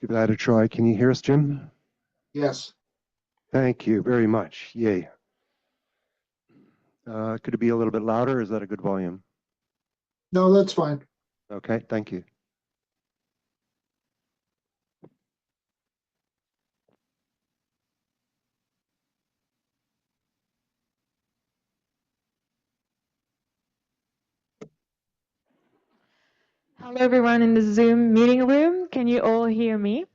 Give that a try. Can you hear us, Jim? Yes. Thank you very much. Yay. Could it be a little bit louder? Is that a good volume? No, that's fine. Okay, thank you. Hello, everyone in the Zoom meeting room. Can you all hear me?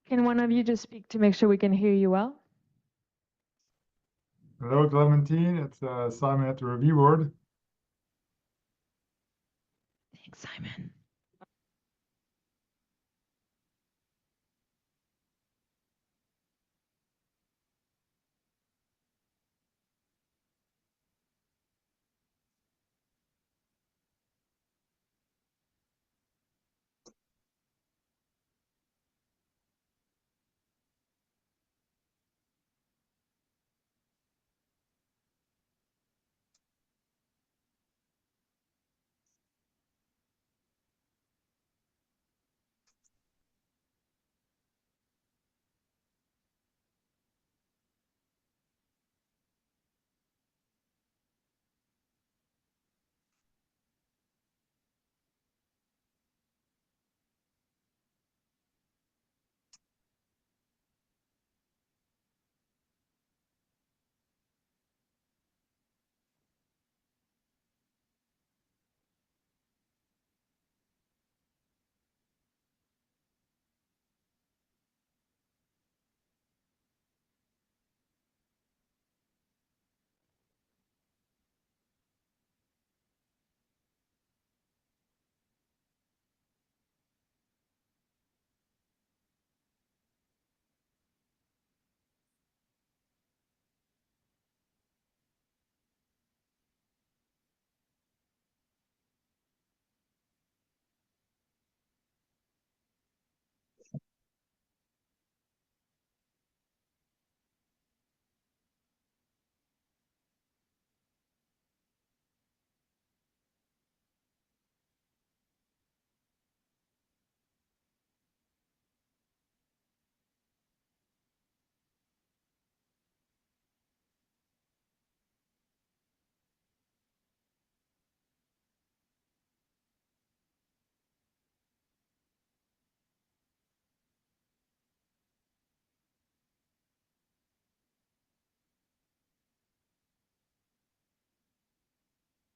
Can one of you just speak to make sure we can hear you well? Hello, Clementine. It's Simon at the review board. Thanks, Simon.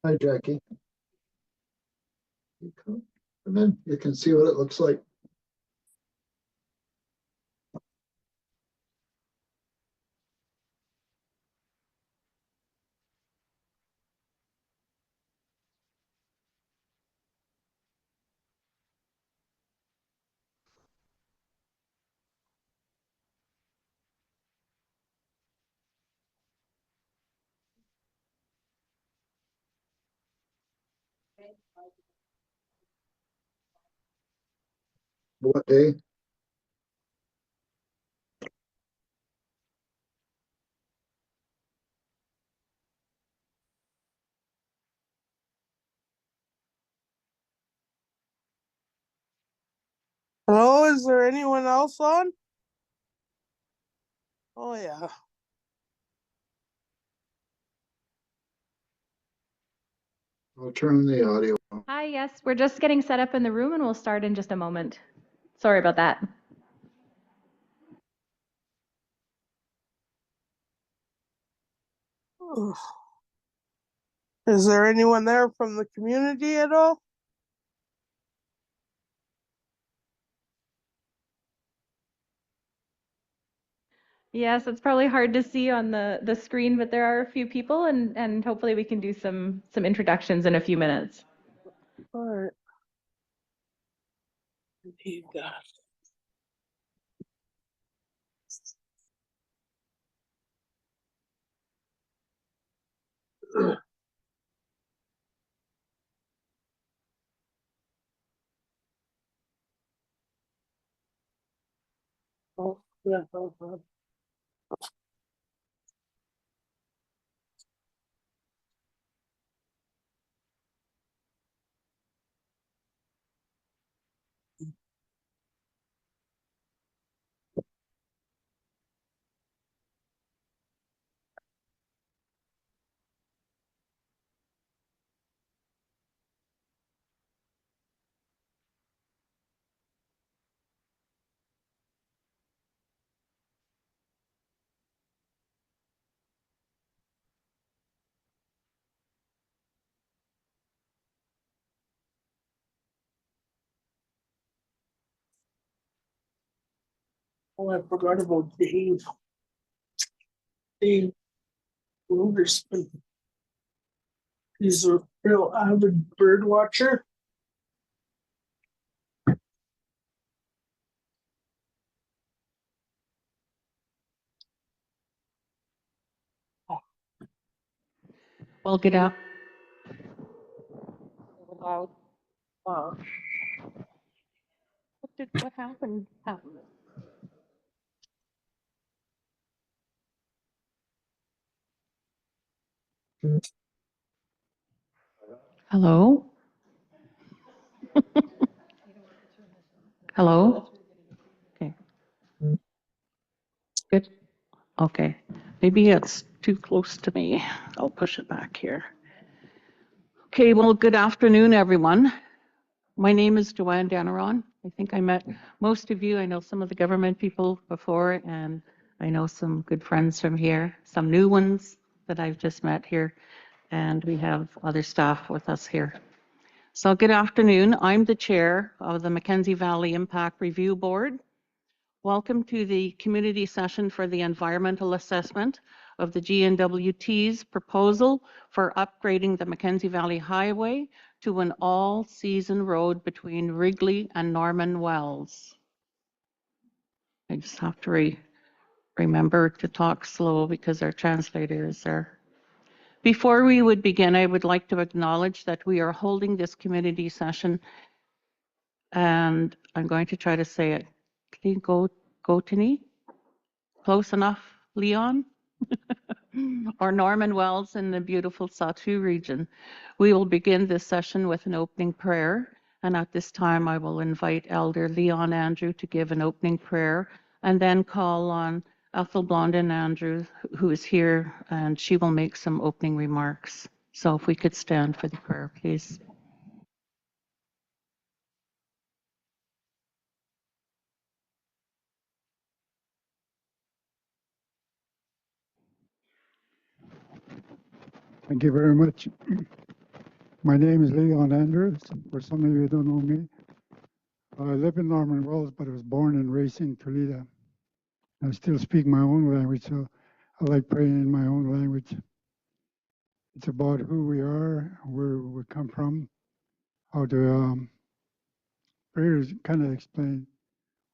Hi, Jackie. Come in. You can see what it looks like. What day? Hello, is there anyone else on? Oh, yeah. I'll turn the audio on. Hi, yes, we're just getting set up in the room and we'll start in just a moment. Sorry about that. Ugh. Is there anyone there from the community at all? Yes, it's probably hard to see on the screen, but there are a few people and hopefully we can do some introductions in a few minutes. All right. Need that. Oh, yeah. Oh, I forgot about Dave. Dave Wilderson. He's a real avid bird watcher. Well, good up. Wow. What happened? Hello? Hello? Okay. Good. Okay. Maybe it's too close to me. I'll push it back here. Okay, well, good afternoon, everyone. My name is Joanne Danaron. I think I met most of you. I know some of the government people before, and I know some good friends from here, some new ones that I've just met here, and we have other staff with us here. So good afternoon. I'm the chair of the Mackenzie Valley Impact Review Board. Welcome to the community session for the environmental assessment of the GNWT's proposal for upgrading the Mackenzie Valley Highway to an all-season road between Wrigley and Norman Wells. I just have to remember to talk slow because our translator is there. Before we would begin, I would like to acknowledge that we are holding this community session, and I'm going to try to say it. Can you go to me? Close enough, Leon? Or Norman Wells in the beautiful Satu region. We will begin this session with an opening prayer, and at this time I will invite Elder Leon Andrew to give an opening prayer, and then call on Ethel Blondin Andrew, who is here, and she will make some opening remarks. So if we could stand for the prayer, please. Thank you very much. My name is Leon Andrews. For some of you who don't know me, I live in Norman Wells, but I was born and raised in Toledo. I still speak my own language, so I like praying in my own language. It's about who we are, where we come from, how to prayers kind of explain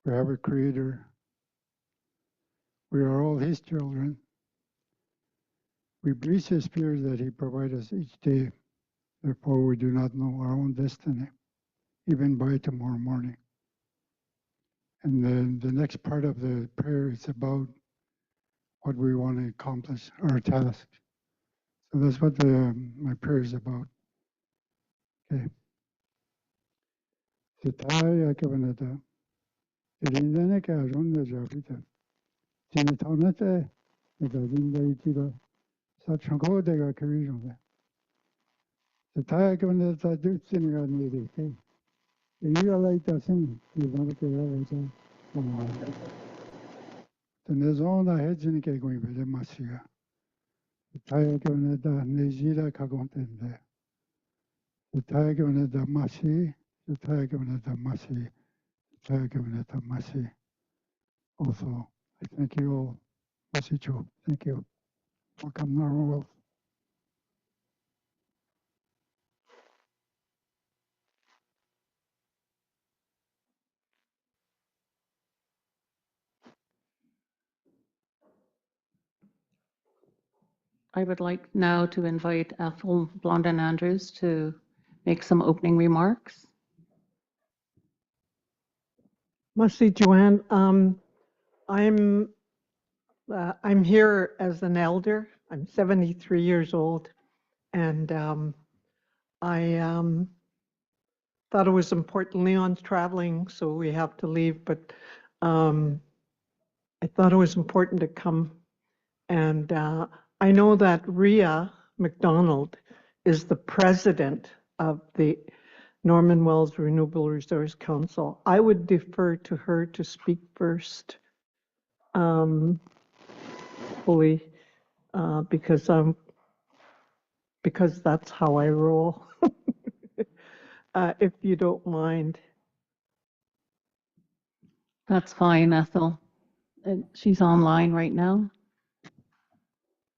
we have a creator. We are all his children. We breathe his spirit that he provides us each day. Therefore, we do not know our own destiny, even by tomorrow morning. And then the next part of the prayer is about what we want to accomplish, our task. So that's what my prayer is about. Okay. Sitaya kavanata. Irindana ka runda javita. Tinatonate. Itazinda itiga. Satrankodega karijunga. Sitaya kavanata dutsiniga niri. Iyalaita sin. Izana kaya. Tenezona hedzinike going with the Masia. Sitaya kavanata nejira kagontende. The tiger and the mercy, the tiger and the mercy, the tiger and the mercy. Also, I thank you all. Mercy Joe. Thank you. Welcome, Norman Wells. I would like now to invite Ethel Blondin Andrews to make some opening remarks. Merci, Joanne. I'm here as an elder. I'm 73 years old, and I thought it was important. Leon's traveling, so we have to leave. But I thought it was important to come, and I know that Rhea McDonald is the president of the Norman Wells Renewable Resource Council. I would defer to her to speak first. Fully, because that's how I roll. If you don't mind. That's fine, Ethel. She's online right now.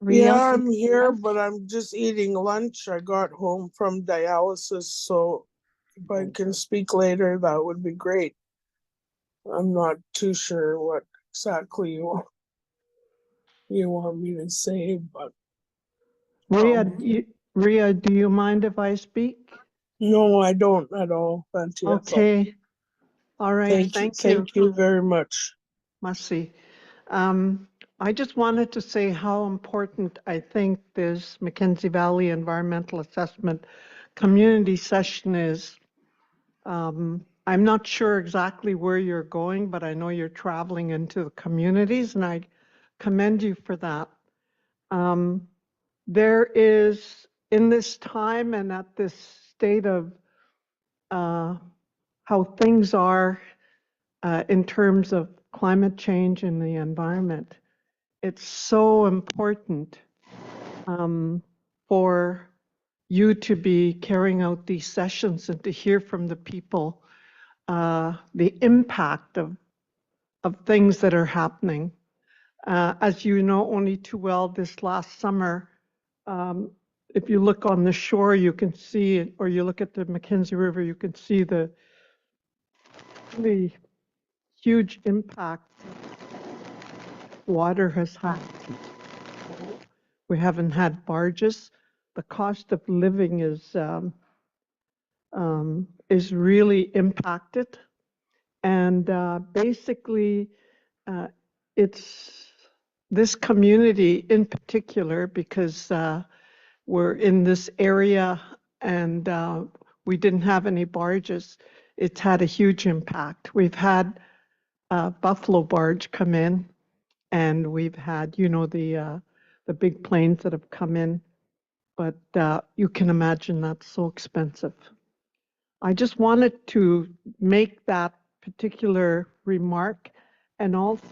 Yeah, Ria, I'm here, but I'm just eating lunch. I got home from dialysis, so if I can speak later, that would be great. I'm not too sure what exactly you want me to say, but Ria, um, Ria, do you mind if I speak? no, I don't at all, Fantia. Okay. All right. Thank you. Thank you very much. Must see. I just wanted to say how important I think this Mackenzie Valley Environmental Assessment community session is. I'm not sure exactly where you're going, but I know you're traveling into the communities, and I commend you for that. There is, in this time and at this state of how things are in terms of climate change and the environment, it's so important for you to be carrying out these sessions and to hear from the people the impact of things that are happening. As you know only too well, this last summer, if you look on the shore, you can see, or you look at the Mackenzie River, you can see the huge impact water has had. We haven't had barges. The cost of living is really impacted. And basically, it's this community in particular, because we're in this area and we didn't have any barges. It's had a huge impact. We've had buffalo barge come in, and we've had, the big planes that have come in, but you can imagine that's so expensive. I just wanted to make that particular remark and also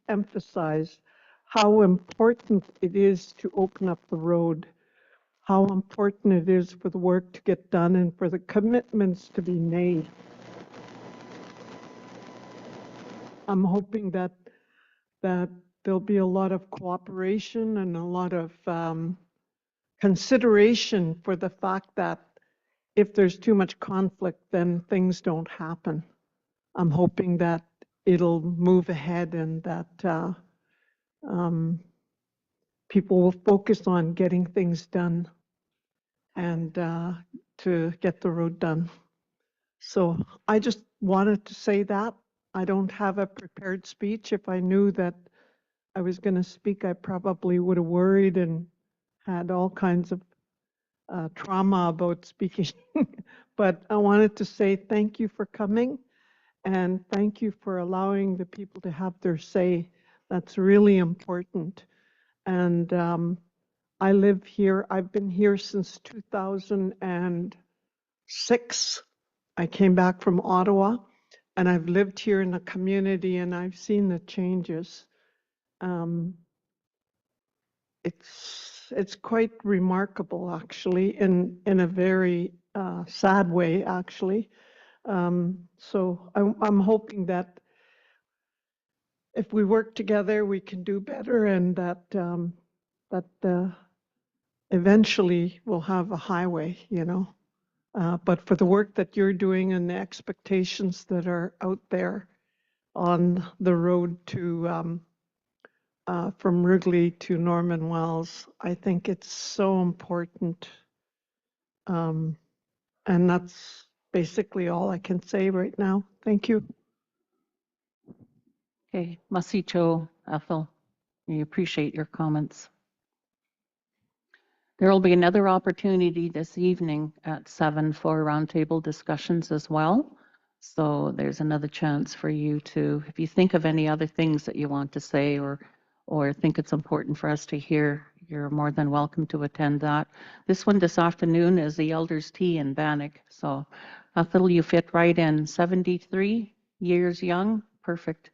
emphasize how important it is to open up the road, how important it is for the work to get done and for the commitments to be made. I'm hoping that there'll be a lot of cooperation and a lot of consideration for the fact that if there's too much conflict, then things don't happen. I'm hoping that it'll move ahead and that people will focus on getting things done and to get the road done. So I just wanted to say that. I don't have a prepared speech. If I knew that I was going to speak, I probably would have worried and had all kinds of trauma about speaking. But I wanted to say thank you for coming and thank you for allowing the people to have their say. That's really important. And I live here. I've been here since 2006. I came back from Ottawa, and I've lived here in the community, and I've seen the changes. It's quite remarkable, actually, in a very sad way, actually. So I'm hoping that if we work together, we can do better, and that eventually we'll have a highway, But for the work that you're doing and the expectations that are out there on the road to from Wrigley to Norman Wells, I think it's so important. And that's basically all I can say right now. Thank you. Okay, Masicho, Ethel, we appreciate your comments. There will be another opportunity this evening at 7 for roundtable discussions as well. So there's another chance for you to, if you think of any other things that you want to say or think it's important for us to hear, you're more than welcome to attend that. This one this afternoon is the Elders' Tea in Bannock. So Ethel, you fit right in. 73 years young, perfect.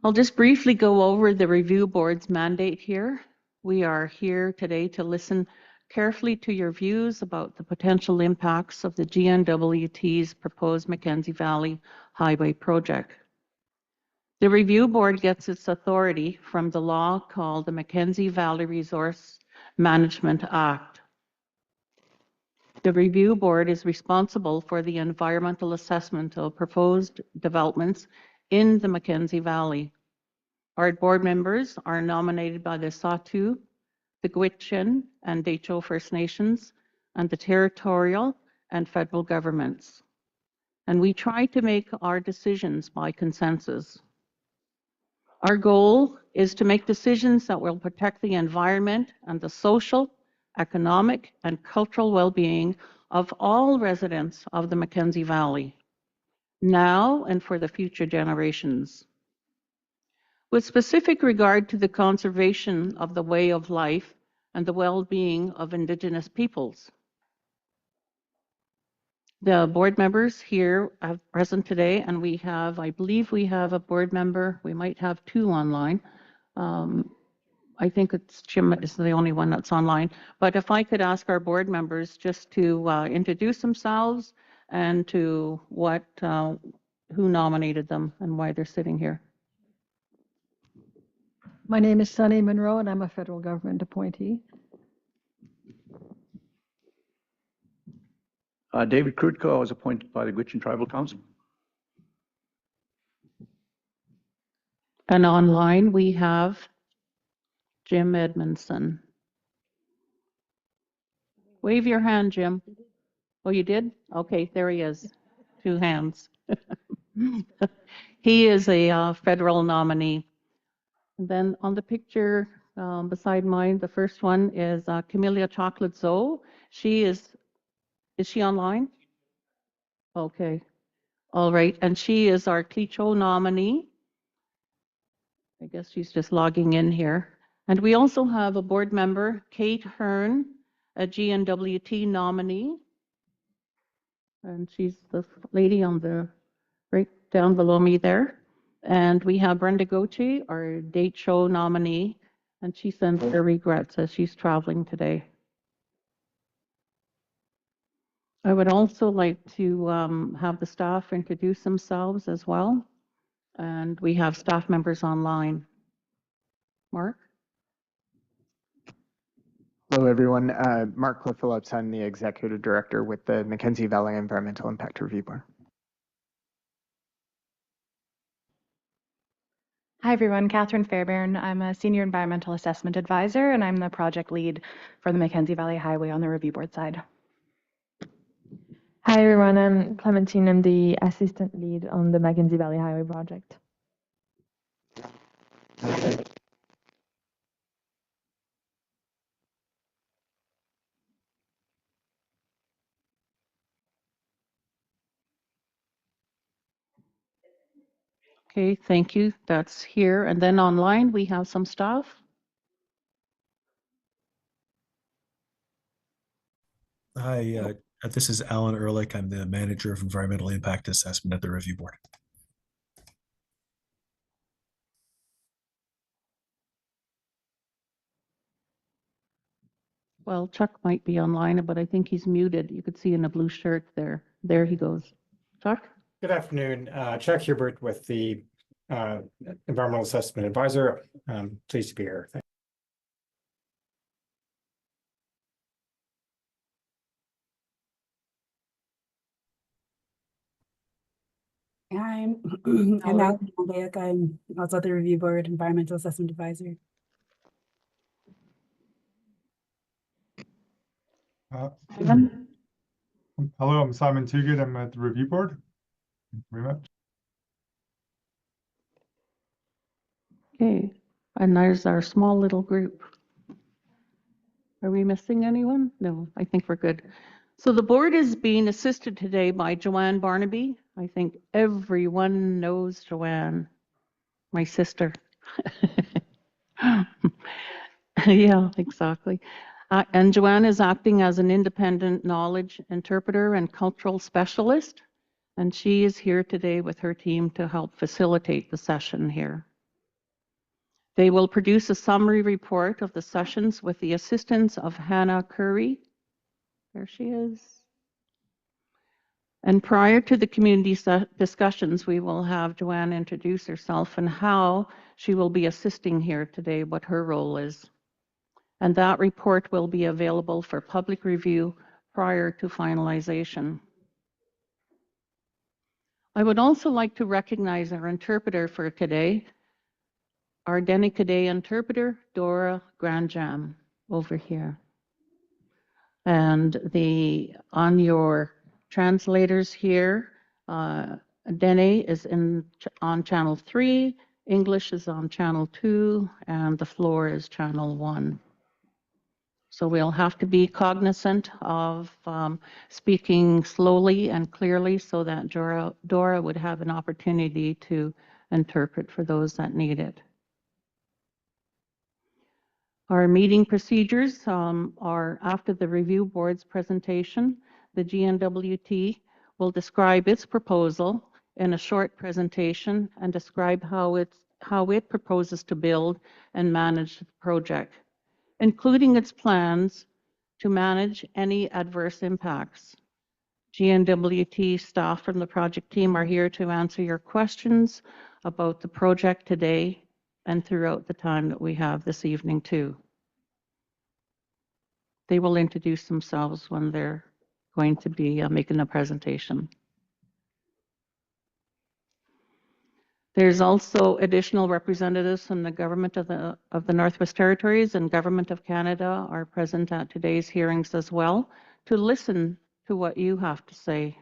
I'll just briefly go over the review board's mandate here. We are here today to listen carefully to your views about the potential impacts of the GNWT's proposed Mackenzie Valley Highway project. The review board gets its authority from the law called the Mackenzie Valley Resource Management Act. The review board is responsible for the environmental assessment of proposed developments in the Mackenzie Valley. Our board members are nominated by the Sahtu, the Gwich'in, and Tłegȯ First Nations, and the territorial and federal governments. And we try to make our decisions by consensus. Our goal is to make decisions that will protect the environment and the social, economic, and cultural well-being of all residents of the Mackenzie Valley, now and for the future generations. With specific regard to the conservation of the way of life and the well-being of Indigenous peoples. The board members here are present today, and we have, I believe we have a board member, we might have two online. I think it's Jim is the only one that's online. But if I could ask our board members just to introduce themselves and to what, who nominated them and why they're sitting here. My name is Sunny Monroe, and I'm a federal government appointee. David Krutko, I was appointed by the Gwich'in Tribal Council. And online we have Jim Edmondson. Wave your hand, Jim. Oh, you did? Okay, there he is. Two hands. He is a federal nominee. And then on the picture beside mine, the first one is Camellia Chocolate Zoe. She is she online? Okay. All right. And she is our Tłegȯ nominee. I guess she's just logging in here. And we also have a board member, Kate Hearn, a GNWT nominee. And she's the lady on the right down below me there. And we have Brenda Goche, our Tłegȯ nominee, and she sends her regrets as she's traveling today. I would also like to have the staff introduce themselves as well. And we have staff members online. Mark? Hello, everyone. Mark Cliff Phillips. I'm the Executive Director with the Mackenzie Valley Environmental Impact Review Board. Hi, everyone. Catherine Fairbairn. I'm a Senior Environmental Assessment Advisor, and I'm the project lead for the Mackenzie Valley Highway on the review board side. Hi, everyone. I'm Clementine. I'm the Assistant Lead on the Mackenzie Valley Highway project. Okay, thank you. That's here. And then online, we have some staff. Hi, this is Alan Ehrlich. I'm the Manager of Environmental Impact Assessment at the Review Board. Well, Chuck might be online, but I think he's muted. You could see in a blue shirt there. There he goes. Chuck? Good afternoon. Chuck Hubert with the Environmental Assessment Advisor. Pleased to be here. I'm Malcolm Mosaic. I'm also the Review Board Environmental Assessment Advisor. Hello, I'm Simon Tugett. I'm at the Review Board. Thank you very much. Okay, and there's our small little group. Are we missing anyone? No, I think we're good. So the board is being assisted today by Joanne Barnaby. I think everyone knows Joanne, my sister. Yeah, exactly. And Joanne is acting as an independent knowledge interpreter and cultural specialist. And she is here today with her team to help facilitate the session here. They will produce a summary report of the sessions with the assistance of Hannah Curry. There she is. And prior to the community discussions, we will have Joanne introduce herself and how she will be assisting here today, what her role is. And that report will be available for public review prior to finalization. I would also like to recognize our interpreter for today, our Dene-Kadai interpreter, Dora Grandjam, over here. And on your translators here, Dene is on channel 3, English is on channel 2, and the floor is channel 1. So we'll have to be cognizant of speaking slowly and clearly so that Dora would have an opportunity to interpret for those that need it. Our meeting procedures are after the review board's presentation, the GNWT will describe its proposal in a short presentation and describe how it proposes to build and manage the project, including its plans to manage any adverse impacts. GNWT staff from the project team are here to answer your questions about the project today and throughout the time that we have this evening too. They will introduce themselves when they're going to be making a presentation. There's also additional representatives from the government of the Northwest Territories and Government of Canada are present at today's hearings as well to listen to what you have to say.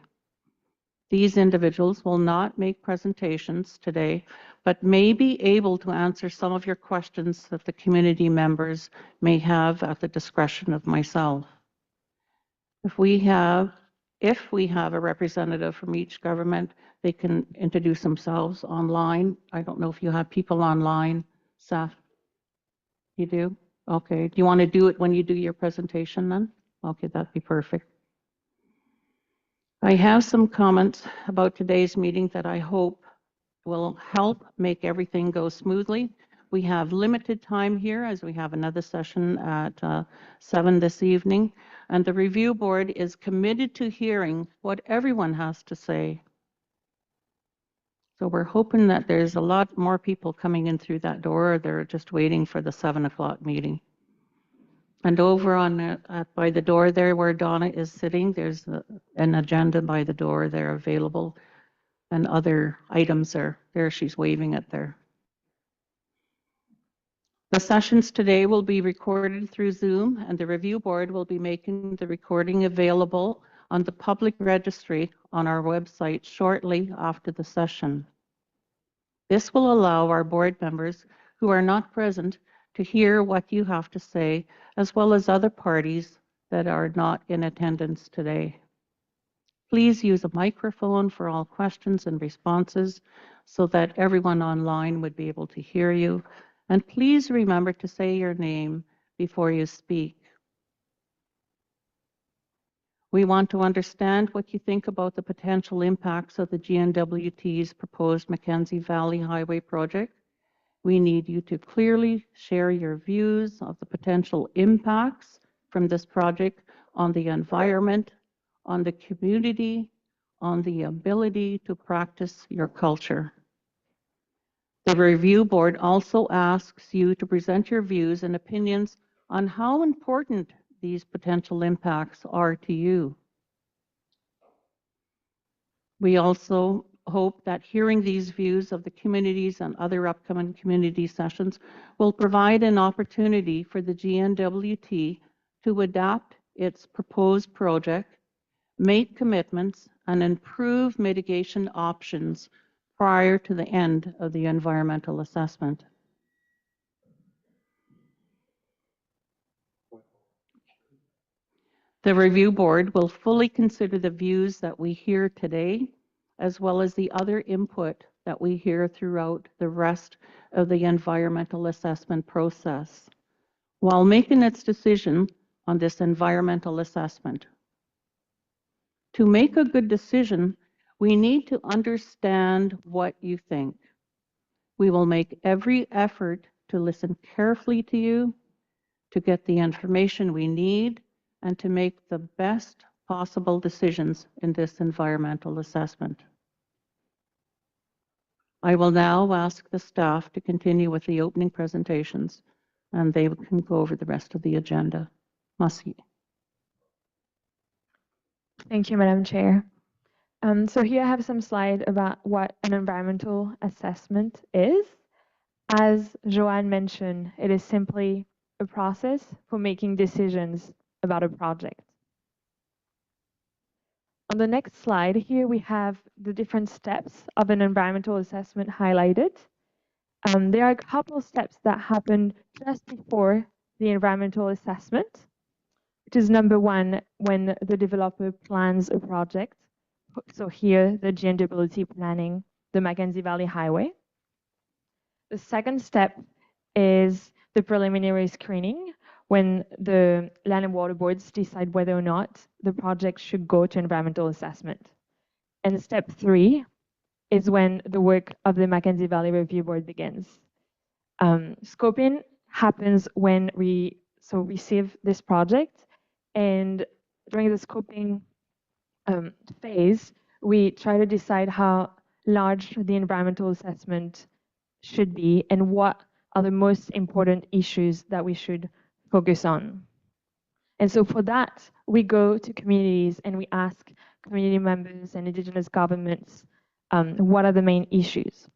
These individuals will not make presentations today, but may be able to answer some of your questions that the community members may have at the discretion of myself. If we have a representative from each government, they can introduce themselves online. I don't know if you have people online, Seth. You do? Okay. Do you want to do it when you do your presentation then? Okay, that'd be perfect. I have some comments about today's meeting that I hope will help make everything go smoothly. We have limited time here as we have another session at 7 this evening, and the review board is committed to hearing what everyone has to say. So we're hoping that there's a lot more people coming in through that door, or they're just waiting for the 7 o'clock meeting. And over on by the door there where Donna is sitting, there's an agenda by the door there available, and other items are there. She's waving it there. The sessions today will be recorded through Zoom, and the review board will be making the recording available on the public registry on our website shortly after the session. This will allow our board members who are not present to hear what you have to say, as well as other parties that are not in attendance today. Please use a microphone for all questions and responses so that everyone online would be able to hear you. And please remember to say your name before you speak. We want to understand what you think about the potential impacts of the GNWT's proposed Mackenzie Valley Highway project. We need you to clearly share your views of the potential impacts from this project on the environment, on the community, on the ability to practice your culture. The review board also asks you to present your views and opinions on how important these potential impacts are to you. We also hope that hearing these views of the communities and other upcoming community sessions will provide an opportunity for the GNWT to adapt its proposed project, make commitments, and improve mitigation options prior to the end of the environmental assessment. The review board will fully consider the views that we hear today, as well as the other input that we hear throughout the rest of the environmental assessment process, while making its decision on this environmental assessment. To make a good decision, we need to understand what you think. We will make every effort to listen carefully to you, to get the information we need, and to make the best possible decisions in this environmental assessment. I will now ask the staff to continue with the opening presentations, and they can go over the rest of the agenda. Masi. Thank you, Madam Chair. So here I have some slides about what an environmental assessment is. As Joanne mentioned, it is simply a process for making decisions about a project. On the next slide, here we have the different steps of an environmental assessment highlighted. There are a couple steps that happen just before the environmental assessment, which is number one, when the developer plans a project. So here, the GNWT planning, the Mackenzie Valley Highway. The second step is the preliminary screening, when the land and water boards decide whether or not the project should go to environmental assessment. And step 3 is when the work of the Mackenzie Valley Review Board begins. Scoping happens when we receive this project, and during the scoping phase, we try to decide how large the environmental assessment should be and what are the most important issues that we should focus on. And so for that, we go to communities and we ask community members and Indigenous governments what are the main issues.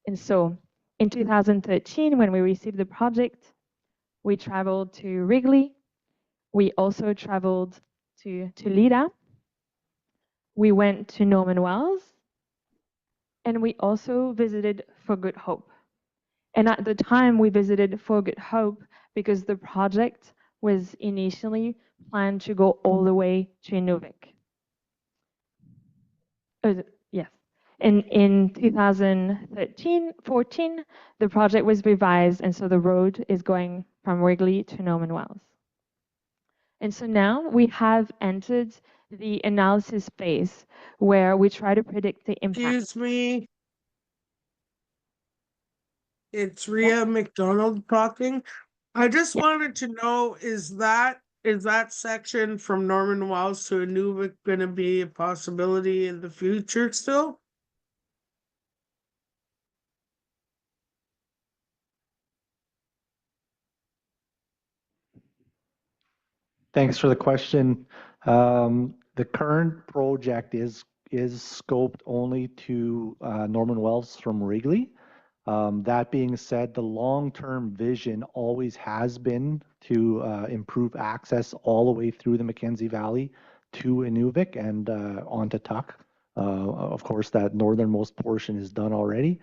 And so in 2013, when we received the project, we traveled to Wrigley. We also traveled to Toledo. We went to Norman Wells, and we also visited Tłegȯ hłı. And at the time, we visited Tłegȯ hłı because the project was initially planned to go all the way to Inuvik. Yes. In 2013-14, the project was revised, and so the road is going from Wrigley to Norman Wells. And so now we have entered the analysis phase where we try to predict the impact. Excuse me. It's Rhea McDonald talking. I just wanted to know, is that section from Norman Wells to Inuvik going to be a possibility in the future still? Thanks for the question. The current project is scoped only to Norman Wells from Wrigley. That being said, the long-term vision always has been to improve access all the way through the Mackenzie Valley to Inuvik and onto Tłegȯ. Of course, that northernmost portion is done already.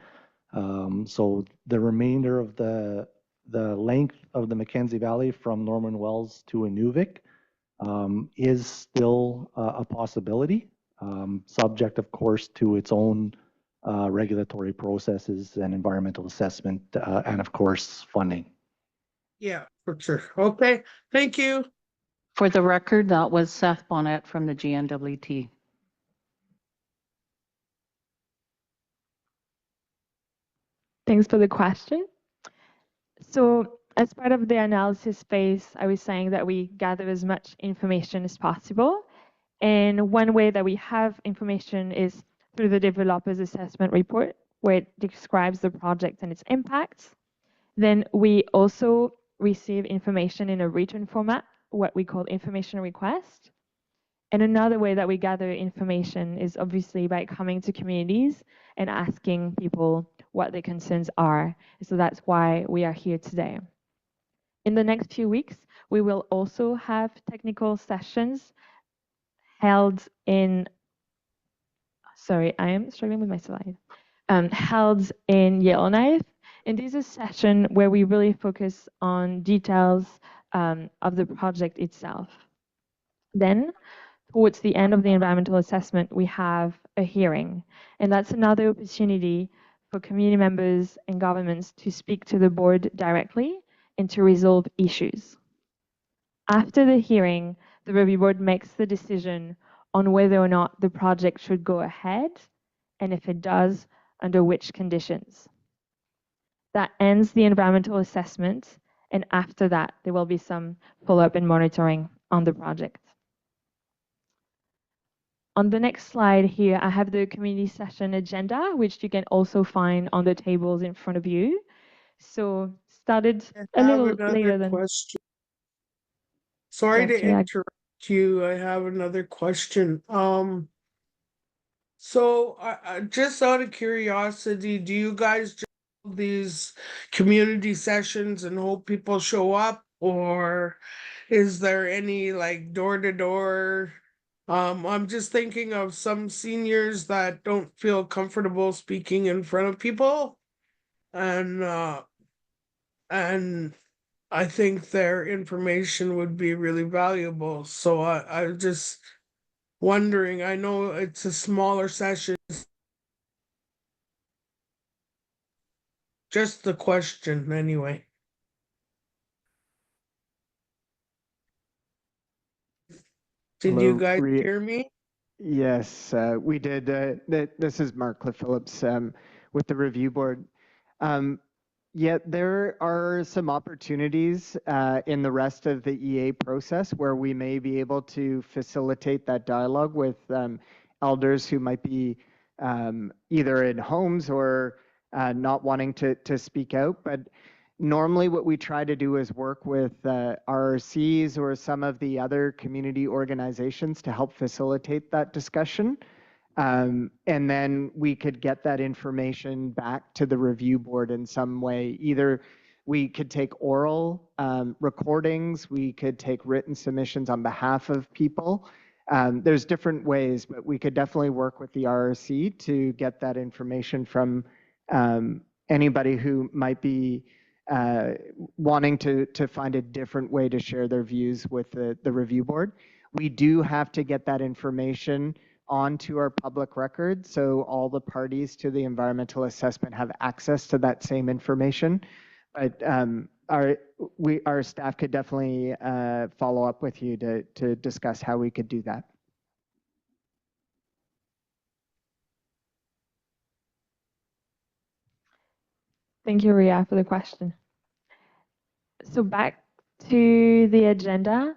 So the remainder of the length of the Mackenzie Valley from Norman Wells to Inuvik is still a possibility, subject, of course, to its own regulatory processes and environmental assessment, and of course, funding. Yeah, for sure. Okay, thank you. For the record, that was Seth Bonnet from the GNWT. Thanks for the question. So as part of the analysis phase, I was saying that we gather as much information as possible. And one way that we have information is through the developer's assessment report, where it describes the project and its impacts. Then we also receive information in a written format, what we call information request. And another way that we gather information is obviously by coming to communities and asking people what their concerns are. So that's why we are here today. In the next few weeks, we will also have technical sessions held in, sorry, I am struggling with my slide, held in Yellowknife. And this is a session where we really focus on details of the project itself. Then, towards the end of the environmental assessment, we have a hearing. And that's another opportunity for community members and governments to speak to the board directly and to resolve issues. After the hearing, the review board makes the decision on whether or not the project should go ahead, and if it does, under which conditions. That ends the environmental assessment, and after that, there will be some follow-up and monitoring on the project. On the next slide here, I have the community session agenda, which you can also find on the tables in front of you. So started I a have little another later than. question. Sorry to Yes, React. interrupt you. I have another question. So just out of curiosity, do you guys just hold these community sessions and hope people show up, or is there any like door to door? I'm just thinking of some seniors that don't feel comfortable speaking in front of people, and and I think their information would be really valuable. So I was just wondering, I know it's a smaller session, just the question anyway. Did you Hello, guys hear me? Yes, we did. This is Mark Cliff Phillips with the review board. Yet there are some opportunities in the rest of the EA process where we may be able to facilitate that dialogue with elders who might be either in homes or not wanting to speak out. But normally what we try to do is work with RRCs or some of the other community organizations to help facilitate that discussion. And then we could get that information back to the review board in some way. Either we could take oral recordings, we could take written submissions on behalf of people. There's different ways, but we could definitely work with the RRC to get that information from anybody who might be wanting to find a different way to share their views with the review board. We do have to get that information onto our public record, so all the parties to the environmental assessment have access to that same information. But our staff could definitely follow up with you to discuss how we could do that. Thank you, Ria, for the question. So back to the agenda.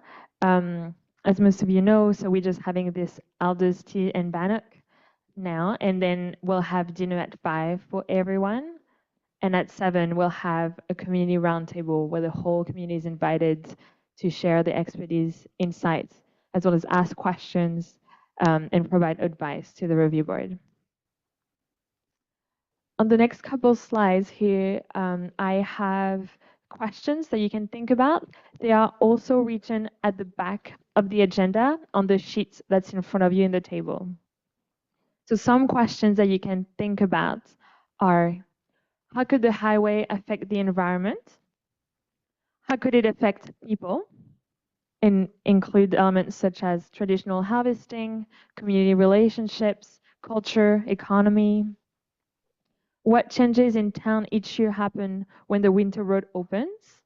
As most of you know, so we're just having this elders tea and bannock now, and then we'll have dinner at 5 for everyone. And at 7, we'll have a community roundtable where the whole community is invited to share the expertise, insights, as well as ask questions and provide advice to the review board. On the next couple slides here, I have questions that you can think about. They are also written at the back of the agenda on the sheets that's in front of you in the table. So some questions that you can think about are, how could the highway affect the environment? How could it affect people? And include elements such as traditional harvesting, community relationships, culture, economy. What changes in town each year happen when the winter road opens?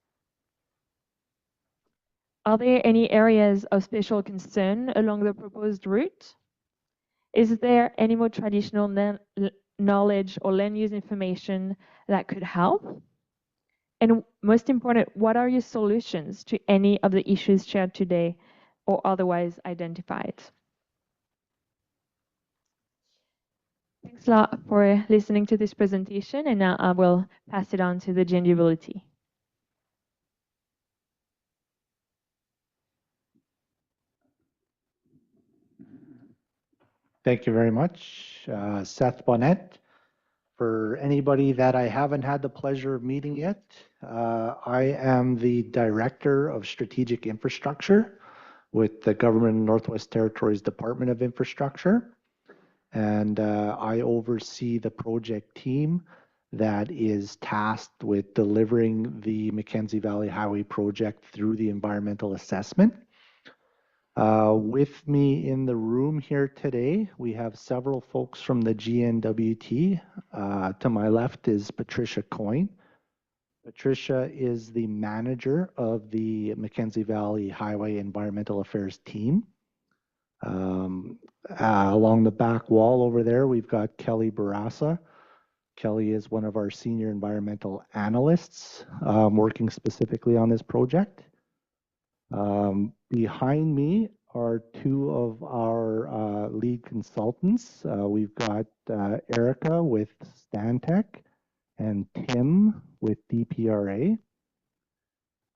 Are there any areas of special concern along the proposed route? Is there any more traditional knowledge or land use information that could help? And most important, what are your solutions to any of the issues shared today or otherwise identified? Thanks a lot for listening to this presentation, and now I will pass it on to the gingibility. Thank you very much, Seth Bonnet. For anybody that I haven't had the pleasure of meeting yet, I am the Director of Strategic Infrastructure with the Government of Northwest Territories Department of Infrastructure. And I oversee the project team that is tasked with delivering the Mackenzie Valley Highway project through the environmental assessment. With me in the room here today, we have several folks from the GNWT. To my left is Patricia Coyne. Patricia is the manager of the Mackenzie Valley Highway Environmental Affairs team. Along the back wall over there, we've got Kelly Barassa. Kelly is one of our senior environmental analysts working specifically on this project. Behind me are two of our lead consultants. We've got Erica with Stantec and Tim with DPRA.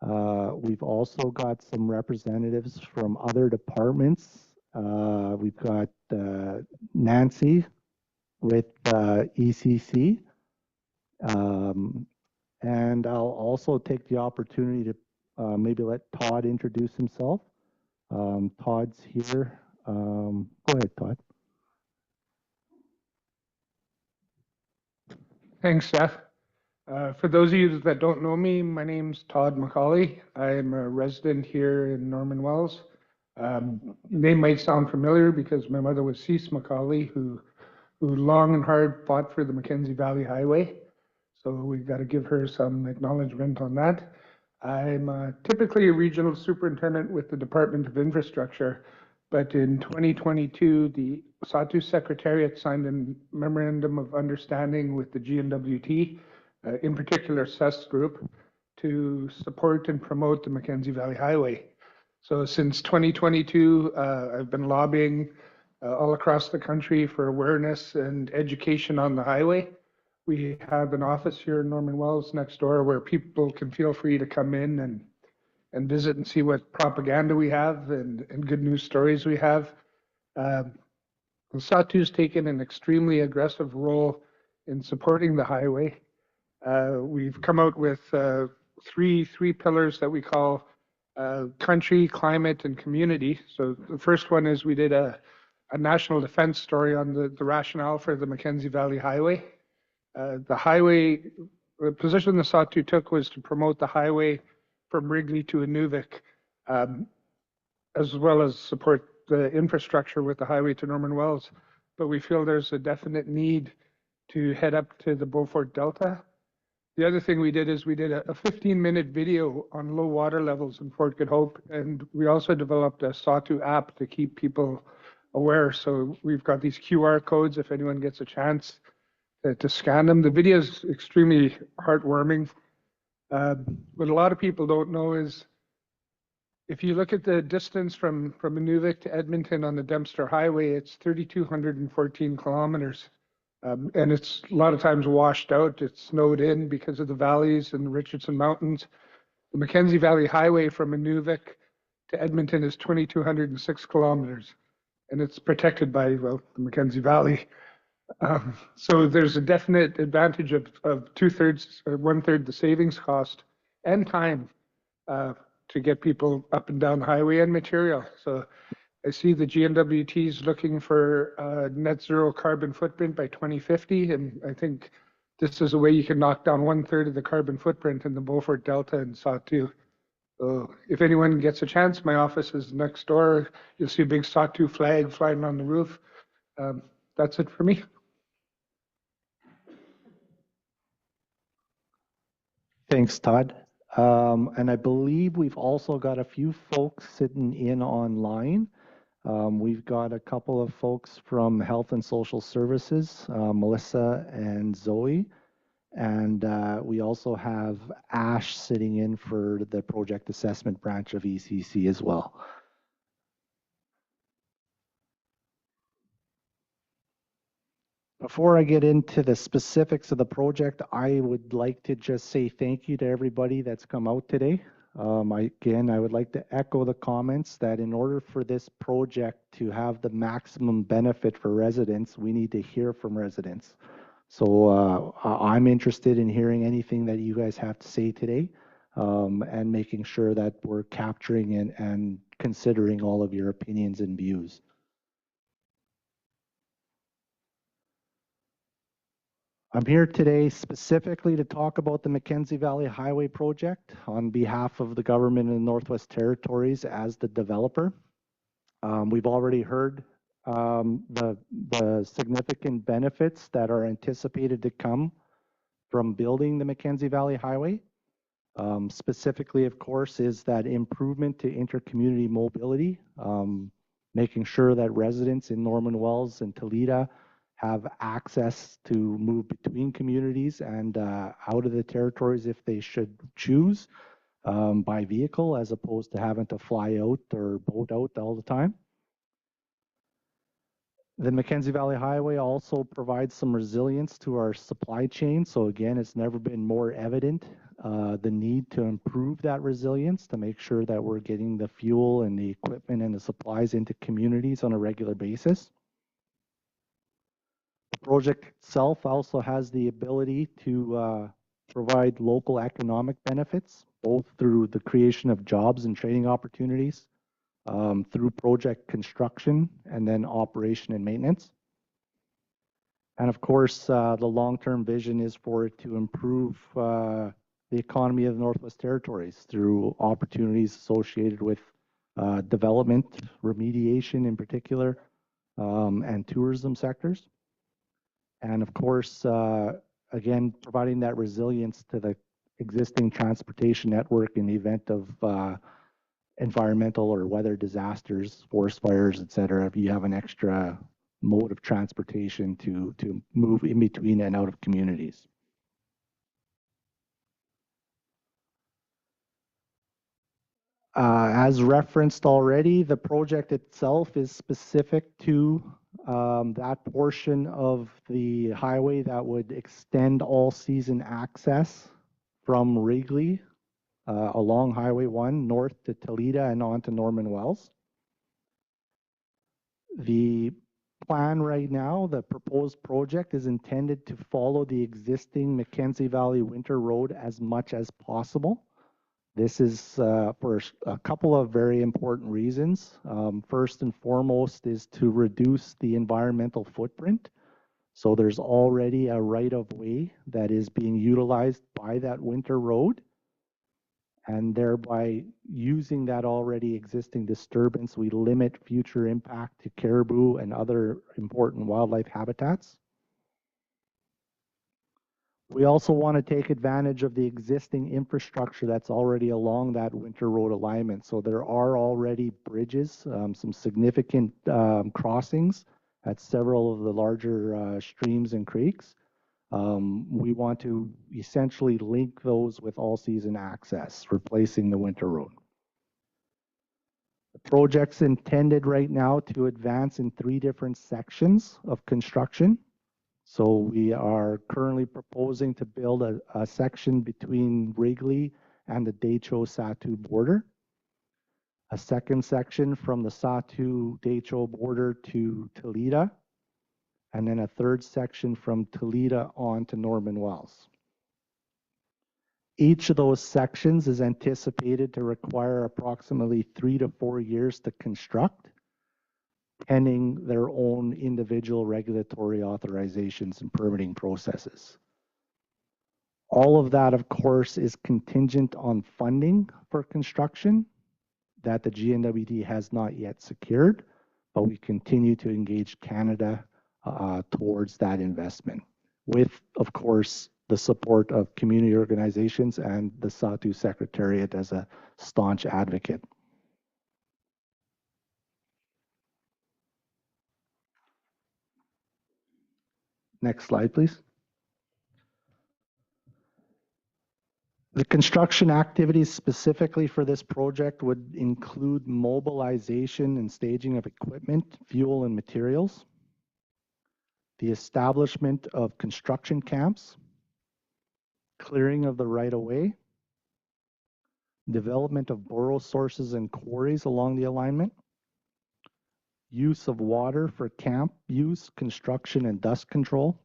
We've also got some representatives from other departments. We've got Nancy with ECC. And I'll also take the opportunity to maybe let Todd introduce himself. Todd's here. Go ahead, Todd. Thanks, Jeff. For those of you that don't know me, my name's Todd McCauley. I'm a resident here in Norman Wells. Name might sound familiar because my mother was Cease McCauley, who long and hard fought for the Mackenzie Valley Highway. So we've got to give her some acknowledgement on that. I'm typically a regional superintendent with the Department of Infrastructure, but in 2022, the Sawtooth Secretariat signed a memorandum of understanding with the GNWT, in particular CES group, to support and promote the Mackenzie Valley Highway. So since 2022, I've been lobbying all across the country for awareness and education on the highway. We have an office here in Norman Wells next door where people can feel free to come in and visit and see what propaganda we have and good news stories we have. Sawtooth's taken an extremely aggressive role in supporting the highway. We've come out with three pillars that we call country, climate, and community. So the first one is we did a national defense story on the rationale for the Mackenzie Valley Highway. The position the Sawtooth took was to promote the highway from Wrigley to Inuvik, as well as support the infrastructure with the highway to Norman Wells. But we feel there's a definite need to head up to the Beaufort Delta. The other thing we did is we did a 15-minute video on low water levels in Fort Good Hope, and we also developed a Sawtooth app to keep people aware. So we've got these QR codes if anyone gets a chance to scan them. The video is extremely heartwarming. What a lot of people don't know is if you look at the distance from Inuvik to Edmonton on the Dempster Highway, it's 3,214 kilometers. And it's a lot of times washed out. It's snowed in because of the valleys and the Richardson Mountains. The Mackenzie Valley Highway from Inuvik to Edmonton is 2,206 kilometers. And it's protected by, well, the Mackenzie Valley. So there's a definite advantage of 2/3 or 1/3 the savings cost and time to get people up and down the highway and material. So I see the GNWT is looking for net zero carbon footprint by 2050, and I think this is a way you can knock down 1/3 of the carbon footprint in the Beaufort Delta and Sawtooth. So if anyone gets a chance, my office is next door. You'll see a big Sawtooth flag flying on the roof. That's it for me. Thanks, Todd. And I believe we've also got a few folks sitting in online. We've got a couple of folks from Health and Social Services, Melissa and Zoe. And we also have Ash sitting in for the project assessment branch of ECC as well. Before I get into the specifics of the project, I would like to just say thank you to everybody that's come out today. Again, I would like to echo the comments that in order for this project to have the maximum benefit for residents, we need to hear from residents. So I'm interested in hearing anything that you guys have to say today and making sure that we're capturing and considering all of your opinions and views. I'm here today specifically to talk about the Mackenzie Valley Highway project on behalf of the government in the Northwest Territories as the developer. We've already heard the significant benefits that are anticipated to come from building the Mackenzie Valley Highway. Specifically, of course, is that improvement to intercommunity mobility, making sure that residents in Norman Wells and Toledo have access to move between communities and out of the territories if they should choose. by vehicle as opposed to having to fly out or boat out all the time. The Mackenzie Valley Highway also provides some resilience to our supply chain. So again, it's never been more evident the need to improve that resilience to make sure that we're getting the fuel and the equipment and the supplies into communities on a regular basis. The project itself also has the ability to provide local economic benefits, both through the creation of jobs and training opportunities, through project construction, and then operation and maintenance. And of course, the long-term vision is for it to improve the economy of the Northwest Territories through opportunities associated with development, remediation in particular, and tourism sectors. And of course, again, providing that resilience to the existing transportation network in the event of environmental or weather disasters, forest fires, et cetera, if you have an extra mode of transportation to move in between and out of communities. As referenced already, the project itself is specific to that portion of the highway that would extend all-season access from Wrigley along Highway 1 north to Toledo and on to Norman Wells. The plan right now, the proposed project, is intended to follow the existing Mackenzie Valley Winter Road as much as possible. This is for a couple of very important reasons. First and foremost is to reduce the environmental footprint. So there's already a right-of-way that is being utilized by that winter road. And thereby using that already existing disturbance, we limit future impact to caribou and other important wildlife habitats. We also want to take advantage of the existing infrastructure that's already along that winter road alignment. So there are already bridges, some significant crossings at several of the larger streams and creeks. We want to essentially link those with all-season access, replacing the winter road. The project's intended right now to advance in 3 different sections of construction. So we are currently proposing to build a section between Wrigley and the Decho-Satu border, a second section from the Satu-Decho border to Toledo, and then a third section from Toledo on to Norman Wells. Each of those sections is anticipated to require approximately 3 to 4 years to construct, pending their own individual regulatory authorizations and permitting processes. All of that, of course, is contingent on funding for construction that the GNWD has not yet secured, but we continue to engage Canada towards that investment with, of course, the support of community organizations and the Satu Secretariat as a staunch advocate. Next slide, please. The construction activities specifically for this project would include mobilization and staging of equipment, fuel, and materials, the establishment of construction camps, clearing of the right-of-way, development of borrow sources and quarries along the alignment, use of water for camp use, construction, and dust control,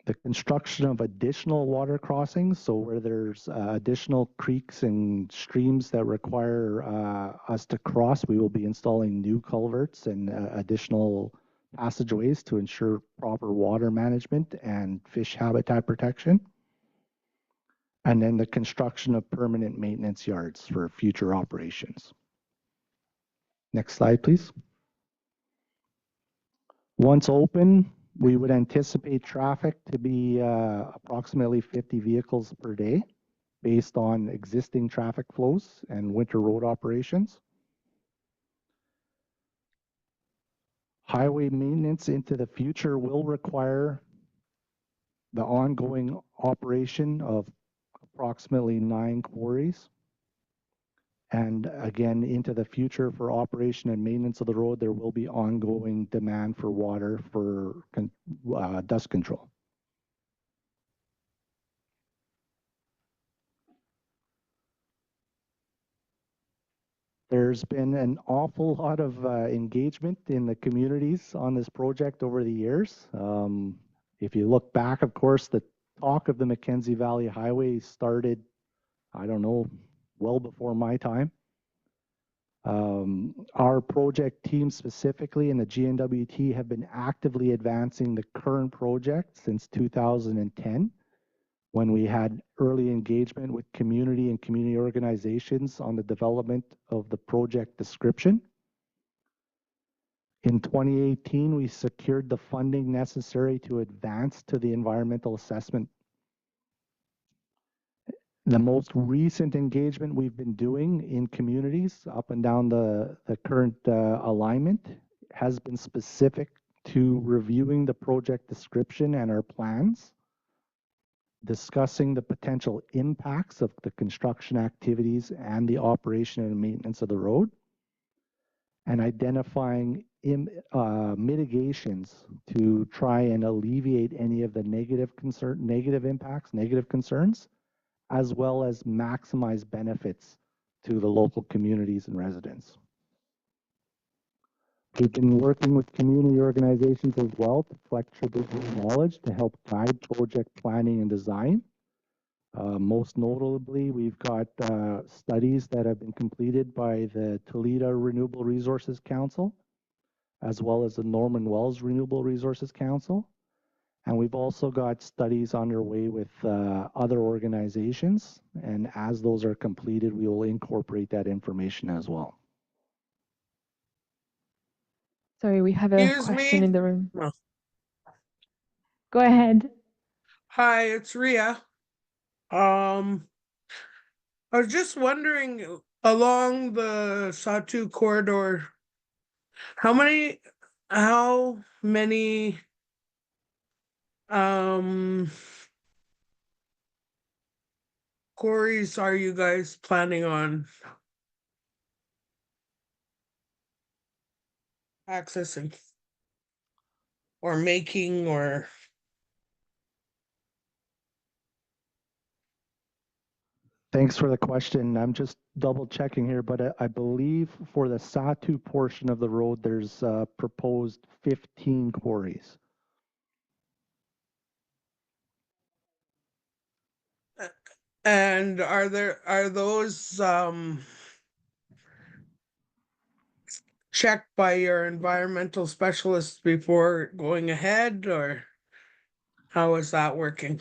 the construction of additional water crossings, so where there's additional creeks and streams that require us to cross, we will be installing new culverts and additional passageways to ensure proper water management and fish habitat protection. And then the construction of permanent maintenance yards for future operations. Next slide, please. Once open, we would anticipate traffic to be approximately 50 vehicles per day based on existing traffic flows and winter road operations. Highway maintenance into the future will require the ongoing operation of approximately 9 quarries. And again, into the future for operation and maintenance of the road, there will be ongoing demand for water for dust control. There's been an awful lot of engagement in the communities on this project over the years. If you look back, of course, the talk of the Mackenzie Valley Highway started, I don't know, well before my time. Our project team specifically and the GNWT have been actively advancing the current project since 2010, when we had early engagement with community and community organizations on the development of the project description. In 2018, we secured the funding necessary to advance to the environmental assessment. The most recent engagement we've been doing in communities up and down the current alignment has been specific to reviewing the project description and our plans, discussing the potential impacts of the construction activities and the operation and maintenance of the road, and identifying mitigations to try and alleviate any of the negative impacts, negative concerns, as well as maximize benefits to the local communities and residents. We've been working with community organizations as well to collect traditional knowledge to help guide project planning and design. Most notably, we've got studies that have been completed by the Toledo Renewable Resources Council, as well as the Norman Wells Renewable Resources Council. And we've also got studies underway with other organizations. And as those are completed, we will incorporate that information as well. Sorry, we have a Excuse question me. in the room. Oh. Go ahead. Hi, it's Ria. I was just wondering, along the Sawtooth corridor, how many quarries are you guys planning on accessing or making or? Thanks for the question. I'm just double checking here, but I believe for the Sawtooth portion of the road, there's proposed 15 quarries. And are those checked by your environmental specialists before going ahead, or how is that working?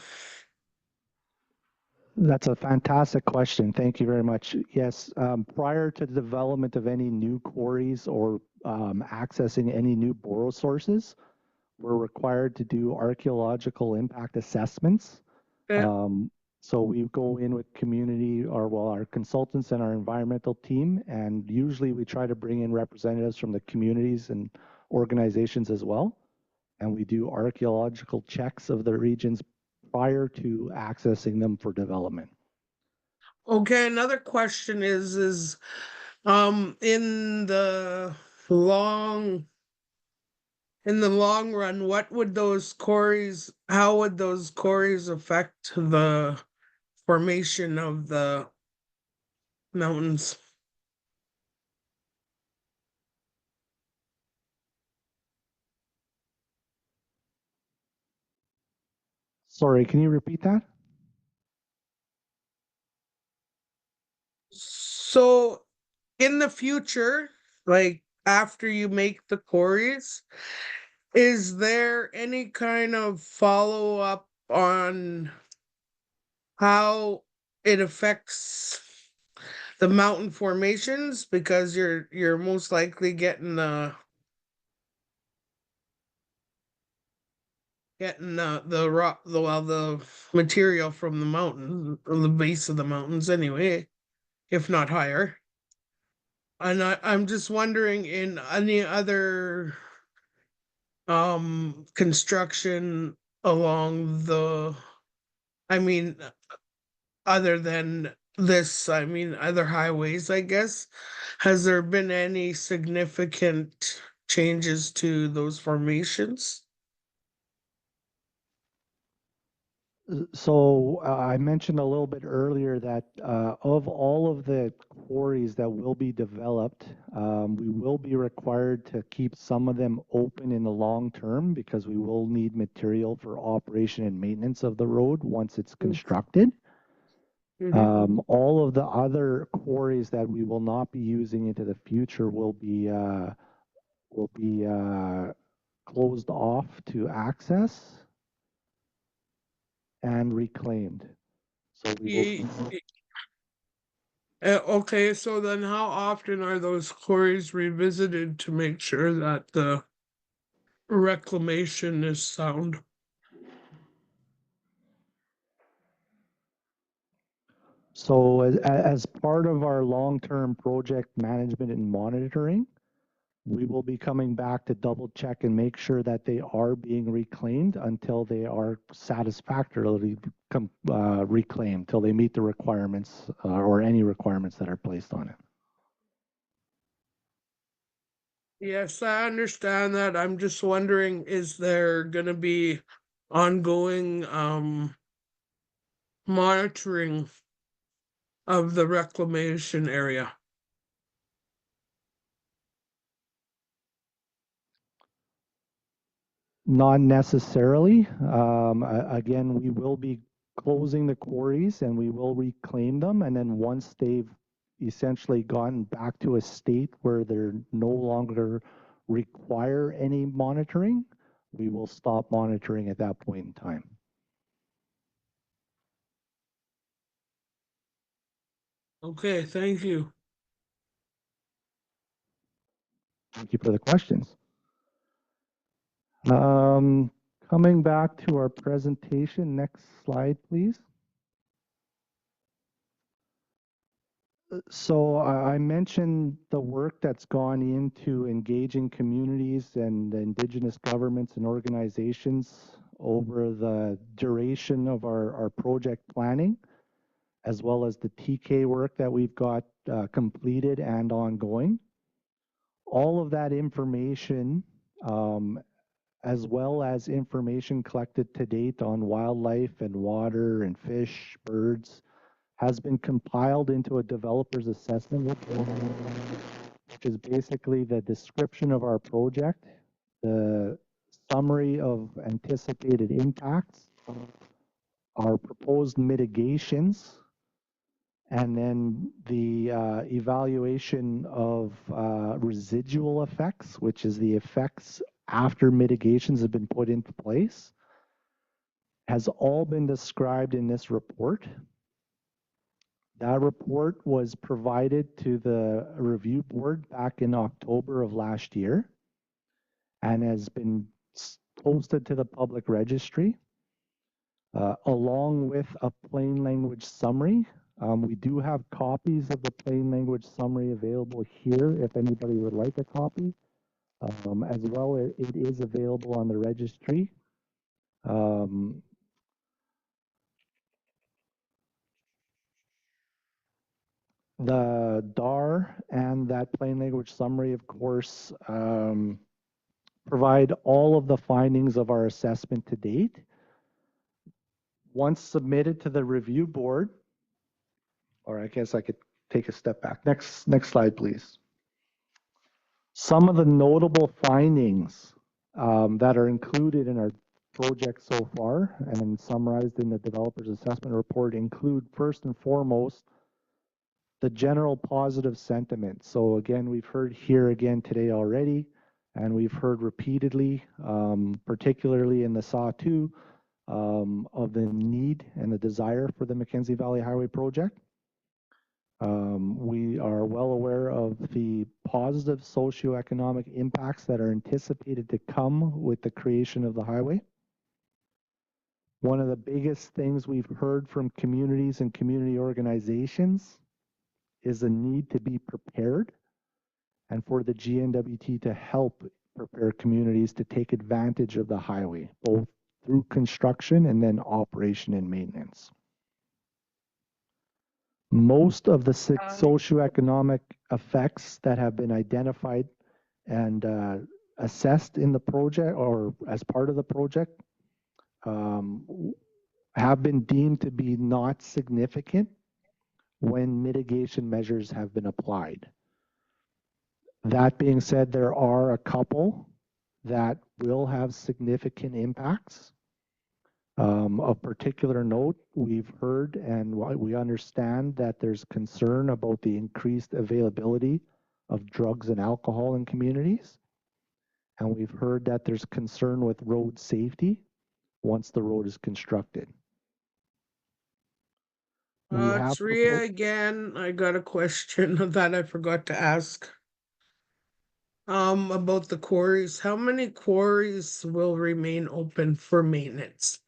That's a fantastic question. Thank you very much. Yes, prior to the development of any new quarries or accessing any new borrow sources, we're required to do archaeological impact assessments. Yeah. So we go in with community our consultants and our environmental team, and usually we try to bring in representatives from the communities and organizations as well. And we do archaeological checks of the regions prior to accessing them for development. Okay, another question is in the long run, how would those quarries affect the formation of the mountains? Sorry, can you repeat that? So in the future, like after you make the quarries, is there any kind of follow-up on how it affects the mountain formations? Because you're most likely getting the rock, the material from the mountain, from the base of the mountains anyway, if not higher. And I'm just wondering, in any other construction along the, I mean, other than this, I mean, other highways, I guess. Has there been any significant changes to those formations? So I mentioned a little bit earlier that of all of the quarries that will be developed, we will be required to keep some of them open in the long term because we will need material for operation and maintenance of the road once it's constructed. All of the other quarries that we will not be using into the future will be closed off to access and reclaimed. So we will, Okay, so then how often are those quarries revisited to make sure that the reclamation is sound? so as part of our long-term project management and monitoring, we will be coming back to double check and make sure that they are being reclaimed until they are satisfactorily reclaimed, till they meet the requirements or any requirements that are placed on it. Yes, I understand that. I'm just wondering, is there gonna be ongoing monitoring of the reclamation area? Not necessarily. Again, we will be closing the quarries and we will reclaim them. And then once they've essentially gotten back to a state where they're no longer require any monitoring, we will stop monitoring at that point in time. Okay, thank you. Thank you for the questions. Coming back to our presentation, next slide, please. So I mentioned the work that's gone into engaging communities and Indigenous governments and organizations over the duration of our project planning, as well as the TK work that we've got completed and ongoing. All of that information, as well as information collected to date on wildlife and water and fish, birds, has been compiled into a developer's assessment report, which is basically the description of our project, the summary of anticipated impacts, our proposed mitigations, and then the evaluation of residual effects, which is the effects after mitigations have been put into place, has all been described in this report. That report was provided to the review board back in October of last year and has been posted to the public registry along with a plain language summary. We do have copies of the plain language summary available here if anybody would like a copy. As well, it is available on the registry. The DAR and that plain language summary, of course, provide all of the findings of our assessment to date. Once submitted to the review board, or I guess I could take a step back. Next slide, please. Some of the notable findings that are included in our project so far and summarized in the developer's assessment report include, first and foremost, the general positive sentiment. So again, we've heard here again today already, and we've heard repeatedly, particularly in the SAW2, of the need and the desire for the Mackenzie Valley Highway project. We are well aware of the positive socioeconomic impacts that are anticipated to come with the creation of the highway. One of the biggest things we've heard from communities and community organizations is a need to be prepared and for the GNWT to help prepare communities to take advantage of the highway, both through construction and then operation and maintenance. Most of the six socioeconomic effects that have been identified and assessed in the project or as part of the project have been deemed to be not significant when mitigation measures have been applied. That being said, there are a couple that will have significant impacts. Of particular note, we've heard and we understand that there's concern about the increased availability of drugs and alcohol in communities. And we've heard that there's concern with road safety once the road is constructed. It's Ria again. I got a question that I forgot to ask. About the quarries. How many quarries will remain open for maintenance?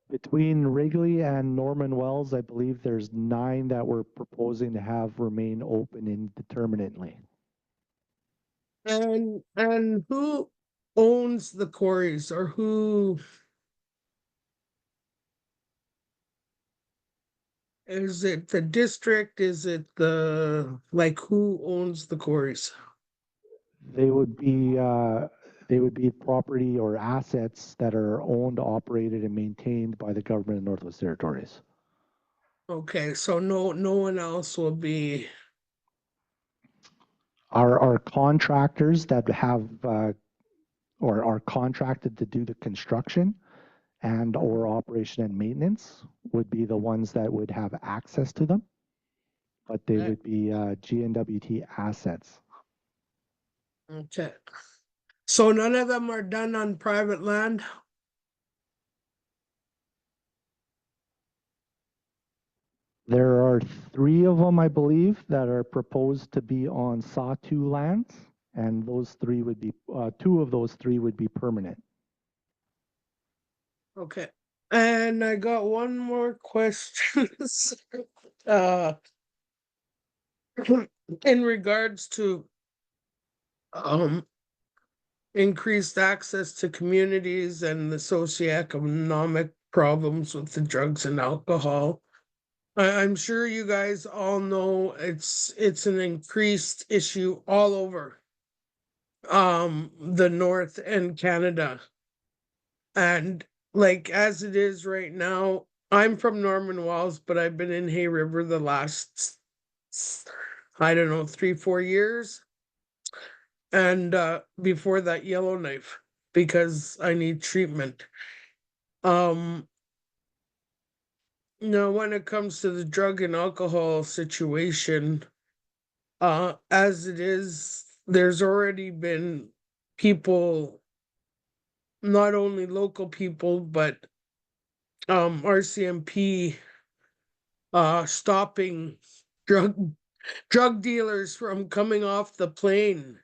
Between Wrigley and Norman Wells, I believe there's 9 that we're proposing to have remain open indeterminately. And who owns the quarries, or who is it? The district? Is it who owns the quarries? They would be property or assets that are owned, operated, and maintained by the government of Northwest Territories. Okay, so no one else will be. Our contractors that have or are contracted to do the construction and or operation and maintenance would be the ones that would have access to them, but they would be GNWT assets. Okay. So none of them are done on private land? There are 3 of them, I believe, that are proposed to be on Sawtooth lands, and those 3 would be 2 of those 3 would be permanent. Okay. And I got one more question. In regards to increased access to communities and the socioeconomic problems with the drugs and alcohol. I'm sure you guys all know it's an increased issue all over the North and Canada. And as it is right now, I'm from Norman Wells, but I've been in Hay River the last, I don't know, 3-4 years. And before that, Yellowknife, because I need treatment. Now, when it comes to the drug and alcohol situation, as it is, there's already been people, not only local people, but RCMP stopping drug dealers from coming off the plane.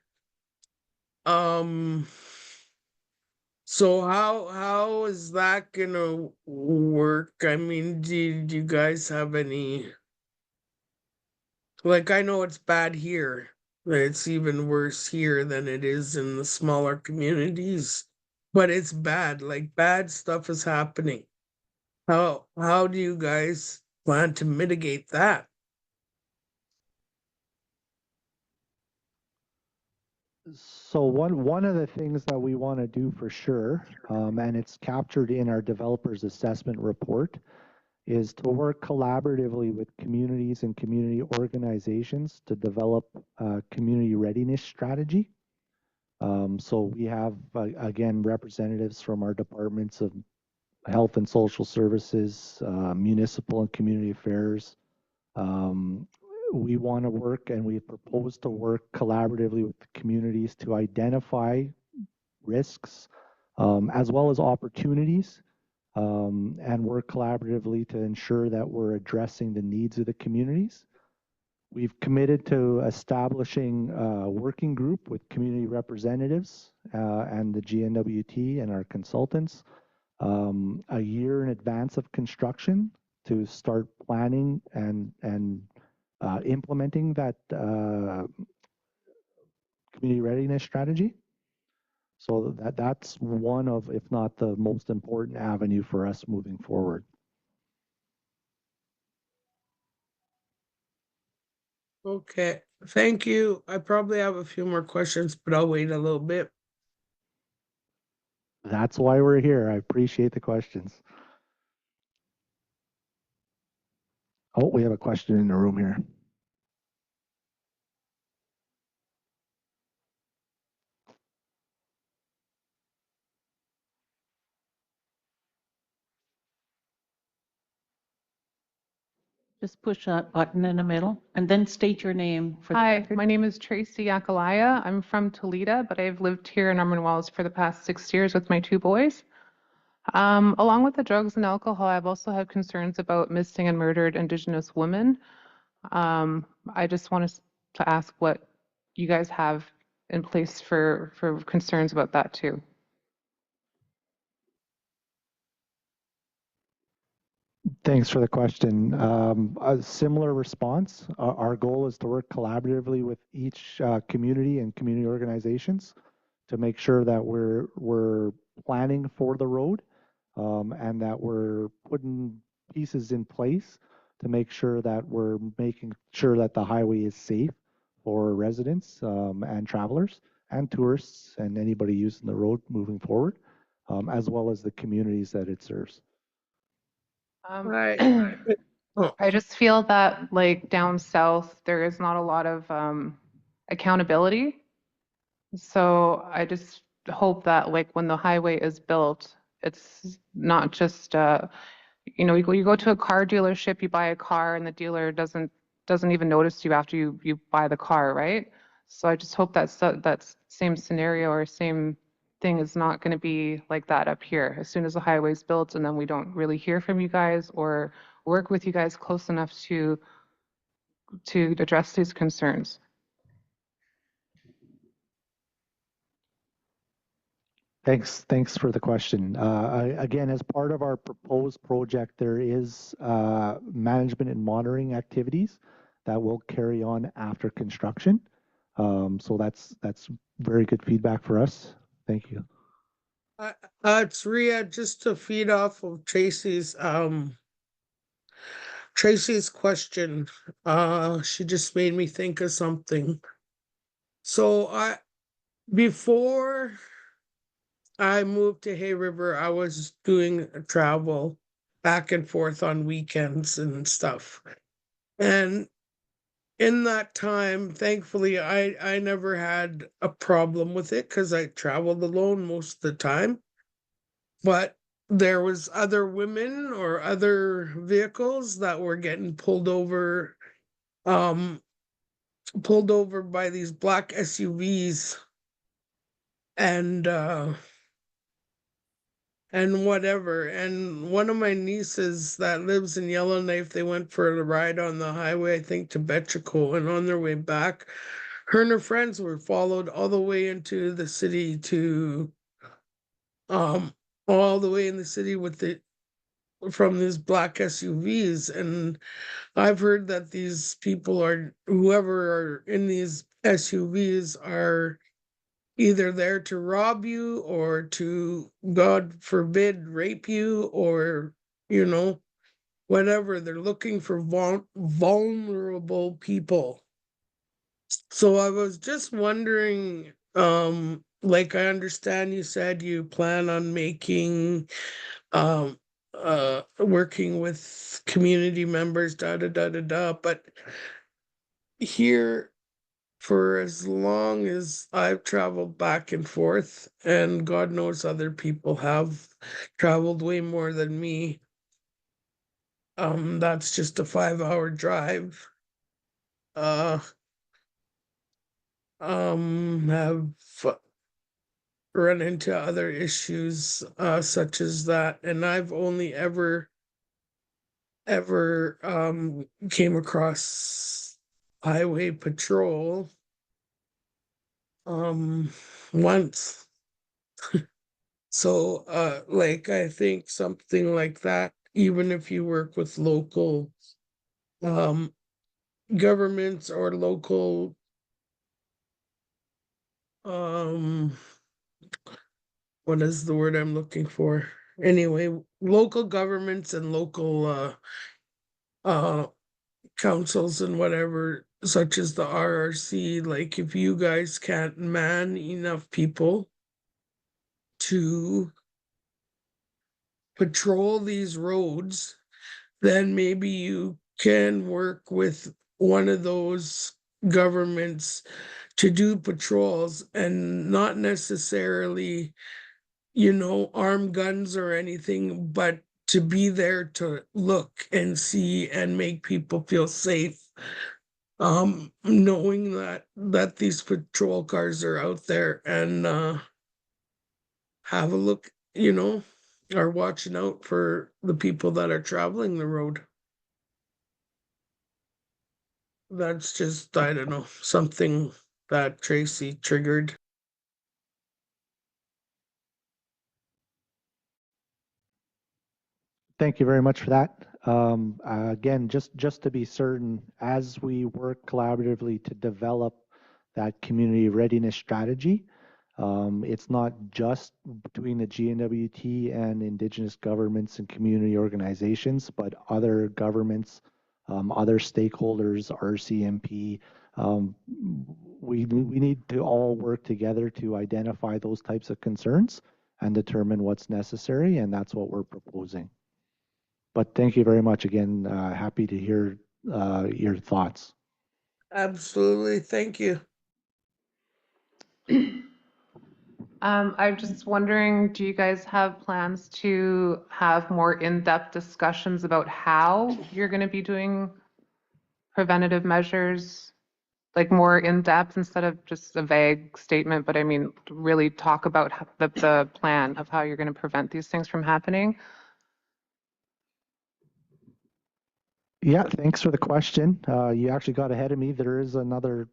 So how is that gonna work? I mean, do you guys have any? I know it's bad here. It's even worse here than it is in the smaller communities. But it's bad. Bad stuff is happening. How do you guys plan to mitigate that? So one of the things that we want to do for sure, and it's captured in our developers assessment report, is to work collaboratively with communities and community organizations to develop a community readiness strategy. So we have, again, representatives from our departments of health and social services, municipal and community affairs. We want to work and we propose to work collaboratively with the communities to identify risks as well as opportunities and work collaboratively to ensure that we're addressing the needs of the communities. We've committed to establishing a working group with community representatives and the GNWT and our consultants a year in advance of construction to start planning and implementing that community readiness strategy. So that's one of, if not the most important avenue for us moving forward. Okay, thank you. I probably have a few more questions, but I'll wait a little bit. That's why we're here. I appreciate the questions. Oh, we have a question in the room here. Just push that button in the middle and then state your name for the Hi, record. my name is Tracy Yakalaya. I'm from Toledo, but I've lived here in Norman Wells for the past 6 years with my 2 boys. Along with the drugs and alcohol, I've also had concerns about missing and murdered Indigenous women. I just want to ask what you guys have in place for concerns about that too. Thanks for the question. A similar response. Our goal is to work collaboratively with each community and community organizations to make sure that we're planning for the road and that we're putting pieces in place to make sure that we're making sure that the highway is safe for residents and travelers and tourists and anybody using the road moving forward, as well as the communities that it serves. Right. I just feel that like down south, there is not a lot of accountability. So I just hope that like when the highway is built, it's not just you know, you go to a car dealership, you buy a car, and the dealer doesn't even notice you after you buy the car, right? So I just hope that same scenario or same thing is not going to be like that up here. As soon as the highway's built, and then we don't really hear from you guys or work with you guys close enough to address these concerns. Thanks for the question. Again, as part of our proposed project, there is management and monitoring activities that will carry on after construction. So that's very good feedback for us. Thank you. It's Ria, just to feed off of Tracy's question. She just made me think of something. So before I moved to Hay River, I was doing travel back and forth on weekends and stuff. And in that time, thankfully, I never had a problem with it because I traveled alone most of the time. But there was other women or other vehicles that were getting pulled over by these black SUVs and whatever. And one of my nieces that lives in Yellowknife, they went for a ride on the highway, I think to Betchico, and on their way back, her and her friends were followed all the way into the city to all the way in the city from these black SUVs. And I've heard that these people whoever are in these SUVs are either there to rob you or to, God forbid, rape you or, whatever. They're looking for vulnerable people. So I was just wondering, like I understand you said you plan on making working with community members, but here for as long as I've traveled back and forth, and God knows other people have traveled way more than me. That's just a 5-hour drive. Have run into other issues such as that, and I've only ever came across highway patrol once. So like I think something like that, even if you work with local um governments or local um what is the word I'm looking for? Anyway, local governments and local uh councils and whatever, such as the RRC, like if you guys can't man enough people to patrol these roads, then maybe you can work with one of those governments to do patrols and not necessarily, arm guns or anything, but to be there to look and see and make people feel safe. Knowing that these patrol cars are out there and have a look, are watching out for the people that are traveling the road. That's just, I don't know, something that Tracy triggered. Thank you very much for that. Again, just to be certain, as we work collaboratively to develop that community readiness strategy, it's not just between the GNWT and Indigenous governments and community organizations, but other governments, other stakeholders, RCMP. We need to all work together to identify those types of concerns and determine what's necessary, and that's what we're proposing. But thank you very much again. Happy to hear your thoughts. Absolutely. Thank you. I'm just wondering, do you guys have plans to have more in-depth discussions about how you're going to be doing preventative measures, like more in-depth instead of just a vague statement, but I mean, really talk about the plan of how you're going to prevent these things from happening? Yeah, thanks for the question. You actually got ahead of me. There is another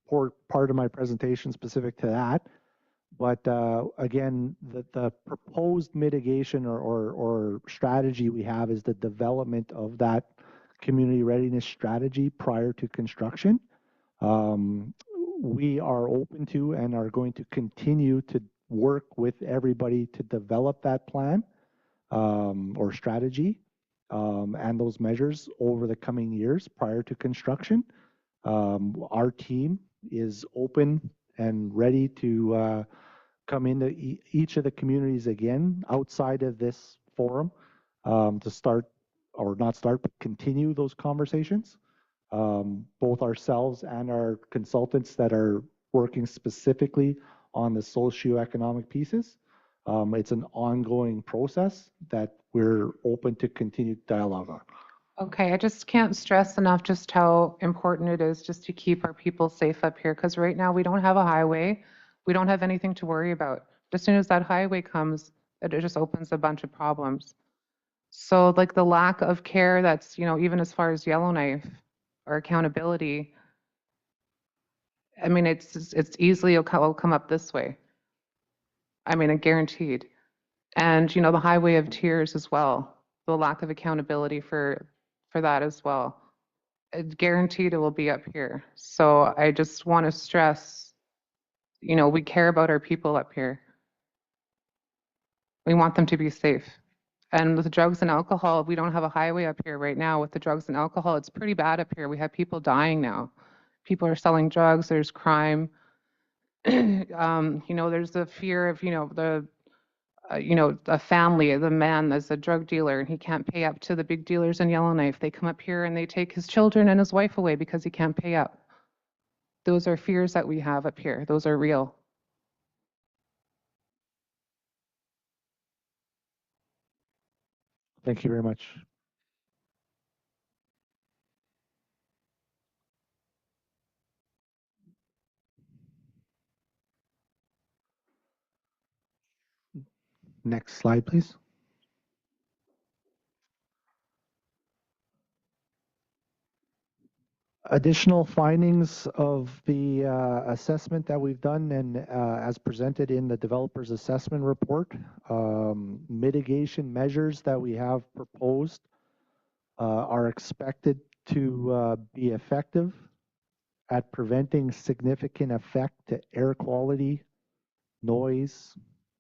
part of my presentation specific to that. But again, the proposed mitigation or strategy we have is the development of that community readiness strategy prior to construction. We are open to and are going to continue to work with everybody to develop that plan or strategy and those measures over the coming years prior to construction. Our team is open and ready to come into each of the communities again outside of this forum to start, or not start, but continue those conversations. Both ourselves and our consultants that are working specifically on the socioeconomic pieces. It's an ongoing process that we're open to continued dialogue on. Okay, I just can't stress enough just how important it is just to keep our people safe up here, because right now we don't have a highway. We don't have anything to worry about. As soon as that highway comes, it just opens a bunch of problems. So like the lack of care that's, even as far as Yellowknife or accountability, I mean, it's easily will come up this way. I mean, guaranteed. And, the highway of tears as well, the lack of accountability for that as well. Guaranteed it will be up here. So I just want to stress, we care about our people up here. We want them to be safe. And with drugs and alcohol, we don't have a highway up here right now. With the drugs and alcohol, it's pretty bad up here. We have people dying now. People are selling drugs, there's crime. There's the fear of, a family, the man that's a drug dealer and he can't pay up to the big dealers in Yellowknife. They come up here and they take his children and his wife away because he can't pay up. Those are fears that we have up here. Those are real. Thank you very much. Next slide, please. Additional findings of the assessment that we've done and as presented in the developer's assessment report, mitigation measures that we have proposed are expected to be effective at preventing significant effect to air quality, noise,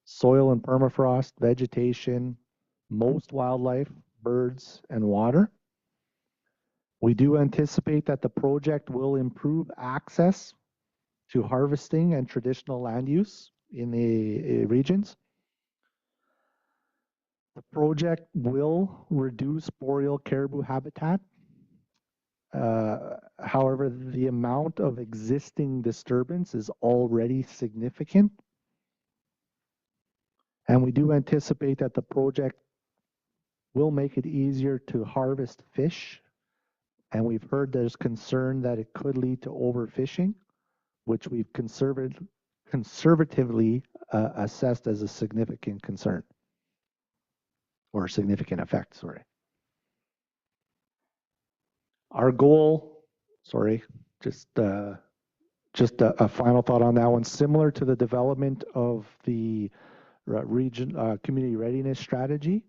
soil and permafrost, vegetation, most wildlife, birds, and water. We do anticipate that the project will improve access to harvesting and traditional land use in the regions. The project will reduce boreal caribou habitat. However, the amount of existing disturbance is already significant. And we do anticipate that the project will make it easier to harvest fish. And we've heard there's concern that it could lead to overfishing, which we've conservatively assessed as a significant concern or significant effect, sorry. Our goal, sorry, just a final thought on that one, similar to the development of the region community readiness strategy.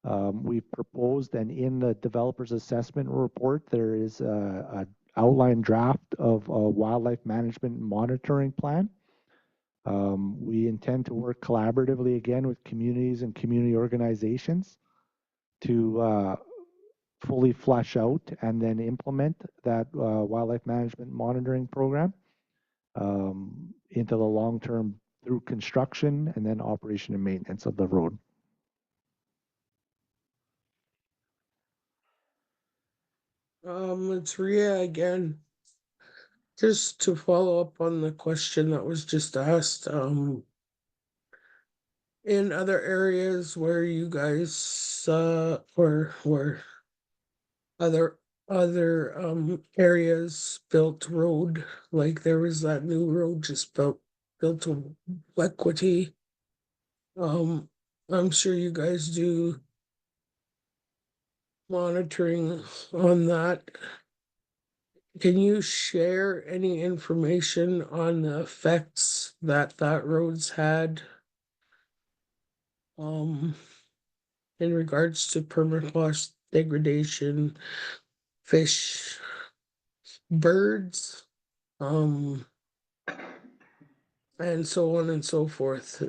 We've proposed, and in the developer's assessment report, there is an outline draft of a wildlife management monitoring plan. We intend to work collaboratively again with communities and community organizations to fully flesh out and then implement that wildlife management monitoring program into the long term through construction and then operation and maintenance of the road. It's Ria again. Just to follow up on the question that was just asked, in other areas where you guys or where other areas built road, like there was that new road just built to Tłegło hłı. I'm sure you guys do monitoring on that. Can you share any information on the effects that road's had in regards to permafrost degradation, fish, birds, and so on and so forth?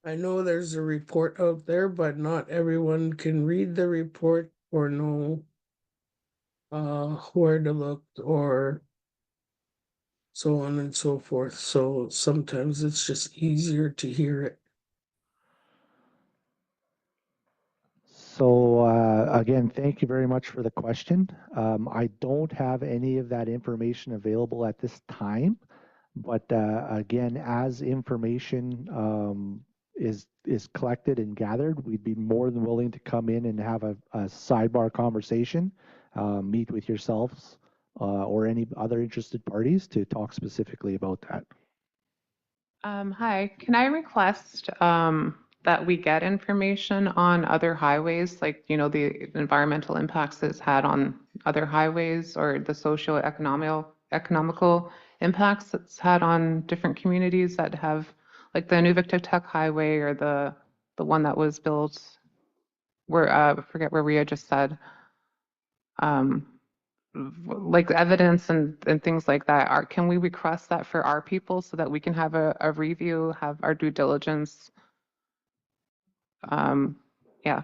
I know there's a report out there, but not everyone can read the report or know where to look or so on and so forth. So sometimes it's just easier to hear it. So again, thank you very much for the question. I don't have any of that information available at this time, but again, as information is collected and gathered, we'd be more than willing to come in and have a sidebar conversation, meet with yourselves or any other interested parties to talk specifically about that. Hi, can I request that we get information on other highways, like, you know, the environmental impacts it's had on other highways or the socio-economical impacts it's had on different communities that have, like the Inuvik Highway or the one that was built where, I forget where Ria just said, like evidence and things like that. Can we request that for our people so that we can have a review, have our due diligence? Yeah.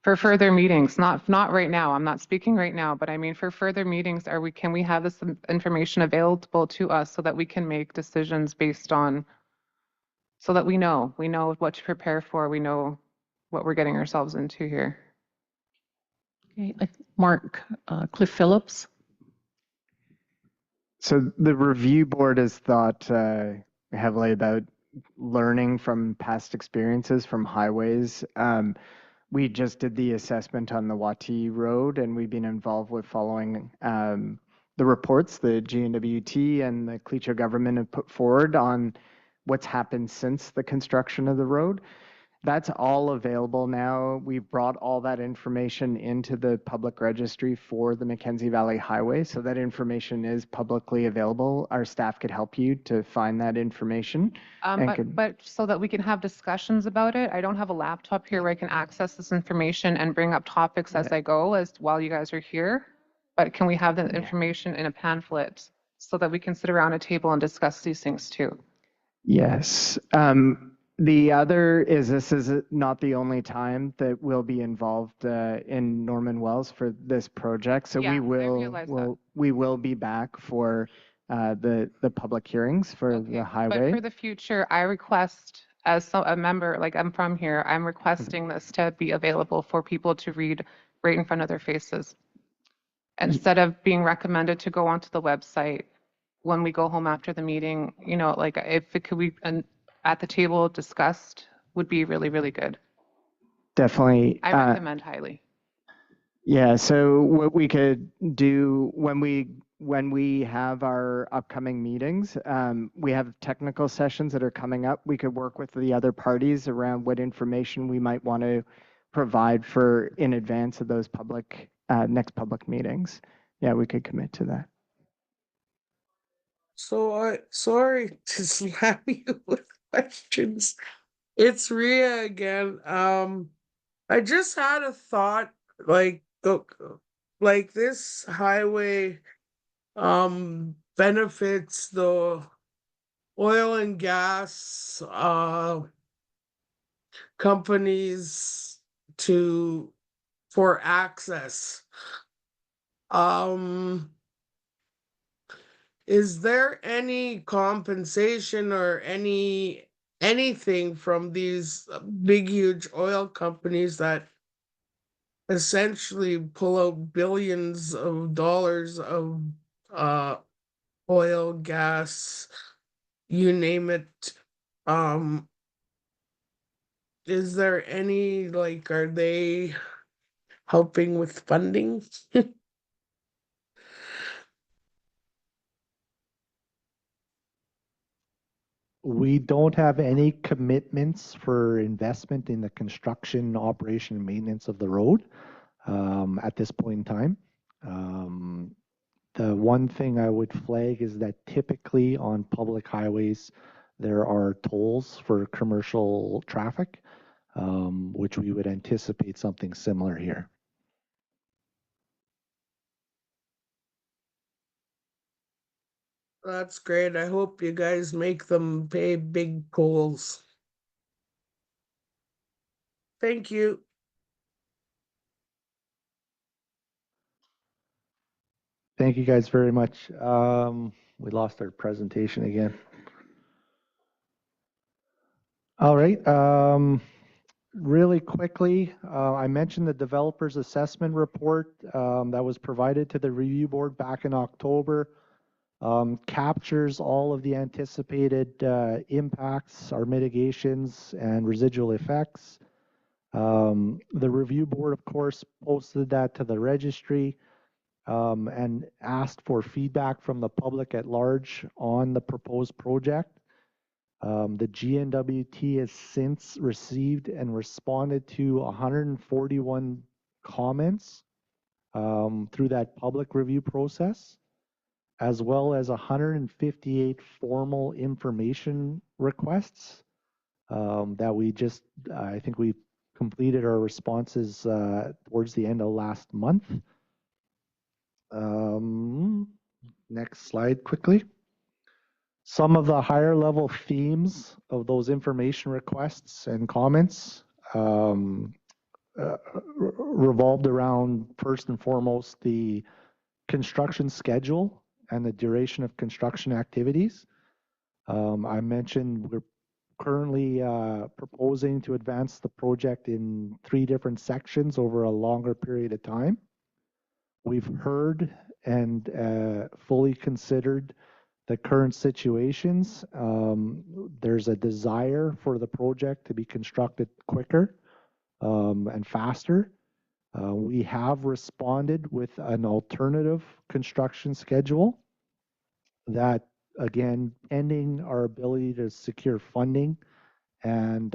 For further meetings, not right now. I'm not speaking right now, but I mean for further meetings, can we have this information available to us so that we can make decisions based on, so that we know what to prepare for, we know what we're getting ourselves into here. Okay, Mark Cliff Phillips. So the review board has thought heavily about learning from past experiences from highways. We just did the assessment on the Wati Road, and we've been involved with following the reports the GNWT and the Tłegło government have put forward on what's happened since the construction of the road. That's all available now. We've brought all that information into the public registry for the Mackenzie Valley Highway, so that information is publicly available. Our staff could help you to find that information. But so that we can have discussions about it, I don't have a laptop here where I can access this information and bring up topics as I go while you guys are here. But can we have the information in a pamphlet so that we can sit around a table and discuss these things too? Yes. The other is this is not the only time that we'll be involved in Norman Wells for this project. So Yeah, I we will realize that. we will be back for the public hearings for the But highway. for the future, I request as a member, like I'm from here, I'm requesting this to be available for people to read right in front of their faces. Instead of being recommended to go onto the website when we go home after the meeting, you know, like if it could be at the table discussed would be really, really good. Definitely. I recommend highly. Yeah, so what we could do when we have our upcoming meetings, we have technical sessions that are coming up. We could work with the other parties around what information we might want to provide for in advance of those public next public meetings. Yeah, we could commit to that. So sorry to slap you with questions. It's Rhea again. I just had a thought, like this highway benefits the oil and gas companies for access. Is there any compensation or anything from these big huge oil companies that essentially pull out billions of dollars of uh oil, gas, you name it? Um, is there any, like, are they helping with funding? We don't have any commitments for investment in the construction, operation, and maintenance of the road at this point in time. The one thing I would flag is that typically on public highways, there are tolls for commercial traffic, which we would anticipate something similar here. That's great. I hope you guys make them pay big tolls. Thank you. Thank you guys very much. We lost our presentation again. All right. Really quickly, I mentioned the developer's assessment report that was provided to the review board back in October. Captures all of the anticipated impacts, our mitigations, and residual effects. The review board, of course, posted that to the registry and asked for feedback from the public at large on the proposed project. The GNWT has since received and responded to 141 comments through that public review process, as well as 158 formal information requests that we just, I think we completed our responses towards the end of last month. Next slide quickly. Some of the higher level themes of those information requests and comments revolved around, first and foremost, the construction schedule and the duration of construction activities. I mentioned we're currently proposing to advance the project in 3 different sections over a longer period of time. We've heard and fully considered the current situations. There's a desire for the project to be constructed quicker and faster. We have responded with an alternative construction schedule that, again, pending our ability to secure funding and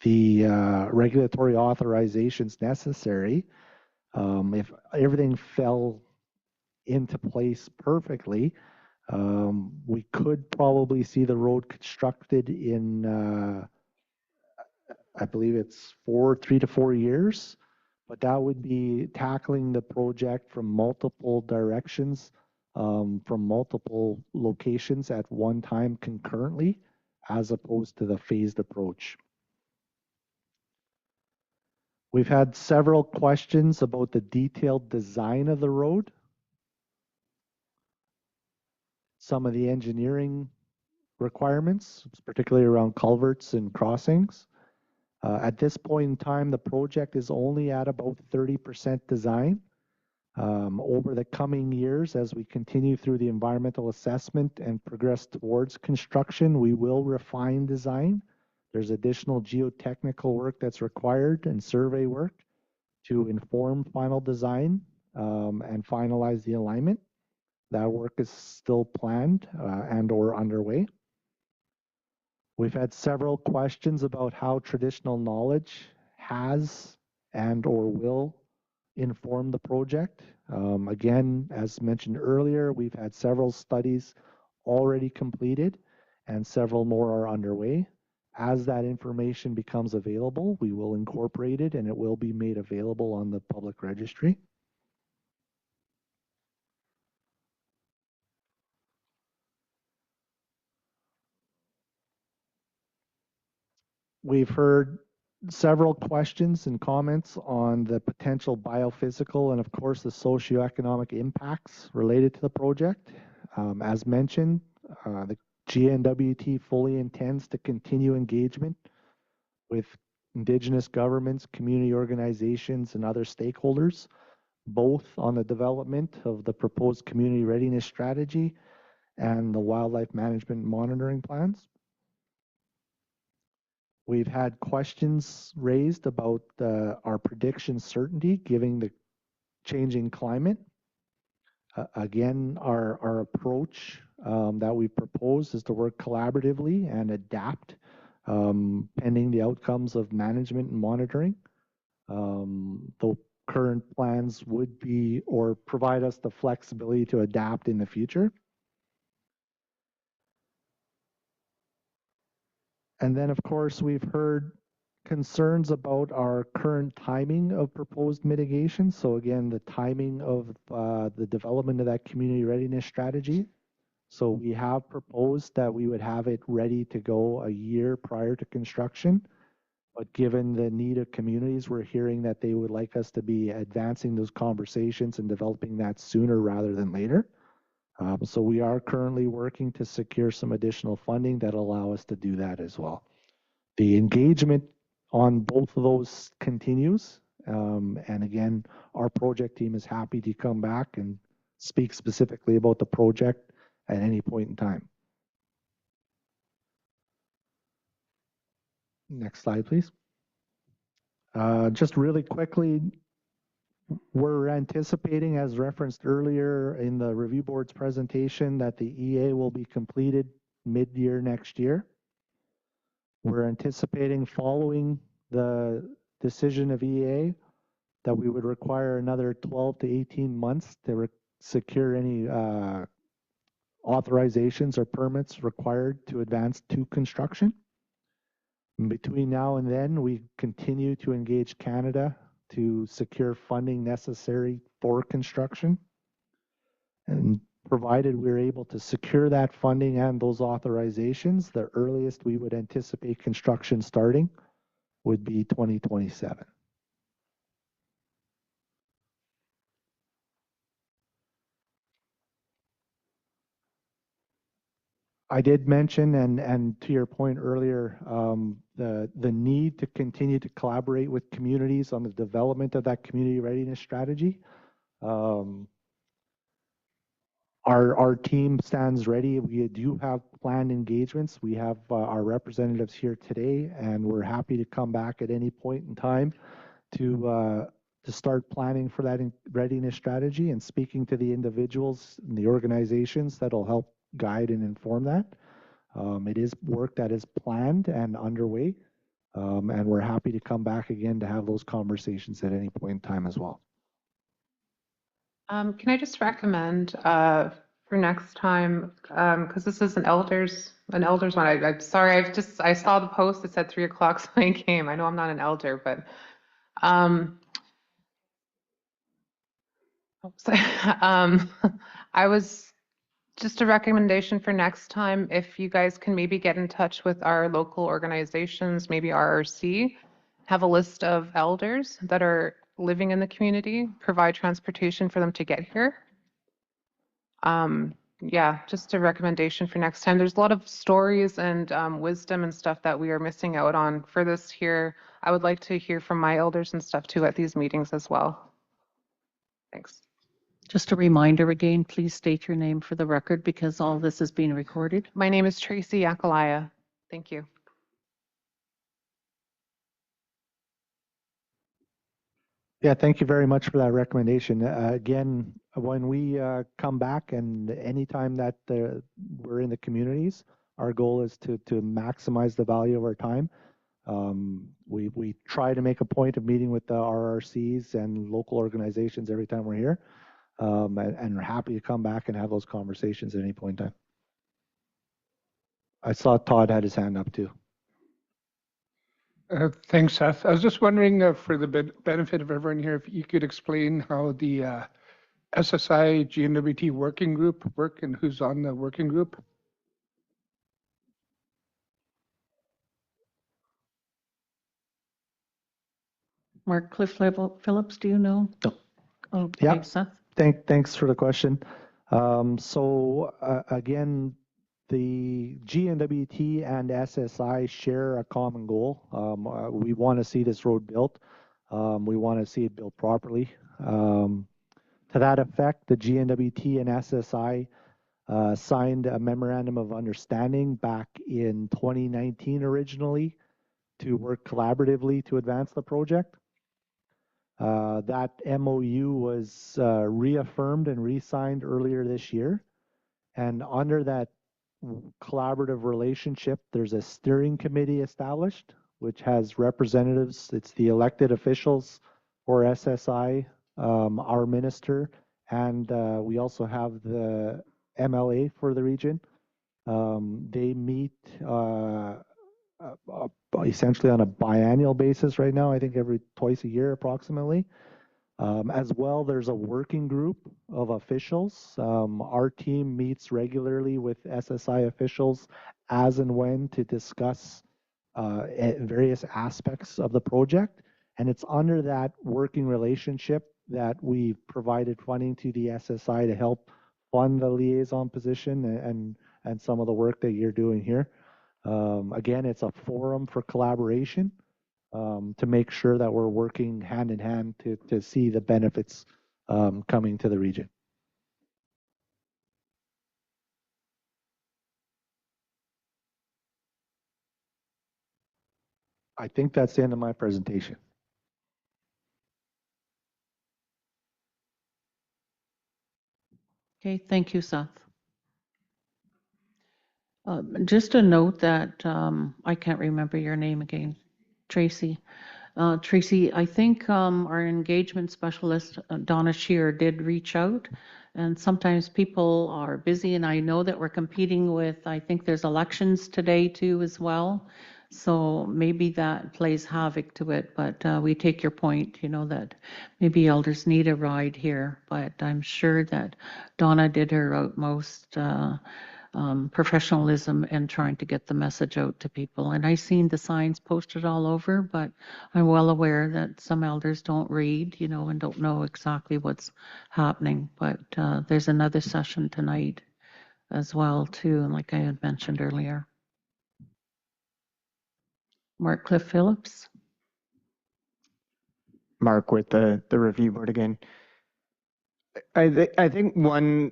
the regulatory authorizations necessary. If everything fell into place perfectly, we could probably see the road constructed in, I believe it's 3 to 4 years, but that would be tackling the project from multiple directions, from multiple locations at one time concurrently, as opposed to the phased approach. We've had several questions about the detailed design of the road, some of the engineering requirements, particularly around culverts and crossings. At this point in time, the project is only at about 30% design. Over the coming years, as we continue through the environmental assessment and progress towards construction, we will refine design. There's additional geotechnical work that's required and survey work to inform final design and finalize the alignment. That work is still planned and or underway. We've had several questions about how traditional knowledge has and or will inform the project. Again, as mentioned earlier, we've had several studies already completed and several more are underway. As that information becomes available, we will incorporate it and it will be made available on the public registry. We've heard several questions and comments on the potential biophysical and of course the socioeconomic impacts related to the project. As mentioned, the GNWT fully intends to continue engagement with Indigenous governments, community organizations, and other stakeholders, both on the development of the proposed community readiness strategy and the wildlife management monitoring plans. We've had questions raised about our prediction certainty given the changing climate. Again, our approach that we propose is to work collaboratively and adapt pending the outcomes of management and monitoring. The current plans would be or provide us the flexibility to adapt in the future. And then, of course, we've heard concerns about our current timing of proposed mitigation. So again, the timing of the development of that community readiness strategy. So we have proposed that we would have it ready to go a year prior to construction. But given the need of communities, we're hearing that they would like us to be advancing those conversations and developing that sooner rather than later. So we are currently working to secure some additional funding that allow us to do that as well. The engagement on both of those continues. And again, our project team is happy to come back and speak specifically about the project at any point in time. Next slide, please. Just really quickly, we're anticipating, as referenced earlier in the review board's presentation, that the EA will be completed mid-year next year. We're anticipating following the decision of EA that we would require another 12 to 18 months to secure any authorizations or permits required to advance to construction. In between now and then, we continue to engage Canada to secure funding necessary for construction. And provided we're able to secure that funding and those authorizations, the earliest we would anticipate construction starting would be 2027. I did mention, and to your point earlier, the need to continue to collaborate with communities on the development of that community readiness strategy. Our team stands ready. We do have planned engagements. We have our representatives here today, and we're happy to come back at any point in time to start planning for that readiness strategy and speaking to the individuals and the organizations that'll help guide and inform that. It is work that is planned and underway, and we're happy to come back again to have those conversations at any point in time as well. Can I just recommend for next time, because this is an elders one. I'm sorry, I saw the post that said 3 o'clock, so I came. I know I'm not an elder, but I was Just a recommendation for next time, if you guys can maybe get in touch with our local organizations, maybe RRC, have a list of elders that are living in the community, provide transportation for them to get here. Yeah, just a recommendation for next time. There's a lot of stories and wisdom and stuff that we are missing out on for this here. I would like to hear from my elders and stuff too at these meetings as well. Thanks. Just a reminder again, please state your name for the record because all this is being recorded. My name is Tracy Akalaya. Thank you. Yeah, thank you very much for that recommendation. Again, when we come back and anytime that we're in the communities, our goal is to maximize the value of our time. We try to make a point of meeting with the RRCs and local organizations every time we're here, and we're happy to come back and have those conversations at any point in time. I saw Todd had his hand up too. Thanks, Seth. I was just wondering, for the benefit of everyone here, if you could explain how the SSI GNWT working group work and who's on the working group. Mark Cliff Phillips, do you know? No. Okay, Yeah. Seth. Thanks for the question. Again, the GNWT and SSI share a common goal. We want to see this road built. We want to see it built properly. To that effect, the GNWT and SSI signed a memorandum of understanding back in 2019 originally to work collaboratively to advance the project. That MOU was reaffirmed and re-signed earlier this year. And under that collaborative relationship, there's a steering committee established, which has representatives. It's the elected officials for SSI, our minister, and we also have the MLA for the region. They meet essentially on a biannual basis right now, I think twice a year approximately. As well, there's a working group of officials. Our team meets regularly with SSI officials as and when to discuss various aspects of the project. And it's under that working relationship that we've provided funding to the SSI to help fund the liaison position and some of the work that you're doing here. Again, it's a forum for collaboration. To make sure that we're working hand in hand to see the benefits coming to the region. I think that's the end of my presentation. Okay, thank you, Seth. Just a note that I can't remember your name again, Tracy. Tracy, I think our engagement specialist, Donna Shear, did reach out. And sometimes people are busy, and I know that we're competing with, I think there's elections today too as well. So maybe that plays havoc to it, but we take your point, that maybe elders need a ride here, but I'm sure that Donna did her utmost professionalism in trying to get the message out to people. And I've seen the signs posted all over, but I'm well aware that some elders don't read, and don't know exactly what's happening. But there's another session tonight as well, too, like I had mentioned earlier. Mark Cliff Phillips. Mark with the review board again. I think one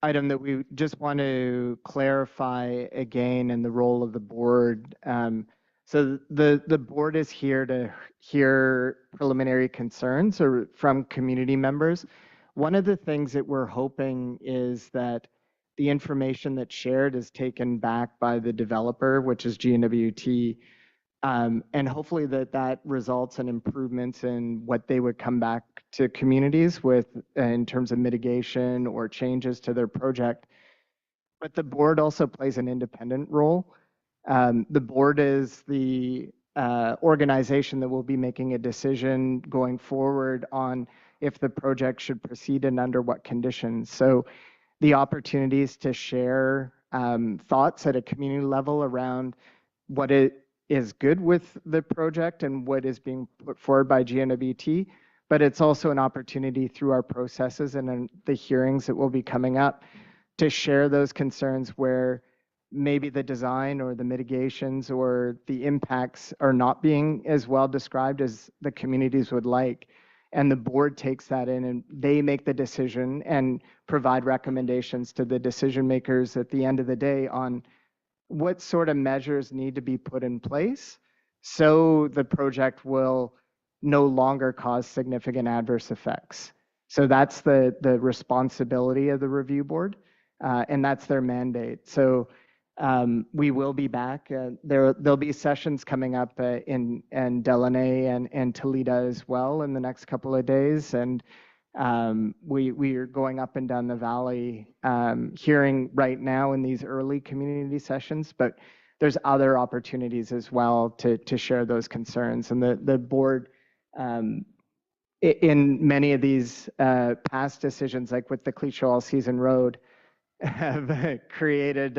item that we just want to clarify again in the role of the board. So the board is here to hear preliminary concerns or from community members. One of the things that we're hoping is that the information that's shared is taken back by the developer, which is GNWT, and hopefully that results in improvements in what they would come back to communities with in terms of mitigation or changes to their project. But the board also plays an independent role. The board is the organization that will be making a decision going forward on if the project should proceed and under what conditions. So the opportunities to share thoughts at a community level around what it is good with the project and what is being put forward by GNWT, but it's also an opportunity through our processes and in the hearings that will be coming up to share those concerns where maybe the design or the mitigations or the impacts are not being as well described as the communities would like. And the board takes that in and they make the decision and provide recommendations to the decision makers at the end of the day on what sort of measures need to be put in place so the project will no longer cause significant adverse effects. So that's the responsibility of the review board, and that's their mandate. So we will be back. There'll be sessions coming up in Delaney and Toledo as well in the next couple of days. And we are going up and down the valley hearing right now in these early community sessions, but there's other opportunities as well to share those concerns. And the board, in many of these past decisions, like with the Cleach All-Season Road, have created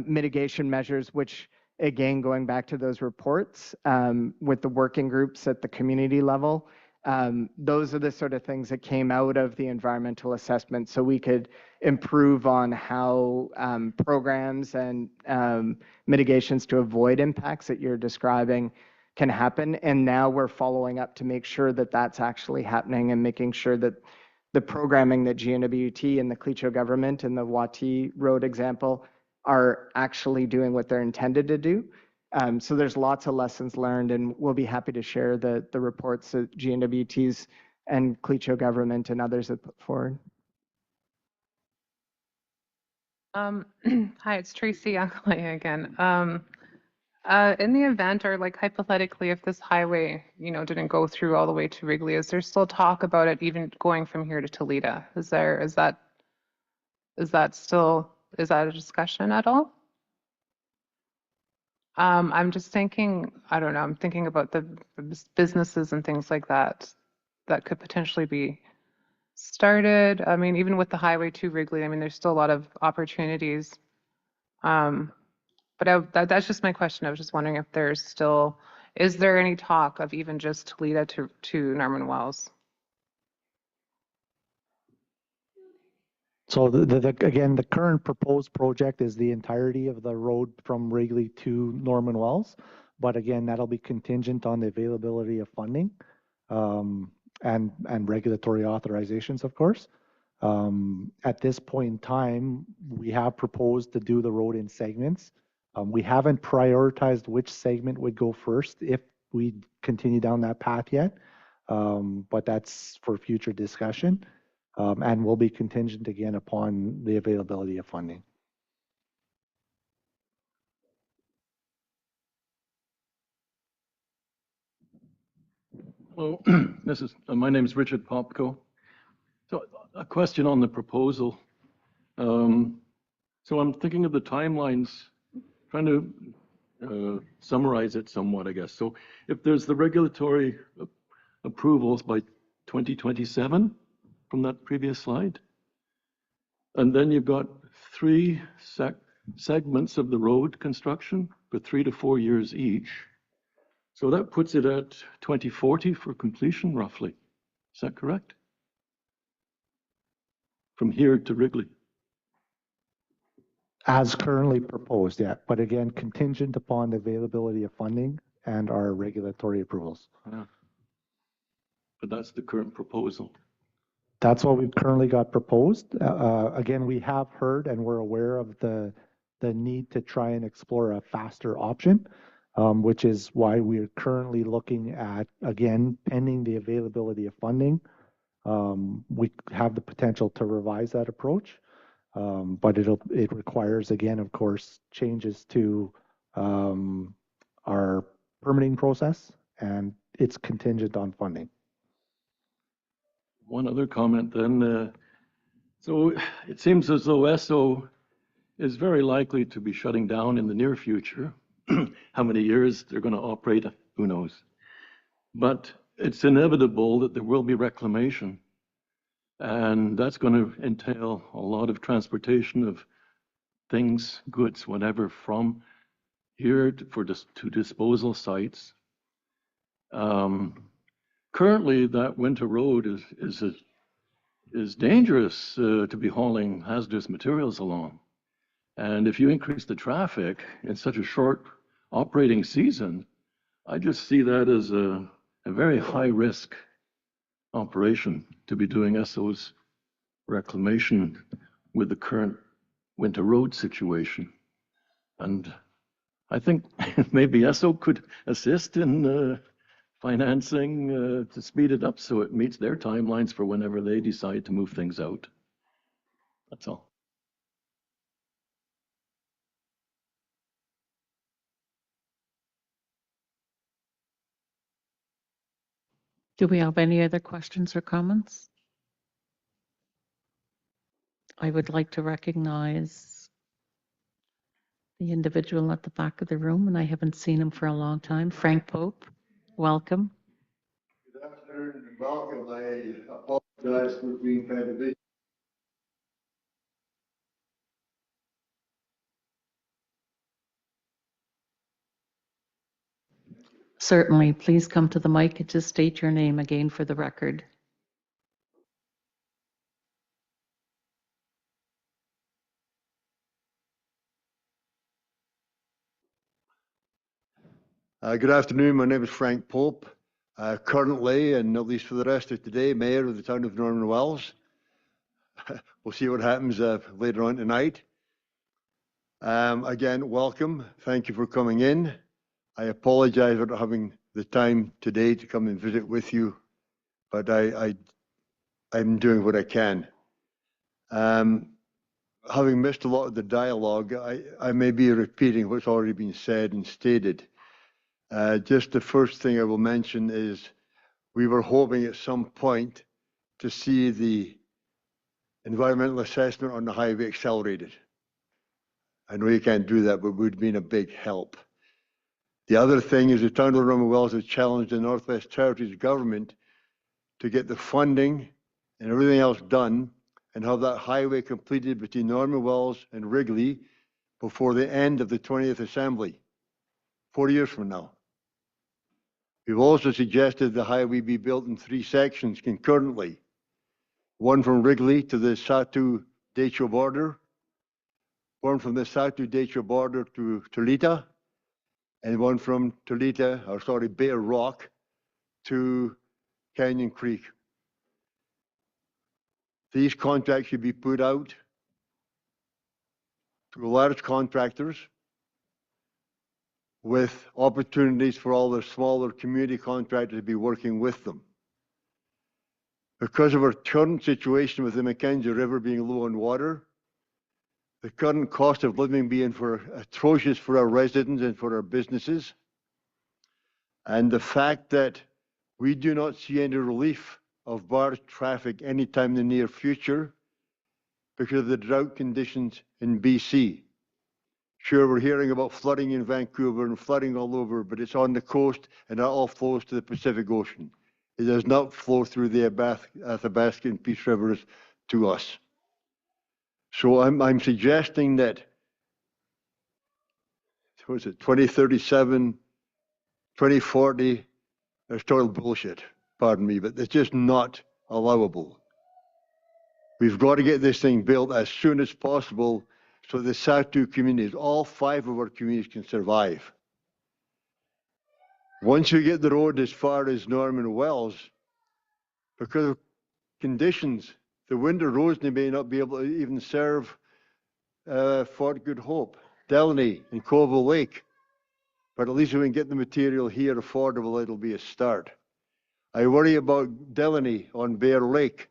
mitigation measures, which again, going back to those reports with the working groups at the community level, those are the sort of things that came out of the environmental assessment so we could improve on how programs and mitigations to avoid impacts that you're describing can happen. And now we're following up to make sure that that's actually happening and making sure that the programming that GNWT and the Cleach government and the Wati Road example are actually doing what they're intended to do. So there's lots of lessons learned, and we'll be happy to share the reports that GNWT's and Cleach government and others have put forward. Hi, it's Tracy Ackley again. In the event, or like hypothetically, if this highway, didn't go through all the way to Wrigley, is there still talk about it even going from here to Toledo? Is that a discussion at all? I'm just thinking, I don't know, I'm thinking about the businesses and things like that could potentially be started. I mean, even with the highway to Wrigley, I mean, there's still a lot of opportunities. But that's just my question. I was just wondering if is there any talk of even just Toledo to Norman Wells? So again, the current proposed project is the entirety of the road from Wrigley to Norman Wells. But again, that'll be contingent on the availability of funding and regulatory authorizations, of course. At this point in time, we have proposed to do the road in segments. We haven't prioritized which segment would go first if we continue down that path yet, but that's for future discussion and will be contingent again upon the availability of funding. Hello, my name is Richard Popko. So a question on the proposal. So I'm thinking of the timelines, trying to summarize it somewhat, I guess. So if there's the regulatory approvals by 2027 from that previous slide, and then you've got 3 segments of the road construction for 3 to 4 years each. So that puts it at 2040 for completion, roughly. Is that correct? From here to Wrigley. As currently proposed, yeah. But again, contingent upon the availability of funding and our regulatory approvals. Yeah. But that's the current proposal. That's what we've currently got proposed. Again, we have heard and we're aware of the need to try and explore a faster option, which is why we're currently looking at, again, pending the availability of funding. We have the potential to revise that approach, but it requires, again, of course, changes to our permitting process, and it's contingent on funding. One other comment then. So it seems as though ESSO is very likely to be shutting down in the near future. How many years they're going to operate, who knows. But it's inevitable that there will be reclamation. And that's going to entail a lot of transportation of things, goods, whatever, from here to disposal sites. Currently, that winter road is dangerous to be hauling hazardous materials along. And if you increase the traffic in such a short operating season, I just see that as a very high risk operation to be doing SO's reclamation with the current winter road situation. And I think maybe SO could assist in financing to speed it up so it meets their timelines for whenever they decide to move things out. That's all. Do we have any other questions or comments? I would like to recognize the individual at the back of the room, and I haven't seen him for a long time. Frank Pope, welcome. Good afternoon and welcome. I apologize for being kind of busy. Certainly, please come to the mic and just state your name again for the record. Good afternoon. My name is Frank Pope. Currently, and at least for the rest of today, Mayor of the town of Norman Wells. We'll see what happens later on tonight. Again, welcome. Thank you for coming in. I apologize for not having the time today to come and visit with you, but I'm doing what I can. Having missed a lot of the dialogue, I may be repeating what's already been said and stated. Just the first thing I will mention is we were hoping at some point to see the environmental assessment on the highway accelerated. I know you can't do that, but it would have been a big help. The other thing is the town of Norman Wells has challenged the Northwest Territories government to get the funding and everything else done and have that highway completed between Norman Wells and Wrigley before the end of the 20th Assembly, 4 years from now. We've also suggested the highway be built in 3 sections concurrently, one from Wrigley to the Satu-Decho border, one from the Satu-Decho border to Tolita, and one from Bear Rock to Canyon Creek. These contracts should be put out to large contractors with opportunities for all the smaller community contractors to be working with them. Because of our current situation with the Mackenzie River being low on water, the current cost of living being atrocious for our residents and for our businesses, and the fact that we do not see any relief of barge traffic anytime in the near future because of the drought conditions in BC. Sure, we're hearing about flooding in Vancouver and flooding all over, but it's on the coast and that all flows to the Pacific Ocean. It does not flow through the Athabasca and Peace Rivers to us. So I'm suggesting that, what is it, 2037, 2040, there's total bullshit, pardon me, but it's just not allowable. We've got to get this thing built as soon as possible so the Satu communities, all 5 of our communities, can survive. Once we get the road as far as Norman Wells, because of conditions, the winter roads may not be able to even serve Fort Good Hope, Delaney, and Tłegło Lake. But at least if we can get the material here affordable, it'll be a start. I worry about Delaney on Bear Lake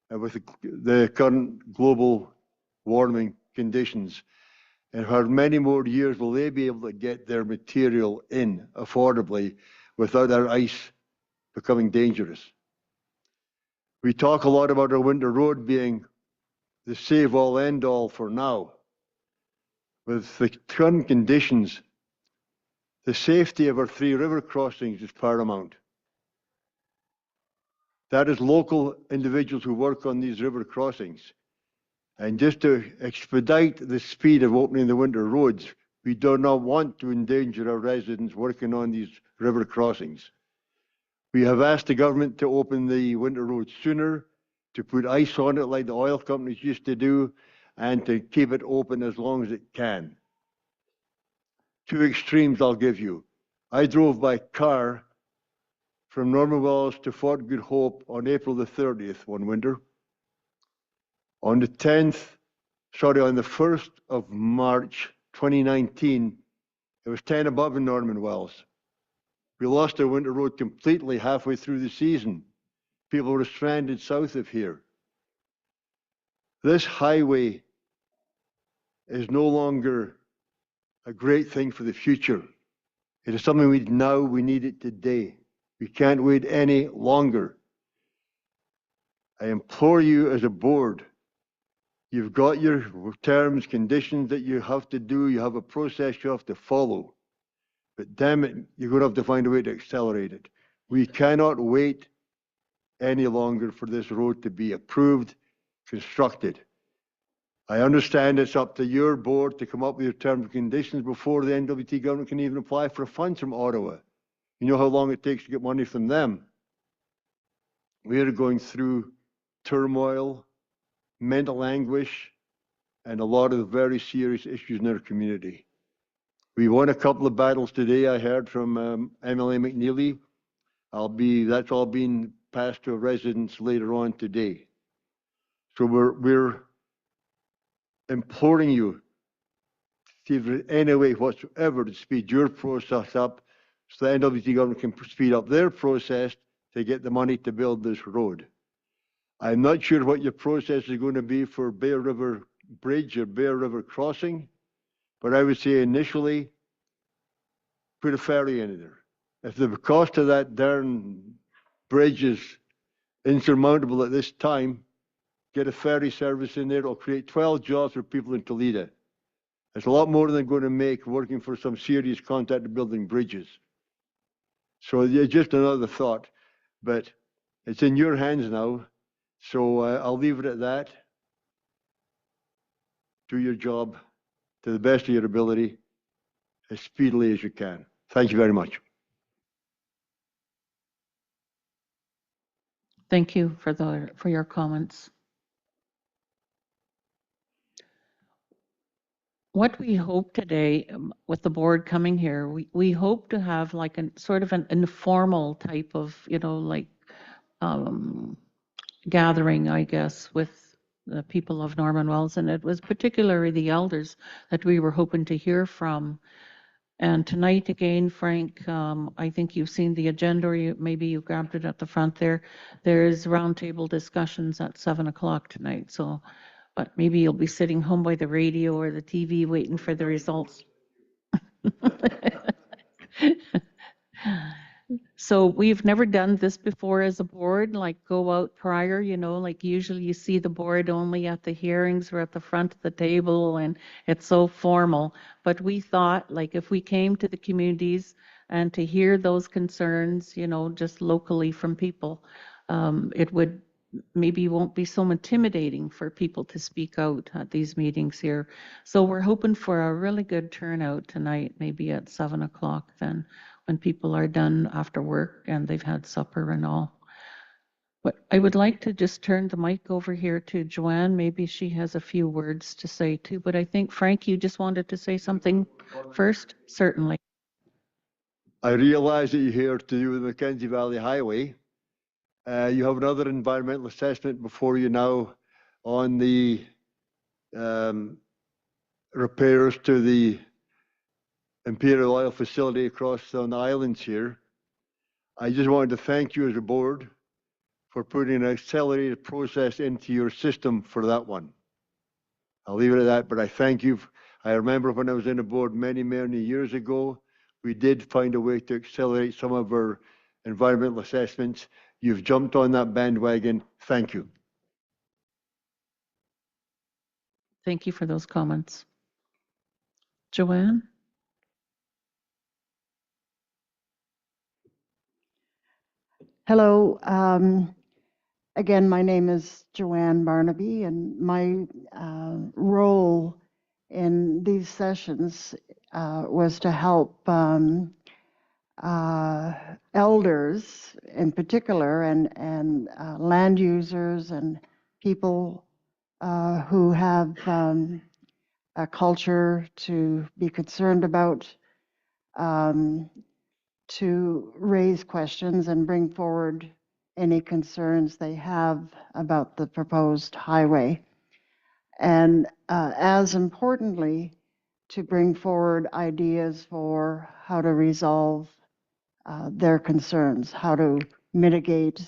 with the current global warming conditions. And how many more years will they be able to get their material in affordably without our ice becoming dangerous? We talk a lot about our winter road being the save-all, end-all for now. With the current conditions, the safety of our 3 river crossings is paramount. That is local individuals who work on these river crossings. And just to expedite the speed of opening the winter roads, we do not want to endanger our residents working on these river crossings. We have asked the government to open the winter roads sooner, to put ice on it like the oil companies used to do, and to keep it open as long as it can. Two extremes I'll give you. I drove by car from Norman Wells to Tłegő hłı on April the 30th one winter. On the 1st of March 2019, it was 10 above in Norman Wells. We lost our winter road completely halfway through the season. People were stranded south of here. This highway is no longer a great thing for the future. It is something we need it today. We can't wait any longer. I implore you as a board, you've got your terms, conditions that you have to do, you have a process you have to follow. But damn it, you're going to have to find a way to accelerate it. We cannot wait any longer for this road to be approved, constructed. I understand it's up to your board to come up with your terms and conditions before the NWT government can even apply for funds from Ottawa. You know how long it takes to get money from them. We are going through turmoil, mental anguish, and a lot of very serious issues in our community. We won a couple of battles today. I heard from MLA McNeely. That's all being passed to residents later on today. So we're imploring you, see if there's any way whatsoever to speed your process up so the NWT government can speed up their process to get the money to build this road. I'm not sure what your process is going to be for Bear River Bridge or Bear River Crossing, but I would say initially, put a ferry in there. If the cost of that darn bridge is insurmountable at this time, get a ferry service in there. It'll create 12 jobs for people in Toledo. It's a lot more than they're going to make working for some serious contractor building bridges. So yeah, just another thought, but it's in your hands now. So I'll leave it at that. Do your job to the best of your ability as speedily as you can. Thank you very much. Thank you for your comments. What we hope today, with the board coming here, we hope to have like a sort of an informal type of, gathering, I guess, with the people of Norman Wells, and it was particularly the elders that we were hoping to hear from. And tonight again, Frank, I think you've seen the agenda, or maybe you grabbed it at the front there. There's roundtable discussions at 7 o'clock tonight. So, but maybe you'll be sitting home by the radio or the TV waiting for the results. So we've never done this before as a board, like go out prior, like usually you see the board only at the hearings or at the front of the table, and it's so formal. But we thought, like, if we came to the communities and to hear those concerns, just locally from people, it would maybe won't be so intimidating for people to speak out at these meetings here. So we're hoping for a really good turnout tonight, maybe at 7 o'clock then, when people are done after work and they've had supper and all. But I would like to just turn the mic over here to Joanne. Maybe she has a few words to say too, but I think, Frank, you just wanted to say something first? Certainly. I realize that you're here to do with the Mackenzie Valley Highway. You have another environmental assessment before you now on the repairs to the Imperial Oil facility across on the islands here. I just wanted to thank you as a board for putting an accelerated process into your system for that one. I'll leave it at that, but I thank you. I remember when I was in the board many, many years ago, we did find a way to accelerate some of our environmental assessments. You've jumped on that bandwagon. Thank you. Thank you for those comments. Joanne? Hello. Again, my name is Joanne Barnaby, and my role in these sessions was to help elders in particular and land users and people who have a culture to be concerned about, to raise questions and bring forward any concerns they have about the proposed highway. And as importantly, to bring forward ideas for how to resolve their concerns, how to mitigate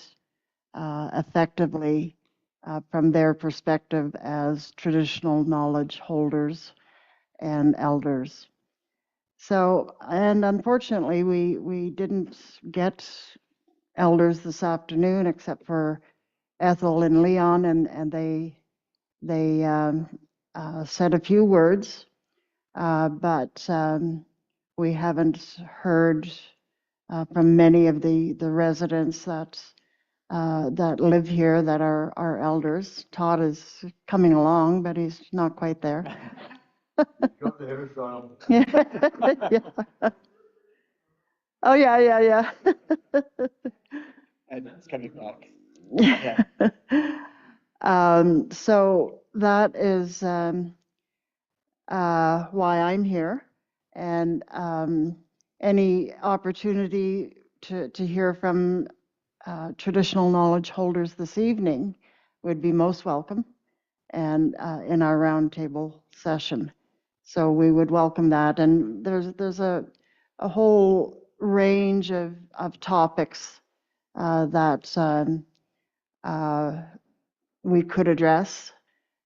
effectively from their perspective as traditional knowledge holders and elders. So, and unfortunately, we didn't get elders this afternoon except for Ethel and Leon, and they said a few words, but we haven't heard from many of the residents that live here that are our elders. Todd is coming along, but he's not quite there. Yeah. Yeah. Oh yeah. And it's coming back. Yeah. So that is why I'm here, and any opportunity to hear from traditional knowledge holders this evening would be most welcome, and in our roundtable session. So we would welcome that, and there's a whole range of topics that we could address,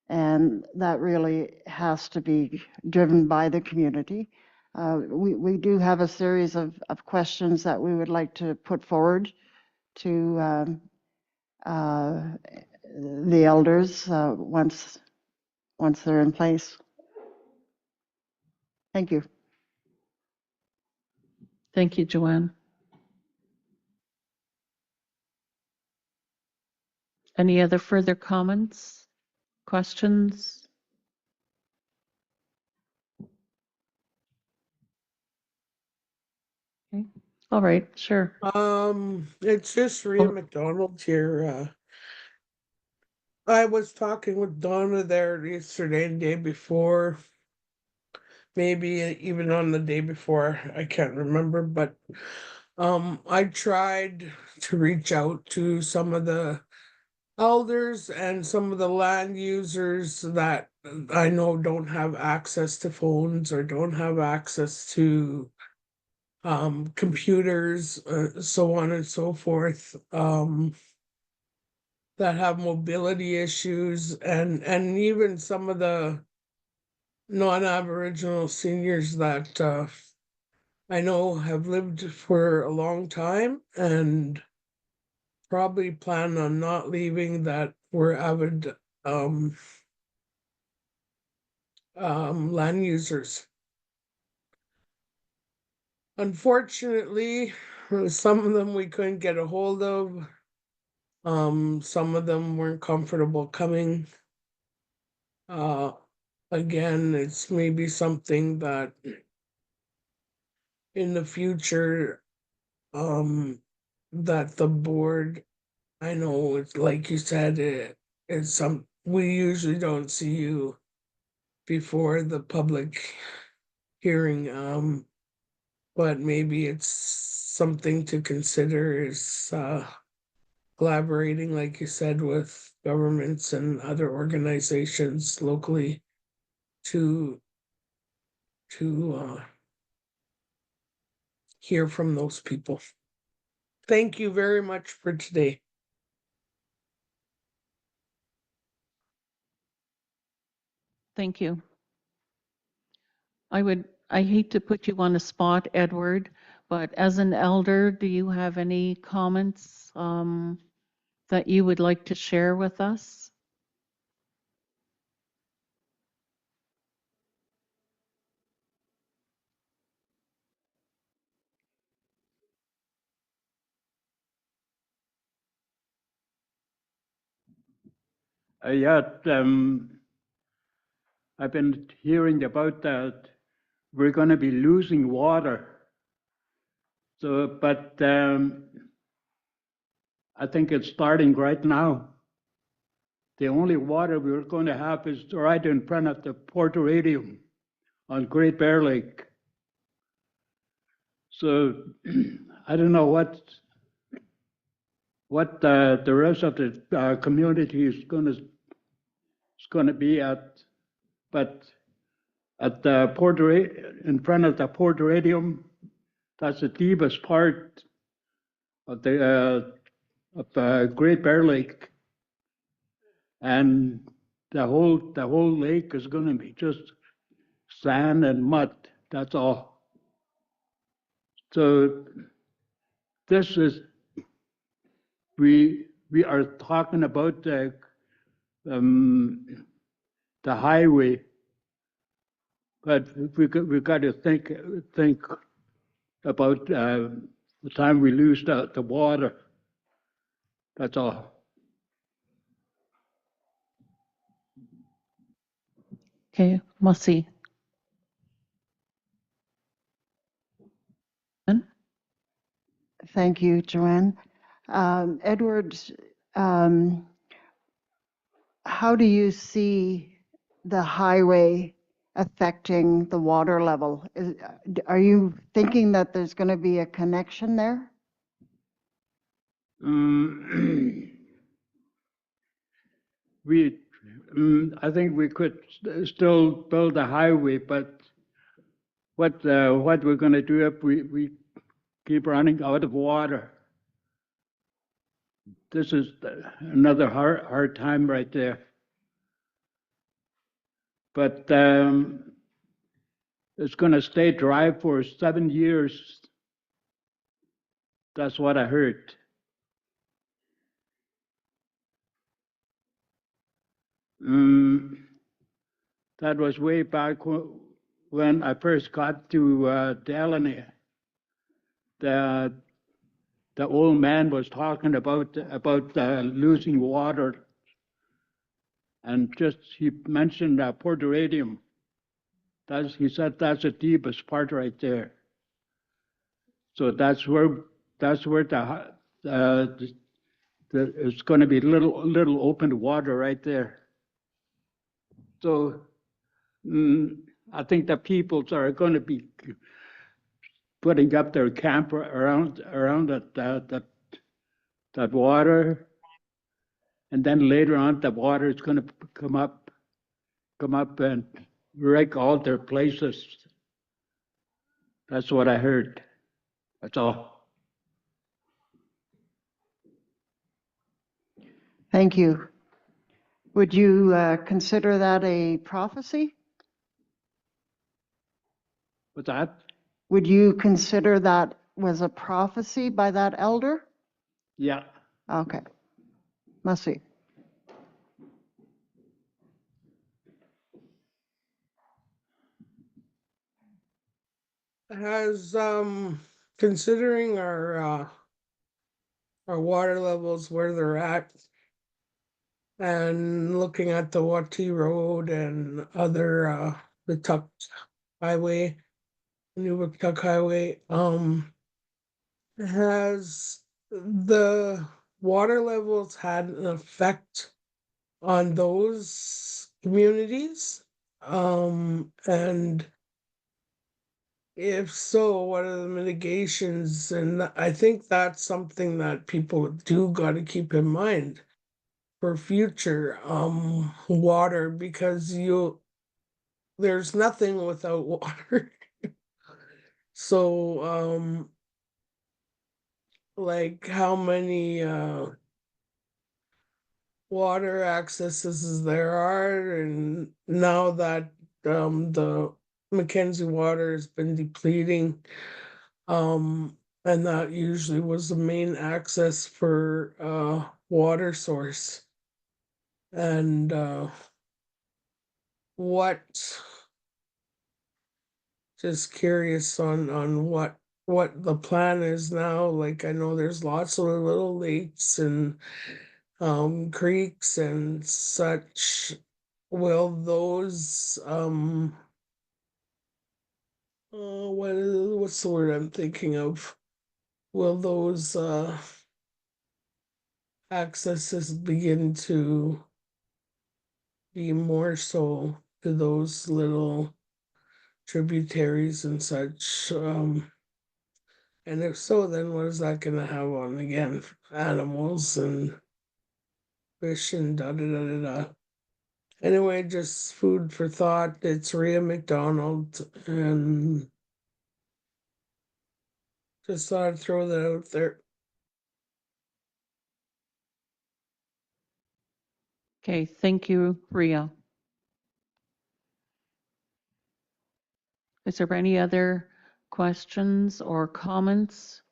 and that really has to be driven by the community. We do have a series of questions that we would like to put forward to the elders once they're in place. Thank you. Thank you, Joanne. Any other further comments, questions? Okay. All right, sure. It's just Rhea McDonald here. I was talking with Donna there yesterday and the day before, maybe even on the day before, I can't remember, but I tried to reach out to some of the elders and some of the land users that I know don't have access to phones or don't have access to computers, so on and so forth, that have mobility issues, and even some of the non-Aboriginal seniors that I know have lived for a long time and probably plan on not leaving, that were avid land users. Unfortunately, some of them we couldn't get a hold of. Some of them weren't comfortable coming. Again, it's maybe something that in the future, that the board, I know it's like you said, it's we usually don't see you before the public hearing, but maybe it's something to consider, is collaborating, like you said, with governments and other organizations locally to hear from those people. Thank you very much for today. Thank you. I hate to put you on the spot, Edward, but as an elder, do you have any comments that you would like to share with us? Yeah, I've been hearing about that we're going to be losing water. So, but I think it's starting right now. The only water we're going to have is right in front of the Port Radium on Great Bear Lake. So I don't know what the rest of the community is going to be at, but at the in front of the Port Radium, that's the deepest part of the Great Bear Lake, and the whole lake is going to be just sand and mud. That's all. So this is we are talking about the highway, but we got to think about the time we lose the water. That's all. Okay, Mussy. Thank you, Joanne. Edward, how do you see the highway affecting the water level? Are you thinking that there's going to be a connection there? I think we could still build a highway, but what we're going to do if we keep running out of water? This is another hard time right there. But it's going to stay dry for 7 years. That's what I heard. That was way back when I first got to Delaney. The old man was talking about losing water, and just he mentioned Port Radium. He said that's the deepest part right there. So that's where it's going to be little open water right there. So I think the peoples are going to be putting up their camp around that water, and then later on the water is going to come up and wreck all their places. That's what I heard. That's all. Thank you. Would you consider that a prophecy? What's that? Would you consider that was a prophecy by that elder? Yeah. Okay. Must see. Has considering our water levels where they're at, and looking at the Wati Road and other the Tuck Highway, New Tuck Highway, has the water levels had an effect on those communities? And if so, what are the mitigations? And I think that's something that people do got to keep in mind for future water, because there's nothing without water. So like how many water accesses there are, and now that the Mackenzie water has been depleting, and that usually was the main access for water source. And what just curious on what the plan is now. Like I know there's lots of little lakes and creeks and such, will those, what's the word I'm thinking of? Will those, accesses begin to be more so to those little tributaries and such? And if so, then what is that gonna have on again? Animals and fish and da da da da da. Anyway, just food for thought. It's Rhea McDonald, and just thought I'd throw that out there. Okay, thank you, Rhea. Is there any other questions or comments?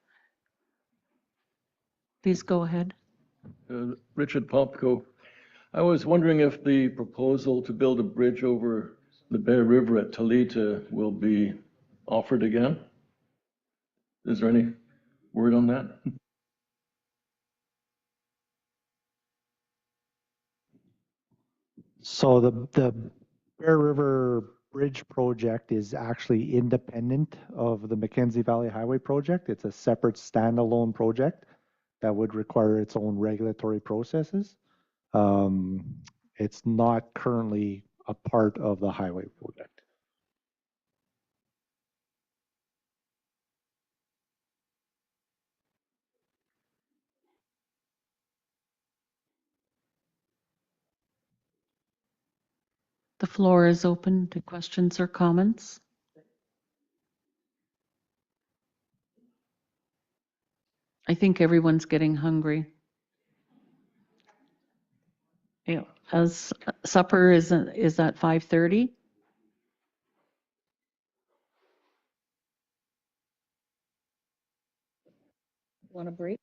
Please go ahead. Richard Popko. I was wondering if the proposal to build a bridge over the Bear River at Toledo will be offered again? Is there any word on that? So the Bear River Bridge project is actually independent of the Mackenzie Valley Highway project. It's a separate standalone project that would require its own regulatory processes. It's not currently a part of the highway project. The floor is open to questions or comments. I think everyone's getting hungry. Yeah, as supper is at 5:30. Want a break?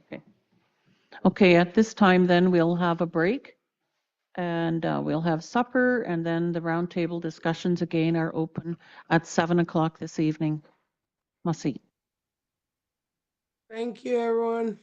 Okay. Okay, at this time then we'll have a break and we'll have supper, and then the roundtable discussions again are open at 7 o'clock this evening. Merci. Thank you, everyone.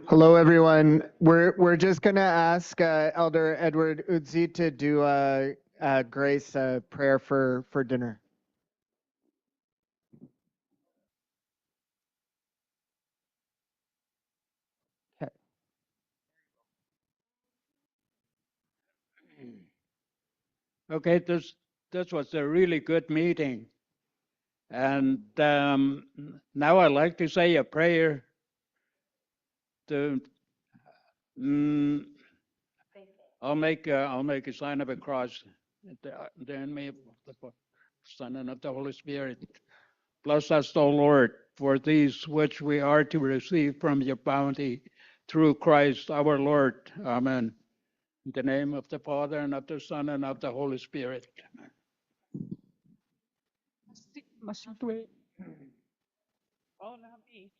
Hello, everyone. We're just going to ask Elder Edward Udzi to do a grace prayer for dinner. Okay. Okay, this was a really good meeting. And now I'd like to say a prayer to, I'll make a sign of a cross. Then may the Son and of the Holy Spirit. Bless us, O Lord, for these which we are to receive from your bounty through Christ our Lord. Amen. In the name of the Father, and of the Son, and of the Holy Spirit. Oh, not me.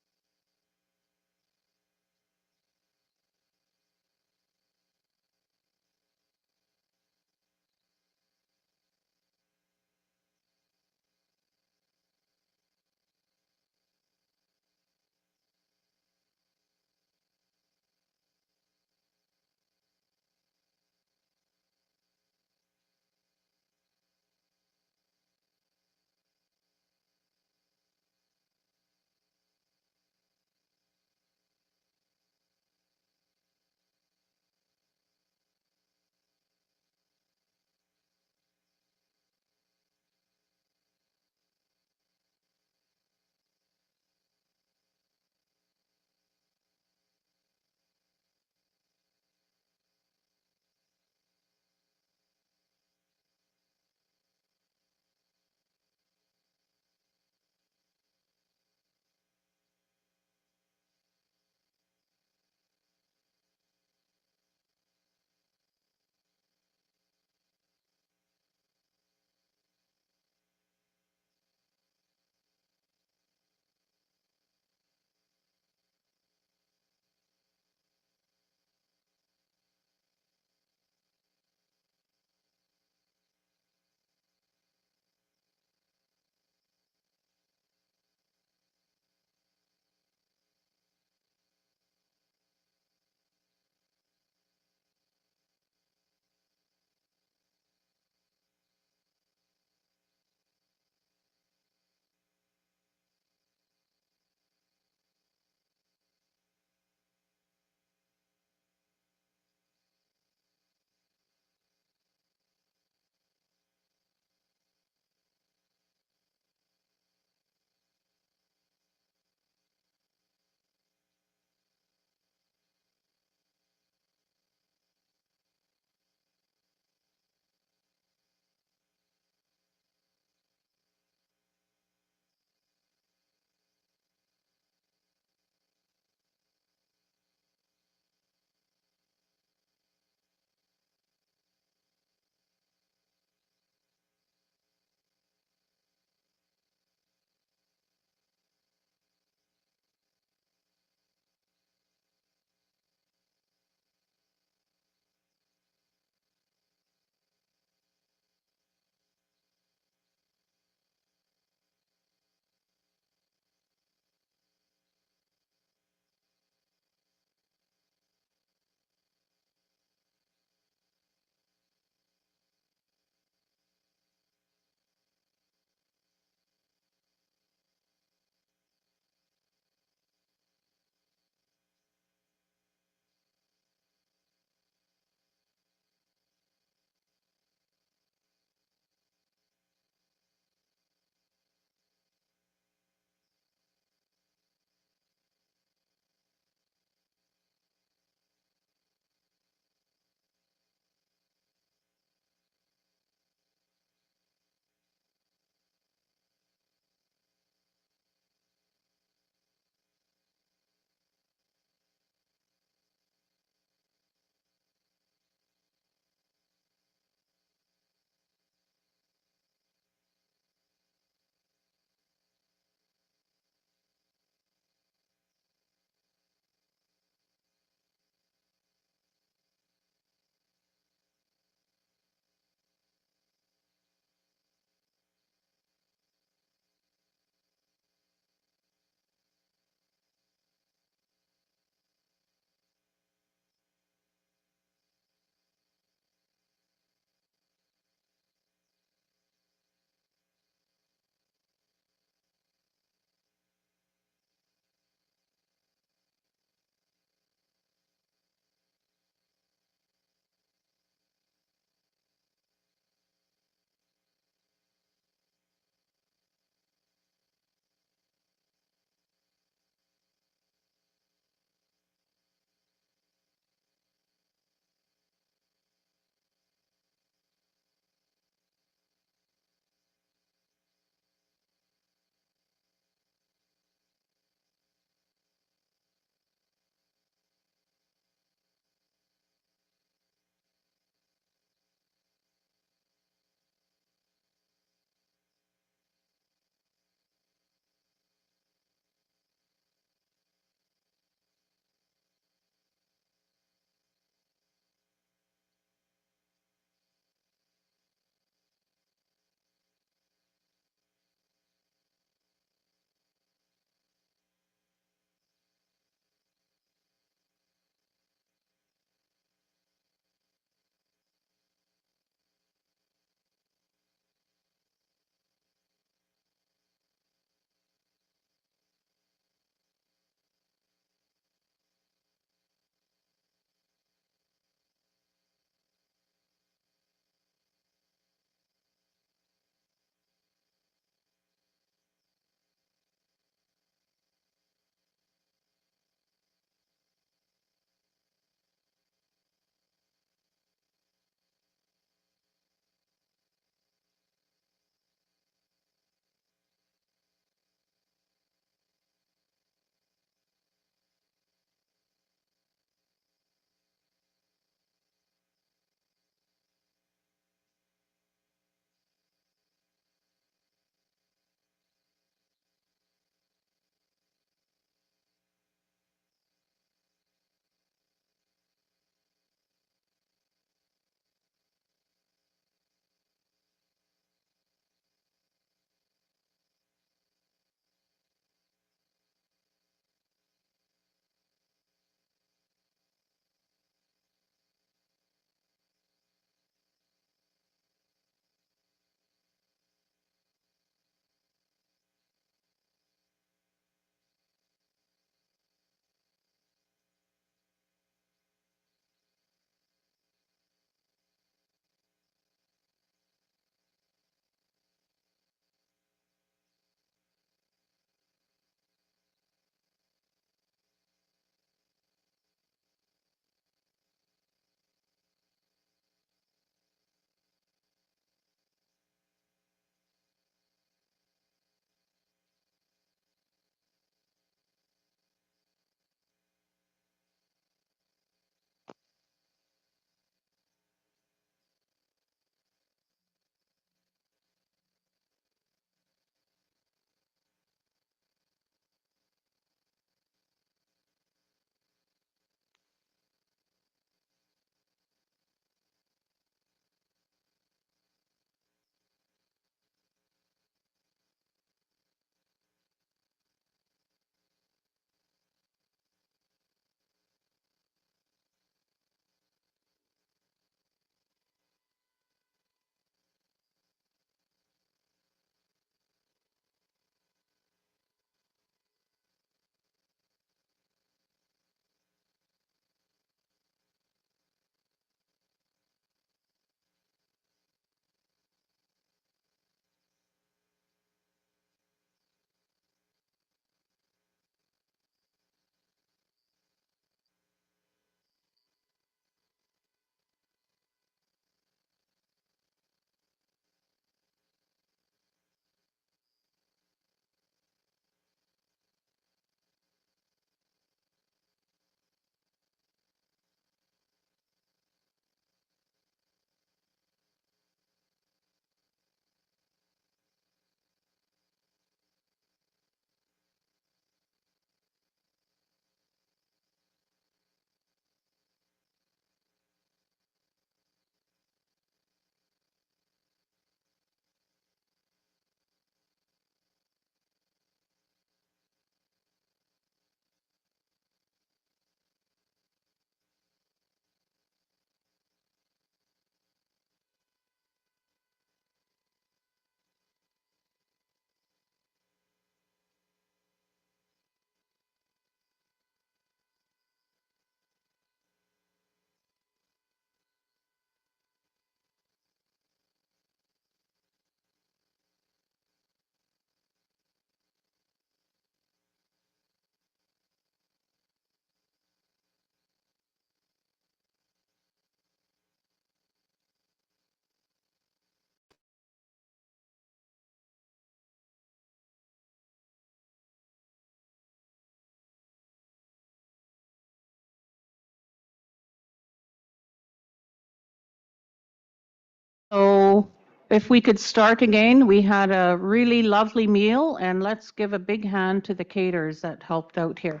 If we could start again, we had a really lovely meal, and let's give a big hand to the caterers that helped out here.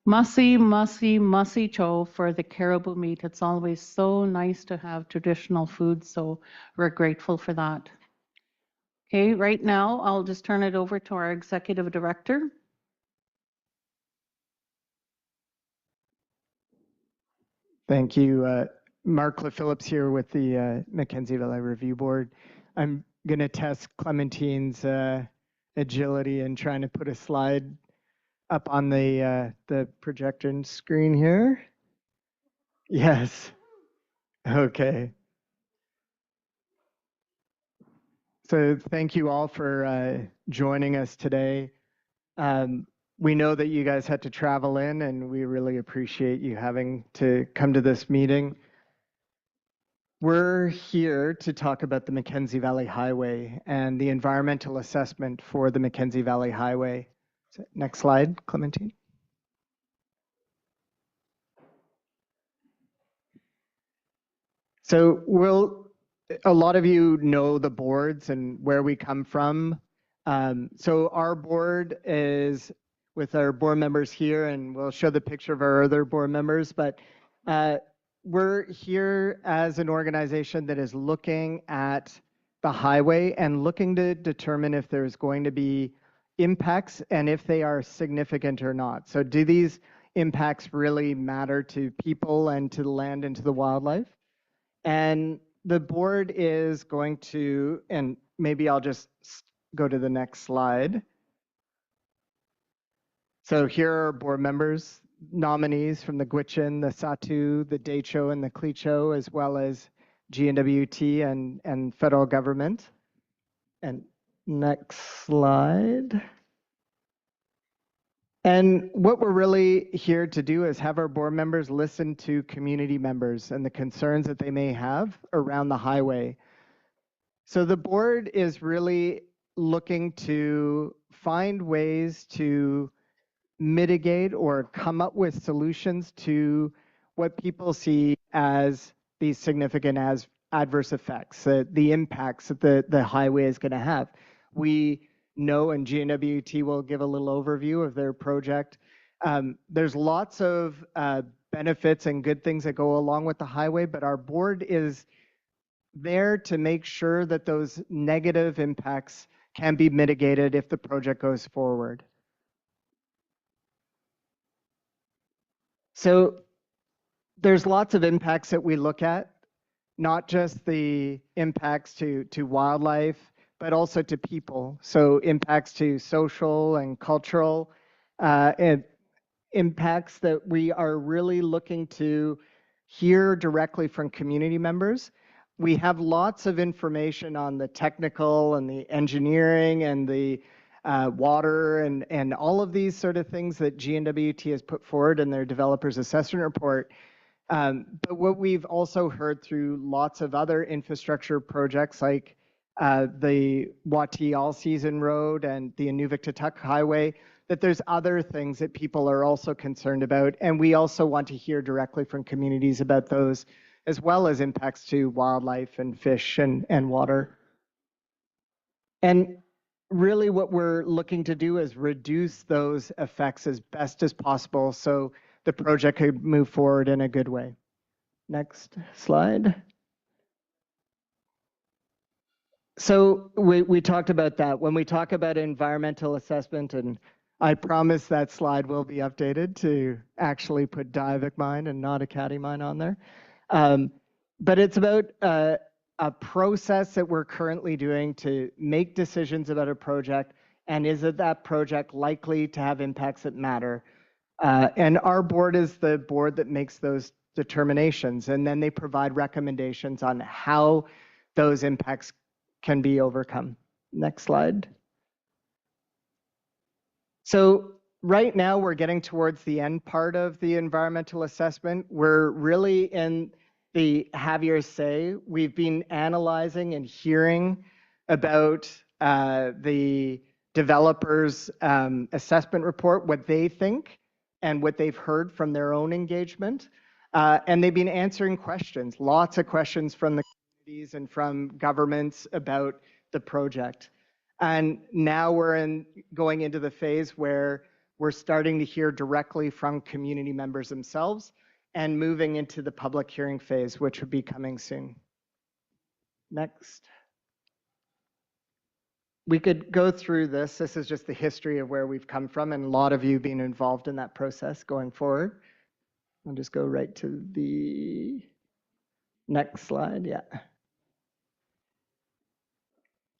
Mussy cho for the caribou meat. It's always so nice to have traditional food, so we're grateful for that. Okay, right now I'll just turn it over to our executive director. Thank you. Mark Phillips here with the Mackenzie Valley Review Board. I'm going to test Clementine's agility in trying to put a slide up on the projector screen here. Yes. Okay. So thank you all for joining us today. We know that you guys had to travel in, and we really appreciate you having to come to this meeting. We're here to talk about the Mackenzie Valley Highway and the environmental assessment for the Mackenzie Valley Highway. Next slide, Clementine. So a lot of you know the boards and where we come from. So our board is with our board members here, and we'll show the picture of our other board members, but we're here as an organization that is looking at the highway and looking to determine if there's going to be impacts and if they are significant or not. So do these impacts really matter to people and to the land and to the wildlife? And the board is going to, and maybe I'll just go to the next slide. So here are board members, nominees from the Gwich'in, the Satu, the Dehcho, and the Klecho, as well as GNWT and federal government. And next slide. And what we're really here to do is have our board members listen to community members and the concerns that they may have around the highway. So the board is really looking to find ways to mitigate or come up with solutions to what people see as these significant adverse effects, the impacts that the highway is going to have. We know, and GNWT will give a little overview of their project. There's lots of benefits and good things that go along with the highway, but our board is there to make sure that those negative impacts can be mitigated if the project goes forward. So there's lots of impacts that we look at, not just the impacts to wildlife, but also to people. So impacts to social and cultural and impacts that we are really looking to hear directly from community members. We have lots of information on the technical and the engineering and the water and all of these sort of things that GNWT has put forward in their developers assessment report. But what we've also heard through lots of other infrastructure projects like the Wati All-Season Road and the Inuvik-Tutuk Highway, that there's other things that people are also concerned about. And we also want to hear directly from communities about those, as well as impacts to wildlife and fish and water. And really what we're looking to do is reduce those effects as best as possible so the project could move forward in a good way. Next slide. So we talked about that. When we talk about environmental assessment, and I promise that slide will be updated to actually put Diavik mine and not a Caddy mine on there. But it's about a process that we're currently doing to make decisions about a project, and is that project likely to have impacts that matter? And our board is the board that makes those determinations, and then they provide recommendations on how those impacts can be overcome. Next slide. So right now we're getting towards the end part of the environmental assessment. We're really in the have your say. We've been analyzing and hearing about the developers' assessment report, what they think and what they've heard from their own engagement. And they've been answering questions, lots of questions from the communities and from governments about the project. And now we're going into the phase where we're starting to hear directly from community members themselves and moving into the public hearing phase, which will be coming soon. Next. We could go through this. This is just the history of where we've come from and a lot of you being involved in that process going forward. I'll just go right to the next slide. Yeah.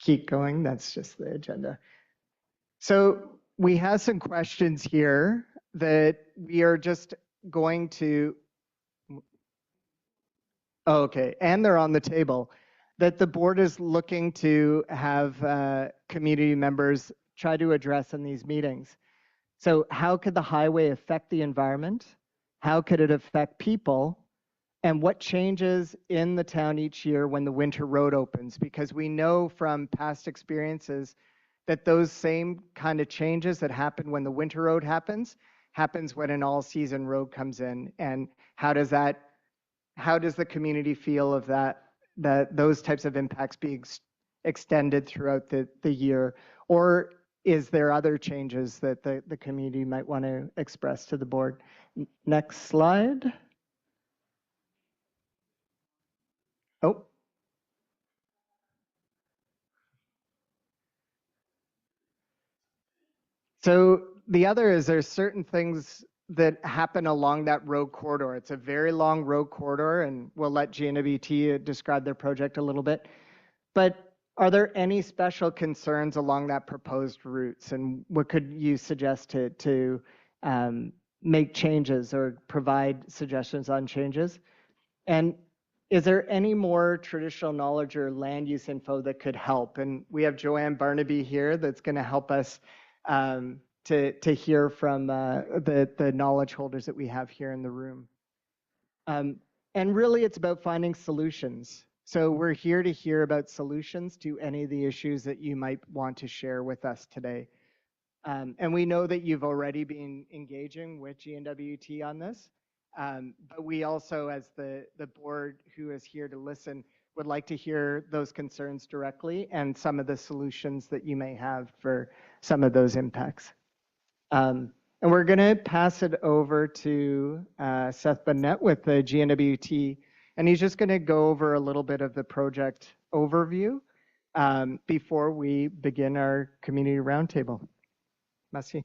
Keep going. That's just the agenda. So we have some questions here that we are just going to, okay, and they're on the table, that the board is looking to have community members try to address in these meetings. So how could the highway affect the environment? How could it affect people? And what changes in the town each year when the winter road opens? Because we know from past experiences that those same kind of changes that happen when the winter road happens when an all-season road comes in. And how does the community feel of that those types of impacts being extended throughout the year? Or is there other changes that the community might want to express to the board? Next slide. Oh. So the other is there's certain things that happen along that road corridor. It's a very long road corridor, and we'll let GNWT describe their project a little bit. But are there any special concerns along that proposed routes? And what could you suggest to make changes or provide suggestions on changes? And is there any more traditional knowledge or land use info that could help? And we have Joanne Barnaby here that's going to help us to hear from the knowledge holders that we have here in the room. And really, it's about finding solutions. So we're here to hear about solutions to any of the issues that you might want to share with us today. And we know that you've already been engaging with GNWT on this. But we also, as the board who is here to listen, would like to hear those concerns directly and some of the solutions that you may have for some of those impacts. And we're going to pass it over to Seth Burnett with the GNWT, and he's just going to go over a little bit of the project overview before we begin our community roundtable. Merci.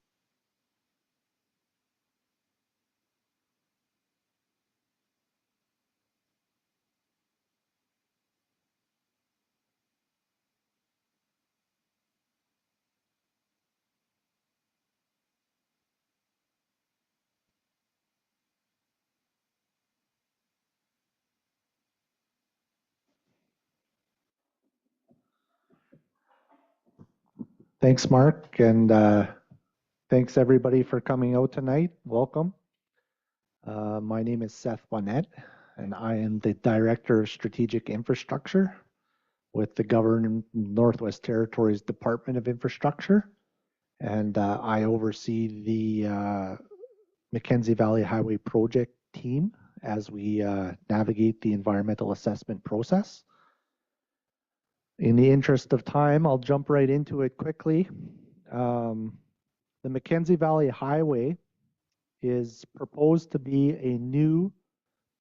Thanks, Mark, and thanks everybody for coming out tonight. Welcome. My name is Seth Burnett, and I am the Director of Strategic Infrastructure with the Government Northwest Territories Department of Infrastructure, and I oversee the Mackenzie Valley Highway Project team as we navigate the environmental assessment process. In the interest of time, I'll jump right into it quickly. The Mackenzie Valley Highway is proposed to be a new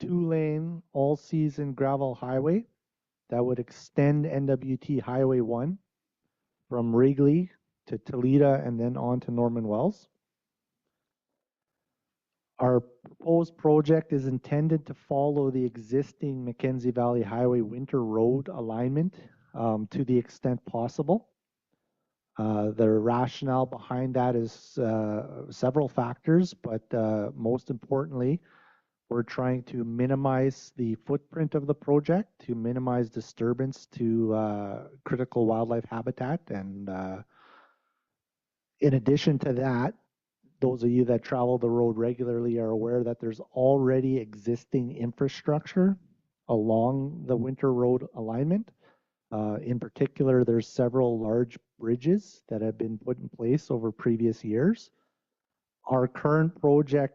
2-lane all-season gravel highway that would extend NWT Highway 1 from Wrigley to Toledo and then on to Norman Wells. Our proposed project is intended to follow the existing Mackenzie Valley Highway winter road alignment to the extent possible. The rationale behind that is several factors, but most importantly, we're trying to minimize the footprint of the project, to minimize disturbance to critical wildlife habitat. And in addition to that, those of you that travel the road regularly are aware that there's already existing infrastructure along the winter road alignment. In particular, there's several large bridges that have been put in place over previous years. Our current project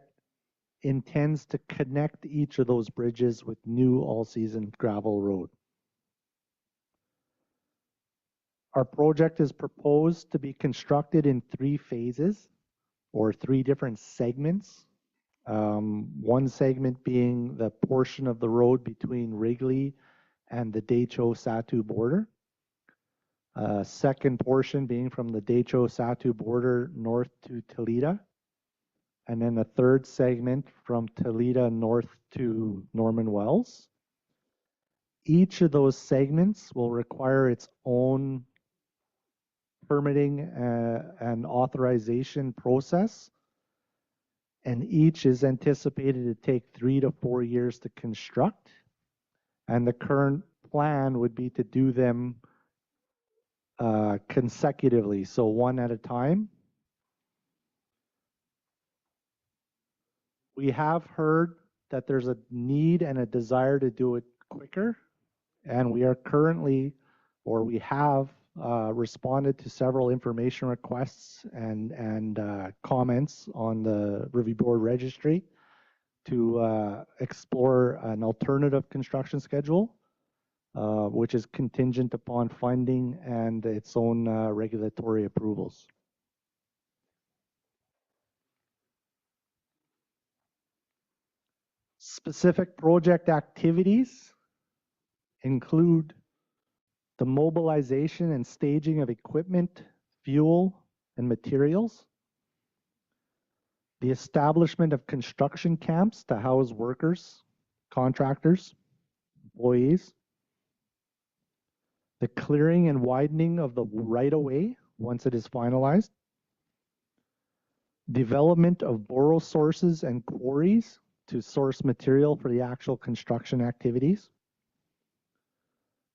intends to connect each of those bridges with new all-season gravel road. Our project is proposed to be constructed in 3 phases or 3 different segments. One segment being the portion of the road between Wrigley and the Tłegło-hłı border. Second portion being from the Tłegło-hłı border north to Toledo. And then the third segment from Toledo north to Norman Wells. Each of those segments will require its own permitting and authorization process. And each is anticipated to take 3 to 4 years to construct. And the current plan would be to do them consecutively, so one at a time. We have heard that there's a need and a desire to do it quicker, and we are currently, or we have responded to several information requests and comments on the Review Board registry to explore an alternative construction schedule, which is contingent upon funding and its own regulatory approvals. Specific project activities include the mobilization and staging of equipment, fuel, and materials, the establishment of construction camps to house workers, contractors, employees, the clearing and widening of the right-of-way once it is finalized, development of borrow sources and quarries to source material for the actual construction activities,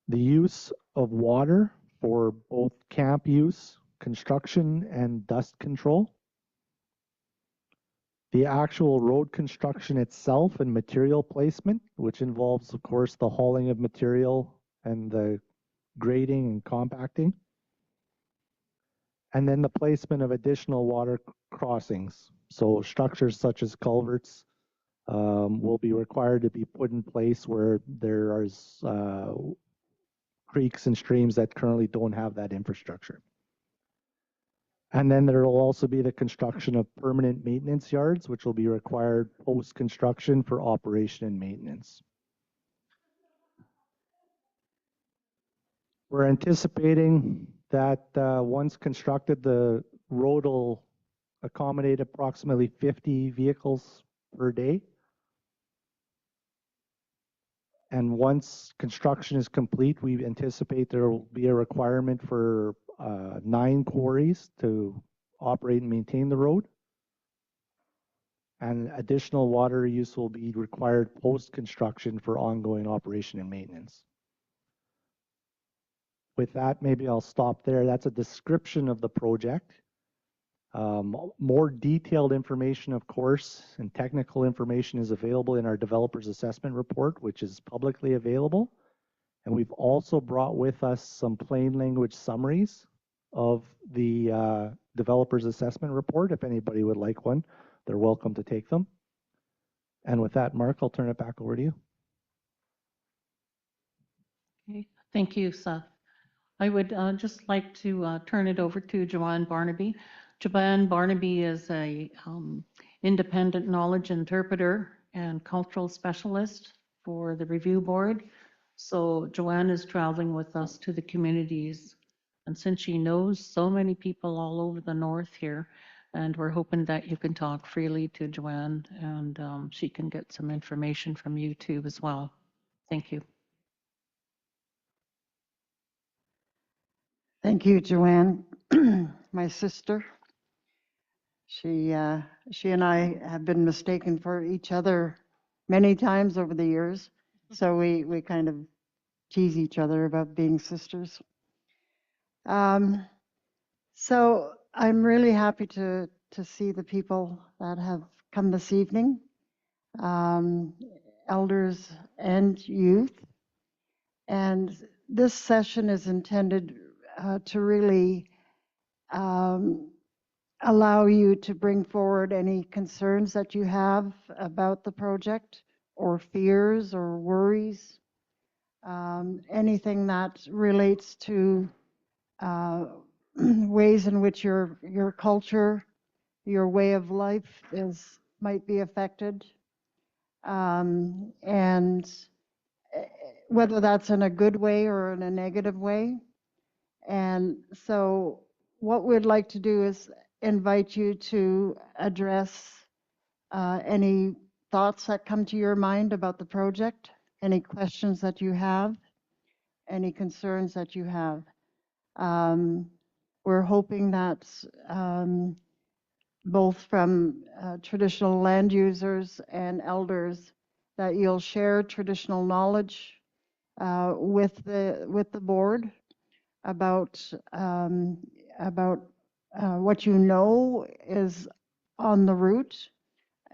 the use of water for both camp use, construction, and dust control, the actual road construction itself and material placement, which involves, of course, the hauling of material and the grading and compacting, and then the placement of additional water crossings. So structures such as culverts will be required to be put in place where there is creeks and streams that currently don't have that infrastructure. And then there will also be the construction of permanent maintenance yards, which will be required post-construction for operation and maintenance. We're anticipating that once constructed, the road will accommodate approximately 50 vehicles per day. And once construction is complete, we anticipate there will be a requirement for 9 quarries to operate and maintain the road. And additional water use will be required post-construction for ongoing operation and maintenance. With that, maybe I'll stop there. That's a description of the project. More detailed information, of course, and technical information is available in our developer's assessment report, which is publicly available. And we've also brought with us some plain language summaries of the developer's assessment report. If anybody would like one, they're welcome to take them. And with that, Mark, I'll turn it back over to you. Okay, thank you, Seth. I would just like to turn it over to Joanne Barnaby. Joanne Barnaby is a independent knowledge interpreter and cultural specialist for the review board. So Joanne is traveling with us to the communities. And since she knows so many people all over the north here, and we're hoping that you can talk freely to Joanne and she can get some information from you too as well. Thank you. Thank you, Joanne. My sister. She and I have been mistaken for each other many times over the years. So we kind of tease each other about being sisters. So I'm really happy to see the people that have come this evening, elders and youth. And this session is intended to really allow you to bring forward any concerns that you have about the project, or fears or worries, anything that relates to ways in which your culture, your way of life might be affected, and whether that's in a good way or in a negative way. And so what we'd like to do is invite you to address any thoughts that come to your mind about the project, any questions that you have, any concerns that you have. We're hoping that both from traditional land users and elders, that you'll share traditional knowledge with the board about what you know is on the route,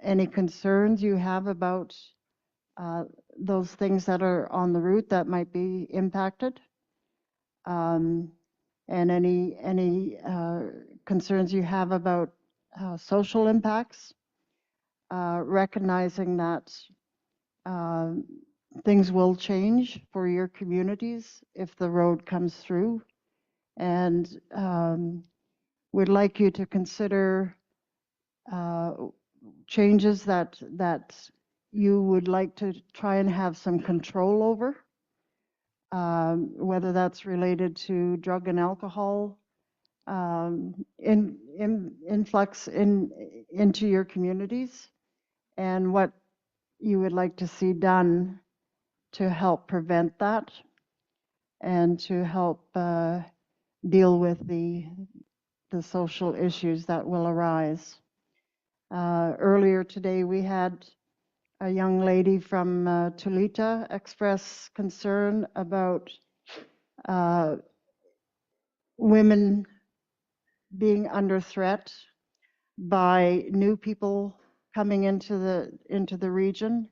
any concerns you have about those things that are on the route that might be impacted, and any concerns you have about social impacts, recognizing that things will change for your communities if the road comes through. And we'd like you to consider changes that you would like to try and have some control over, whether that's related to drug and alcohol influx into your communities, and what you would like to see done to help prevent that and to help deal with the social issues that will arise. Earlier today, we had a young lady from Tulita express concern about women being under threat by new people coming into the region,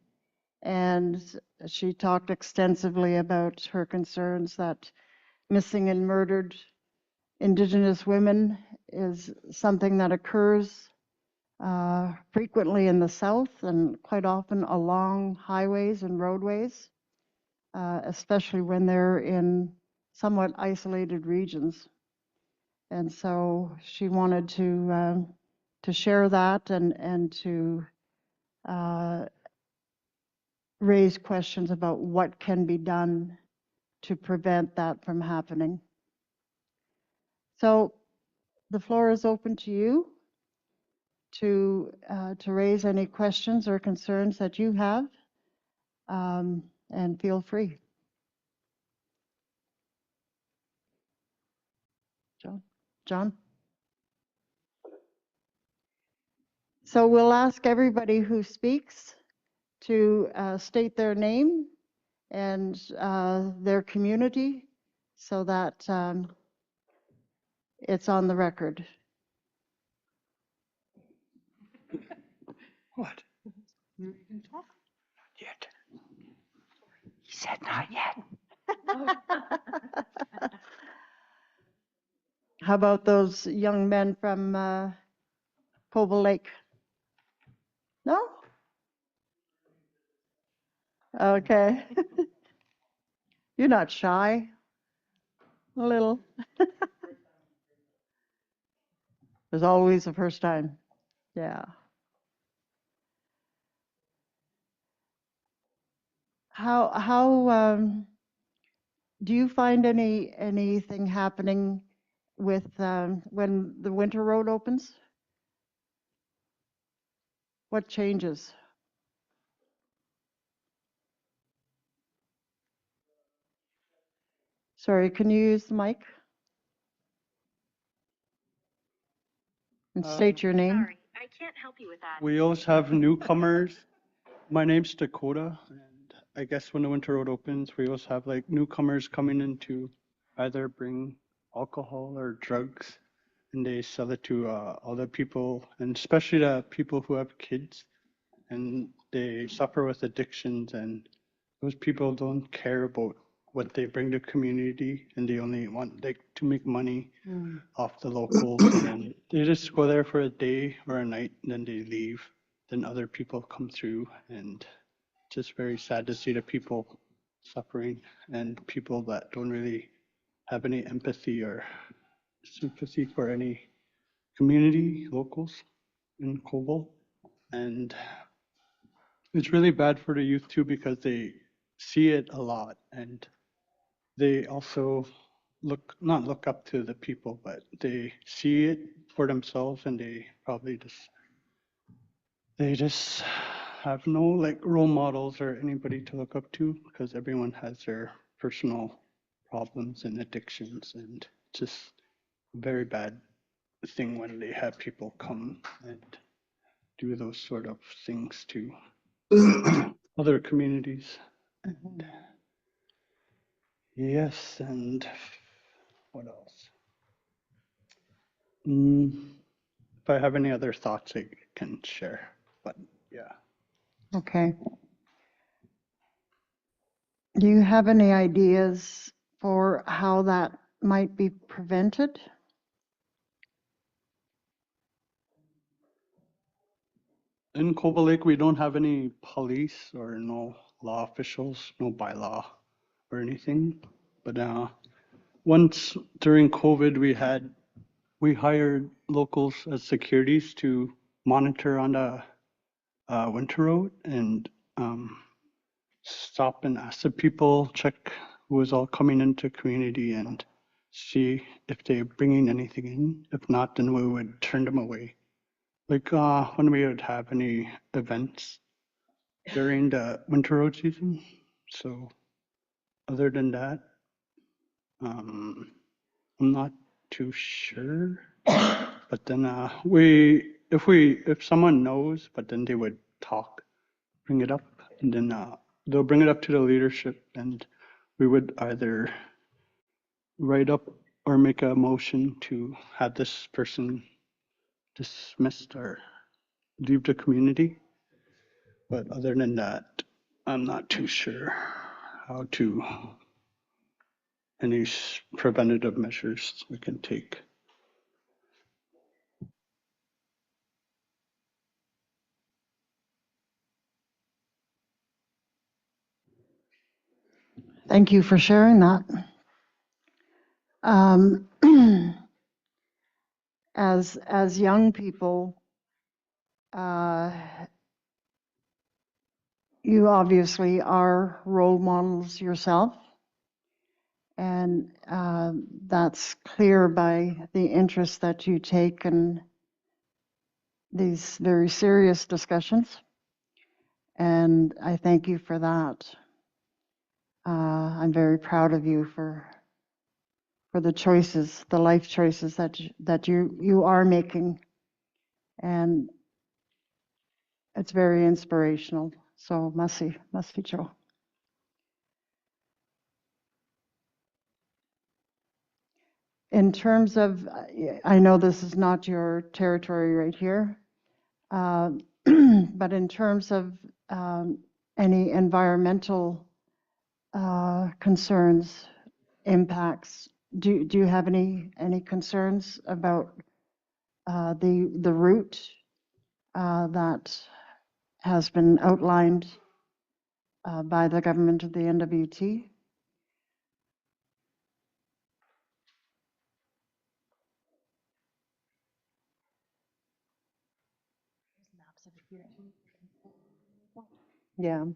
and she talked extensively about her concerns that missing and murdered Indigenous women is something that occurs frequently in the South, and quite often along highways and roadways, especially when they're in somewhat isolated regions. And so she wanted to share that and to raise questions about what can be done to prevent that from happening. So the floor is open to you to raise any questions or concerns that you have, and feel free. John? So we'll ask everybody who speaks to state their name and their community so that it's on the record. What? You can talk? Not yet. He said not yet. How about those young men from Tłegło Lake? No? Okay. You're not shy? A little. There's always a first time. Yeah. How do you find anything happening with when the winter road opens? What changes? Sorry, can you use the mic? And state your name. Sorry, I can't help you with that. We always have newcomers. My name's Dakota, and I guess when the winter road opens, we also have like newcomers coming in to either bring alcohol or drugs, and they sell it to other people, and especially the people who have kids, and they suffer with addictions, and those people don't care about what they bring to community, and they only want like to make money Mm. off the locals, and then they just go there for a day or a night, and then they leave. Then other people come through, and just very sad to see the people suffering and people that don't really have any empathy or sympathy for any community locals in Koval. And it's really bad for the youth too, because they see it a lot, and they also not look up to the people, but they see it for themselves, and they just have no like role models or anybody to look up to, because everyone has their personal problems and addictions, and just a very bad thing when they have people come and do those sort of things to other communities. And yes, and what else? If I have any other thoughts, I can share. But yeah. Okay. Do you have any ideas for how that might be prevented? In Cobble Lake, we don't have any police or no law officials, no bylaw or anything. But once during COVID, we hired locals as securities to monitor on the winter road and stop and ask the people, check who is all coming into community and see if they're bringing anything in. If not, then we would turn them away. Like when we would have any events during the winter road season. So other than that, I'm not too sure. But then if someone knows, but then they would bring it up, and then they'll bring it up to the leadership, and we would either write up or make a motion to have this person dismissed or leave the community. But other than that, I'm not too sure how to any preventative measures we can take. Thank you for sharing that. As young people, you obviously are role models yourself, and that's clear by the interest that you take in these very serious discussions. And I thank you for that. I'm very proud of you for the choices, the life choices that you are making, and it's very inspirational. So merci Joe. In terms of, I know this is not your territory right here, but in terms of any environmental concerns, impacts, do you have any concerns about the route that has been outlined by the government of the NWT? Yeah,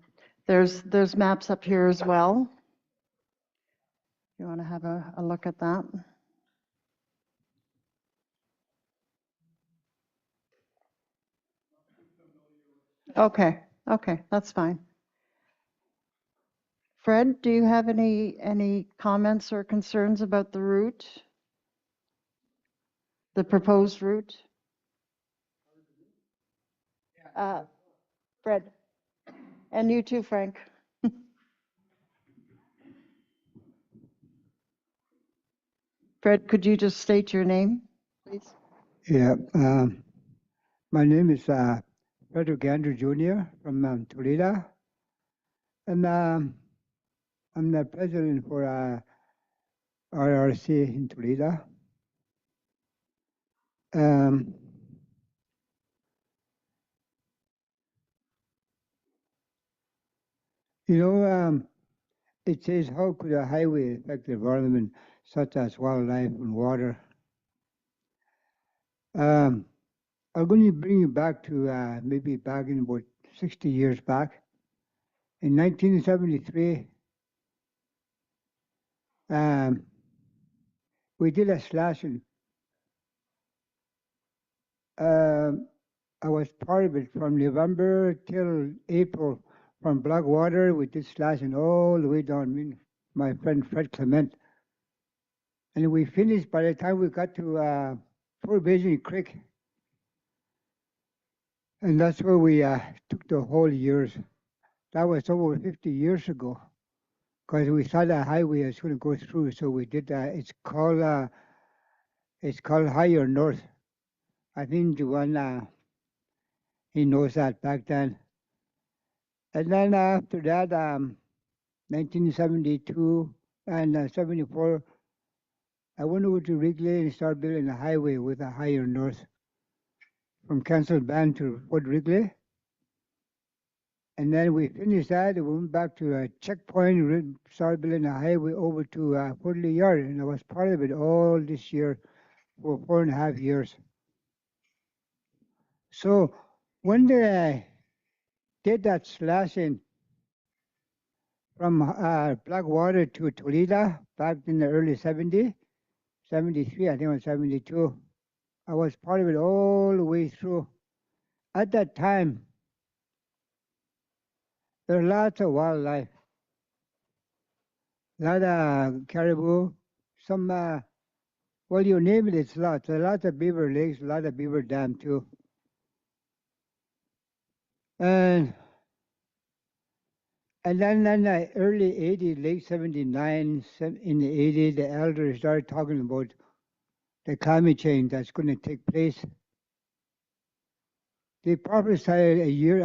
there's maps up here as well. You want to have a look at that? Okay, that's fine. Fred, do you have any comments or concerns about the route? The proposed route? Fred, and you too, Frank. Fred, could you just state your name, please? Yeah, my name is Frederick Andrew Jr. from Toledo. And I'm the president for RRC in Toledo. It says, how could a highway affect the environment, such as wildlife and water? I'm going to bring you back to maybe back in about 60 years back. In 1973, we did a slashing. I was part of it from November till April. From Blackwater, we did slashing all the way down. My friend Fred Clement. And we finished by the time we got to Fort Basin Creek. And that's where we took the whole years. That was over 50 years ago. Because we thought the highway was going to go through, so we did that. It's called Higher North. I think Joanne, he knows that back then. And then after that, 1972 and 74, I went over to Wrigley and started building a highway with a Higher North from Council Band to Fort Wrigley. And then we finished that and we went back to a checkpoint, started building a highway over to Fort Lee Yard. And I was part of it all this year for 4.5 years. So when they did that slashing from Blackwater to Toledo back in the early 70s, 73, I think it was 72, I was part of it all the way through. At that time, there are lots of wildlife, a lot of caribou, some, well, you name it, it's lots. There are lots of beaver lakes, a lot of beaver dam too. And then in the early 80s, late 79, in the 80s, the elders started talking about the climate change that's going to take place. They prophesied a year,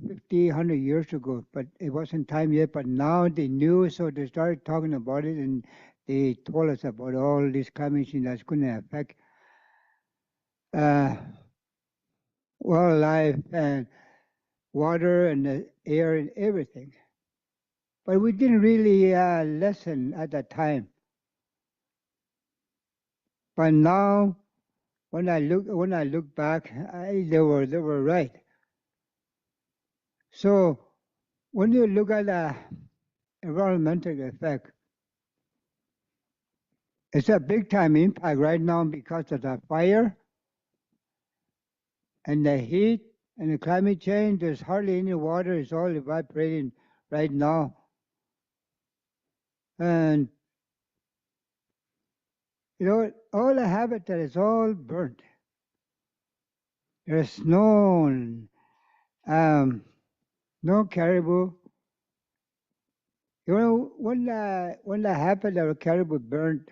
50, 100 years ago, but it wasn't time yet. But now they knew, so they started talking about it, and they told us about all this climate change that's going to affect wildlife and water and the air and everything. But we didn't really listen at that time. But now, when I look back, they were right. So when you look at the environmental effect, it's a big time impact right now because of the fire and the heat and the climate change. There's hardly any water; it's all evaporating right now. And all the habitat is all burnt. There's no caribou. When that happened, our caribou burnt.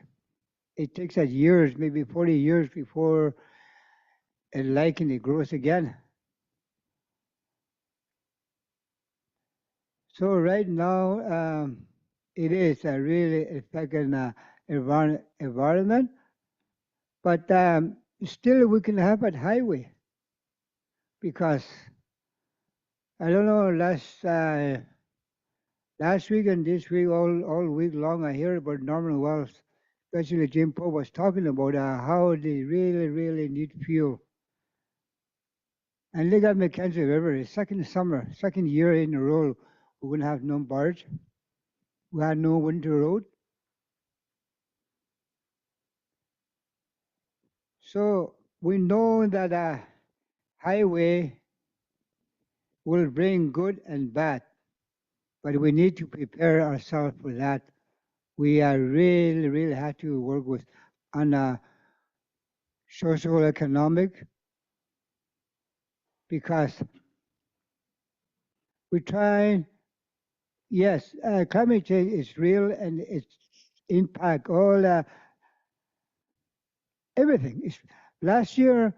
It takes us years, maybe 40 years before it lichen it grows again. So right now, it is really affecting environment, but still we can have a highway because I don't know last week and this week all week long I hear about Norman wells, especially Jim Poe was talking about how they really need fuel. And look at Mackenzie River, the second year in a row, we're going to have no barge. We had no winter road. So we know that a highway will bring good and bad, but we need to prepare ourselves for that. We are really have to work with on a social economic because we try. Yes, climate change is real and it's impact all everything. Last year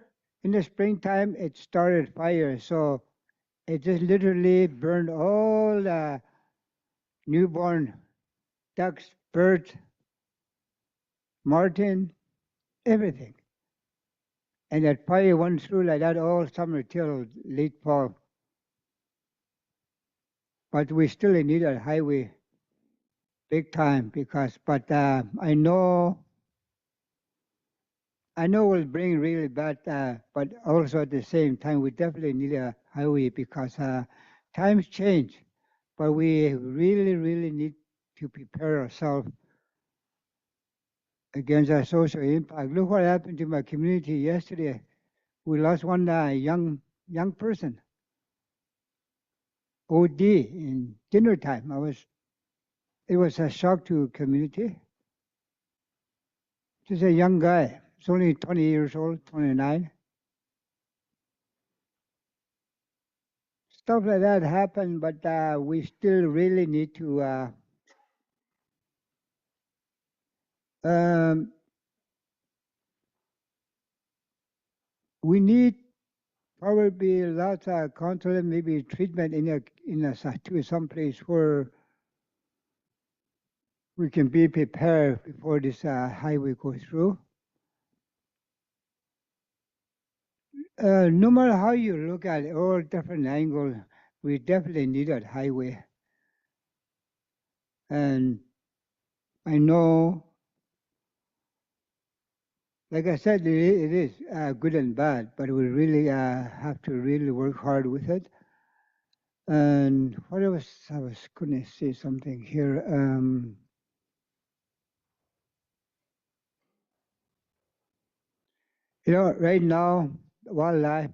in the springtime it started fire, so it just literally burned all newborn ducks, birds, martin, everything. And that fire went through like that all summer till late fall. But we still need a highway big time because, but I know will bring really bad, but also at the same time, we definitely need a highway because times change, but we really, really need to prepare ourselves against our social impact. Look what happened to my community yesterday. We lost one young person, OD, in dinner time. It was a shock to community. Just a young guy. He's only 20 years old, 29. Stuff like that happened, but we still really need to we need probably lots of counseling, maybe treatment in a to some place where we can be prepared before this highway goes through. No matter how you look at it, all different angles, we definitely need that highway. And I know, like I said, it is good and bad, but we really have to really work hard with it. And what I was going to say something here. You know, right now, wildlife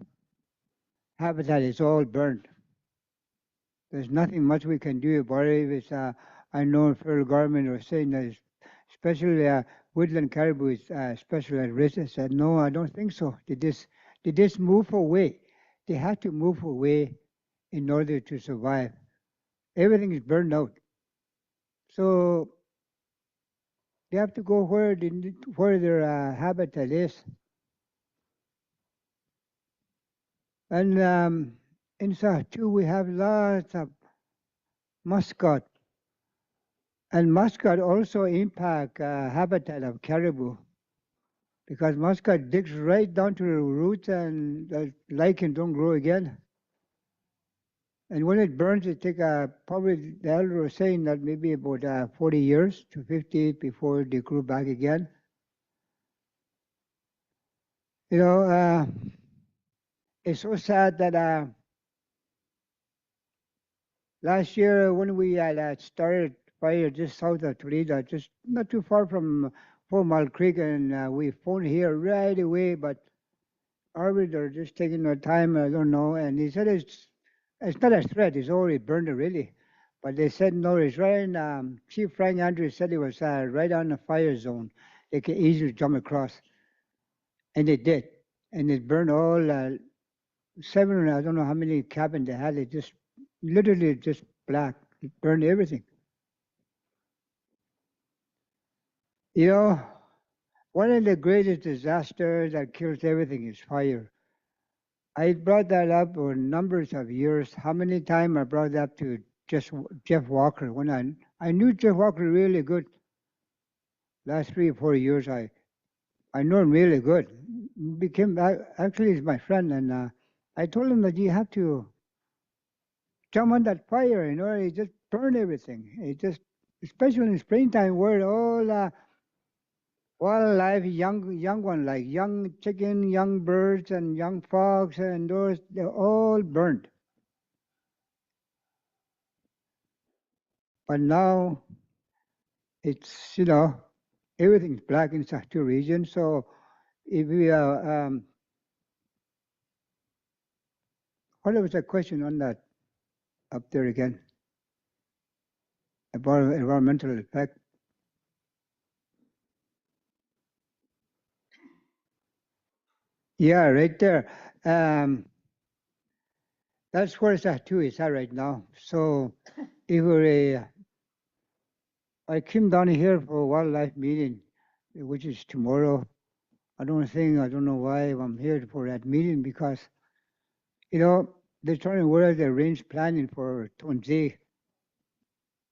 habitat is all burned. There's nothing much we can do about it. If it's, I know the federal government was saying that especially woodland caribou is especially at risk. I said, no, I don't think so. They just move away. They have to move away in order to survive. Everything is burned out. So they have to go where their habitat is. And in Sahtu, we have lots of muscat. And muscat also impact habitat of caribou because muscat digs right down to the roots and the lichen don't grow again. And when it burns, it takes probably, the elder was saying that maybe about 40 years to 50 before they grow back again. You know, it's so sad that last year when we had started fire just south of Toledo, just not too far from 4 Mile Creek, and we phoned here right away, but arbiter just taking their time, I don't know, and he said it's not a threat, it's already burned already. But they said no, it's right in, Chief Frank Andrews said it was right on the fire zone. They can easily jump across. And they did. And it burned all 7, I don't know how many cabins they had, it just literally just black. It burned everything. You know, one of the greatest disasters that kills everything is fire. I brought that up for numbers of years. How many times I brought that up to Jeff Walker when I knew Jeff Walker really good. Last 3 or 4 years, I know him really good. Became actually he's my friend, and I told him that you have to jump on that fire, you know, it just burn everything. It just, especially in springtime, where all wildlife, young one, like young chicken, young birds, and young frogs, and those, they're all burnt. But now it's, you know, everything's black in Sahtu region. So if we what was the question on that up there again? About environmental effect. Yeah, right there. That's where Sahtu is at right now. So if we're I came down here for a wildlife meeting, which is tomorrow. I don't know why I'm here for that meeting because, you know, they're trying to work out the range planning for Tonzi.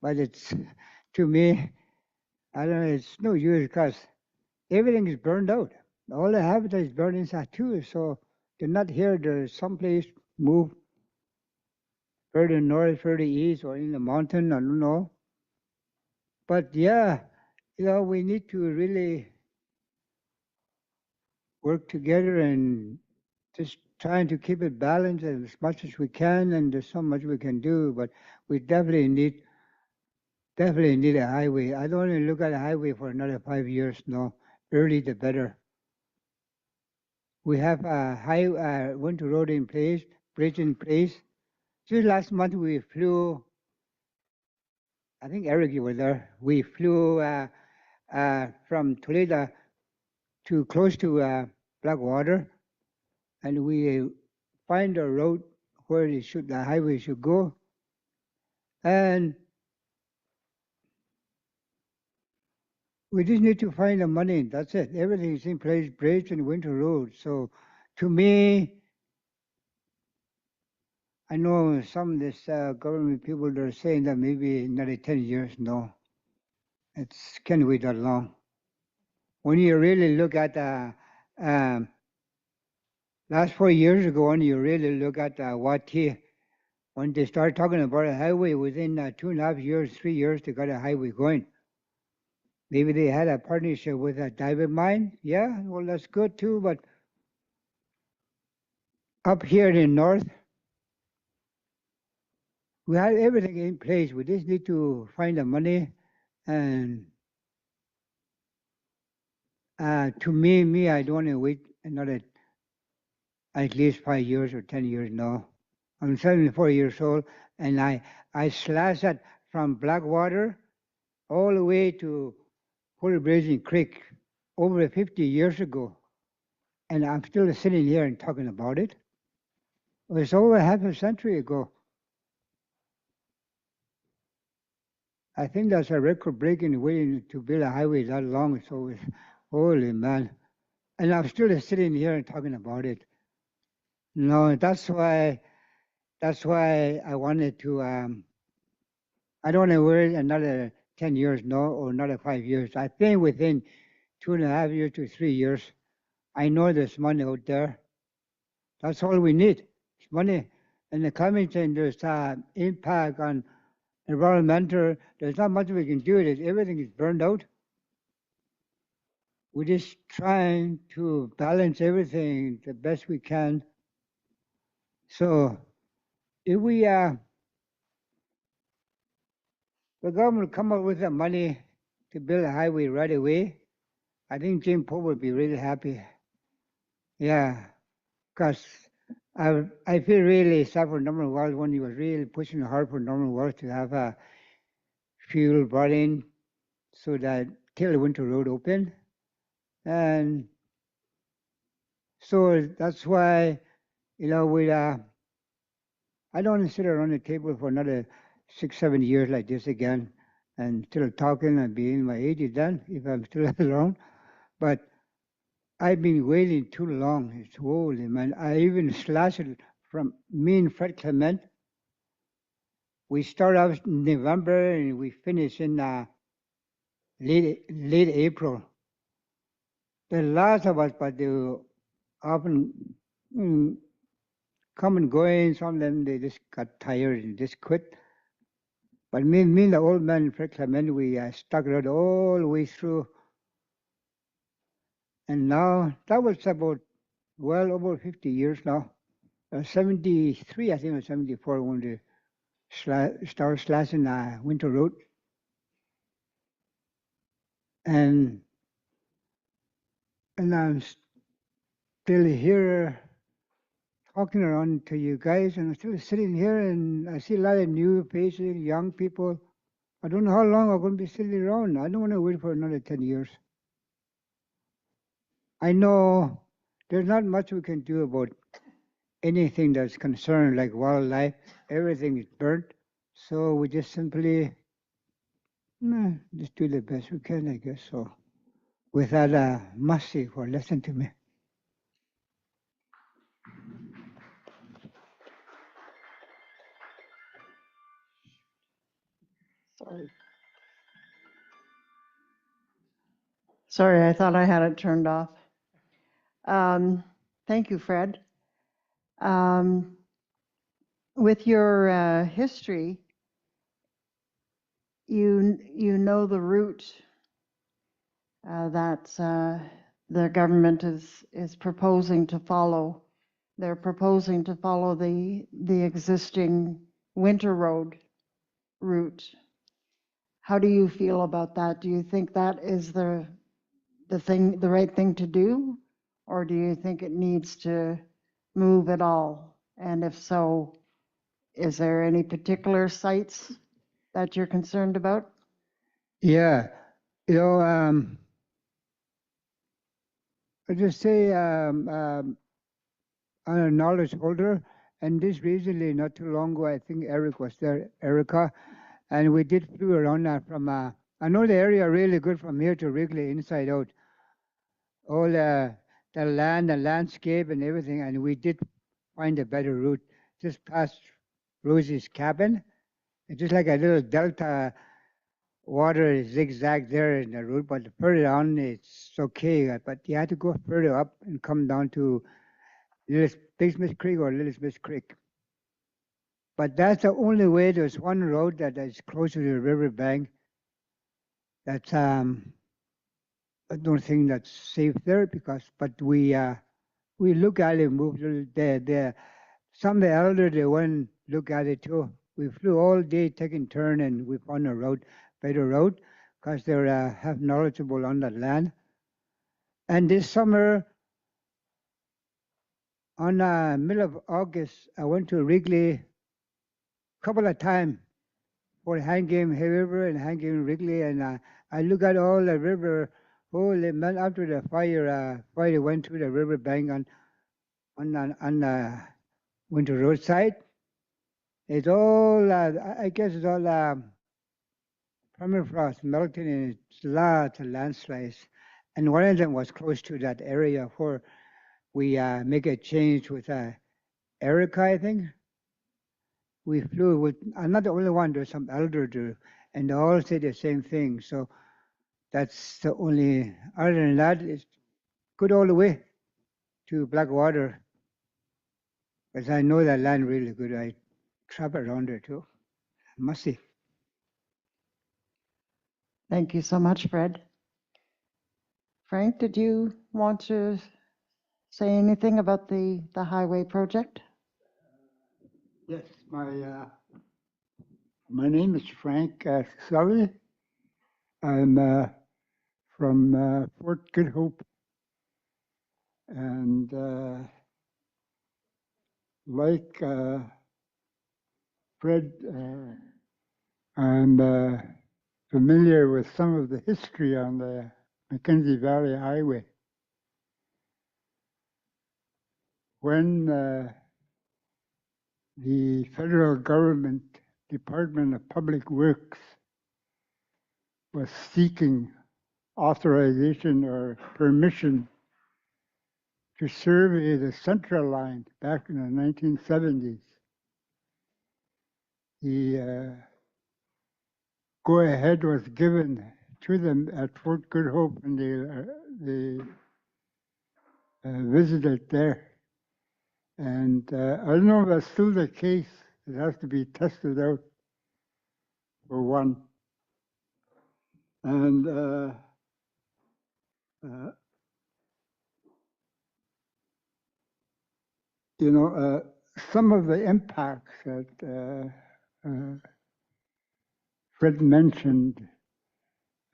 But it's, to me, I don't know, it's no use because everything is burned out. All the habitat is burned inside too. So they're not here. There's someplace move further north, further east, or in the mountain. I don't know. But yeah, we need to really work together and just trying to keep it balanced as much as we can. And there's so much we can do, but we definitely need a highway. I don't want to look at a highway for another 5 years. No, early the better. We have a winter road in place, bridge in place. Just last month we flew. I think Eric, you were there. We flew from Toledo to close to Blackwater, and we find a road where the highway should go, and we just need to find the money. That's it. Everything is in place, bridge and winter road. So, to me, I know some of this government people they're saying that maybe another 10 years. No, it's can't wait that long. When you really look at um, last 4 years ago, when you really look at Wati, when they start talking about a highway within 2.5 years, 3 years, they got a highway going. Maybe they had a partnership with a diamond mine. Yeah, well, that's good too. But up here in the north, we have everything in place. We just need to find the money. And to me, I don't want to wait another at least 5 years or 10 years. No, I'm 74 years old, and I slashed it from Blackwater all the way to Porter Basin Creek over 50 years ago, and I'm still sitting here and talking about it. It was over half a century ago. I think that's a record-breaking way to build a highway that long. So it's, holy man. And I'm still sitting here and talking about it. No, that's why I wanted to, I don't want to wait another 10 years, no, or another 5 years. I think within 2.5 years to 3 years, I know there's money out there. That's all we need. It's money. And the climate change, there's impact on environmental. There's not much we can do with it. Everything is burned out. We're just trying to balance everything the best we can. So if we, the government come up with the money to build a highway right away, I think Jim Pope would be really happy. Yeah, because I feel really sad for Norman Wells when he was really pushing hard for Norman Wells to have a fuel brought in so that till the winter road open. And so that's why, we I don't want to sit around the table for another 6, 7 years like this again and still talking and being in my 80s then, if I'm still around. But I've been waiting too long. It's holy man. I even slashed it from me and Fred Clement. We start out in November and we finish in late April. There's lots of us, but they often come and going. Some of them, they just got tired and just quit. But me and the old man, Fred Clement, we stuck it out all the way through. And now, that was about well over 50 years now. 73, I think, or 74, when they start slashing Winter Road. And I'm still here talking around to you guys, and I'm still sitting here, and I see a lot of new faces, young people. I don't know how long I'm going to be sitting around. I don't want to wait for another 10 years. I know there's not much we can do about anything that's concerned like wildlife. Everything is burnt. So we just simply just do the best we can, I guess. So with that, mercy for listening to me. Sorry. Sorry, I thought I had it turned off. Thank you, Fred. With your history, you know the route that the government is proposing to follow. They're proposing to follow the existing winter road route. How do you feel about that? Do you think that is the right thing to do, or do you think it needs to move at all? And if so, is there any particular sites that you're concerned about? Yeah, you know, I just say I'm a knowledge holder, and this recently, not too long ago, I think Eric was there, Erica, and we did flew around that from. I know the area really good from here to Wrigley, inside out. All the land, the landscape, and everything, and we did find a better route just past Rosie's cabin. It's just like a little delta water zigzag there in the route, but further down it's okay. But you have to go further up and come down to Big Smith Creek or Little Smith Creek. But that's the only way. There's one road that is closer to the river bank. That's I don't think that's safe there but we look at it, move there. Some of the elder they went look at it too. We flew all day taking turn and we found a road, better road, because they're have knowledgeable on that land. And this summer, on middle of August, I went to Wrigley a couple of times for hand game river and hand game Wrigley, and I look at all the river. Oh, after the fire went through the river bank on the winter roadside. It's all I guess it's all permafrost melting, and it's lots of landslides. And one of them was close to that area where we make a change with Erica, I think. We flew with, I'm not the only one, there's some elder there, and they all say the same thing. So that's the only, other than that, it's good all the way to Blackwater. Because I know that land really good. I travel around there too. Must see. Thank you so much, Fred. Frank, did you want to say anything about the highway project? Yes, my name is Frank Sully. I'm from Fort Good Hope, and like Fred, I'm familiar with some of the history on the Mackenzie Valley Highway. When the federal government Department of Public Works was seeking authorization or permission to survey the central line back in the 1970s, the go-ahead was given to them at Fort Good Hope, and they visited there. And I don't know if that's still the case. It has to be tested out for one. And some of the impacts that Fred mentioned,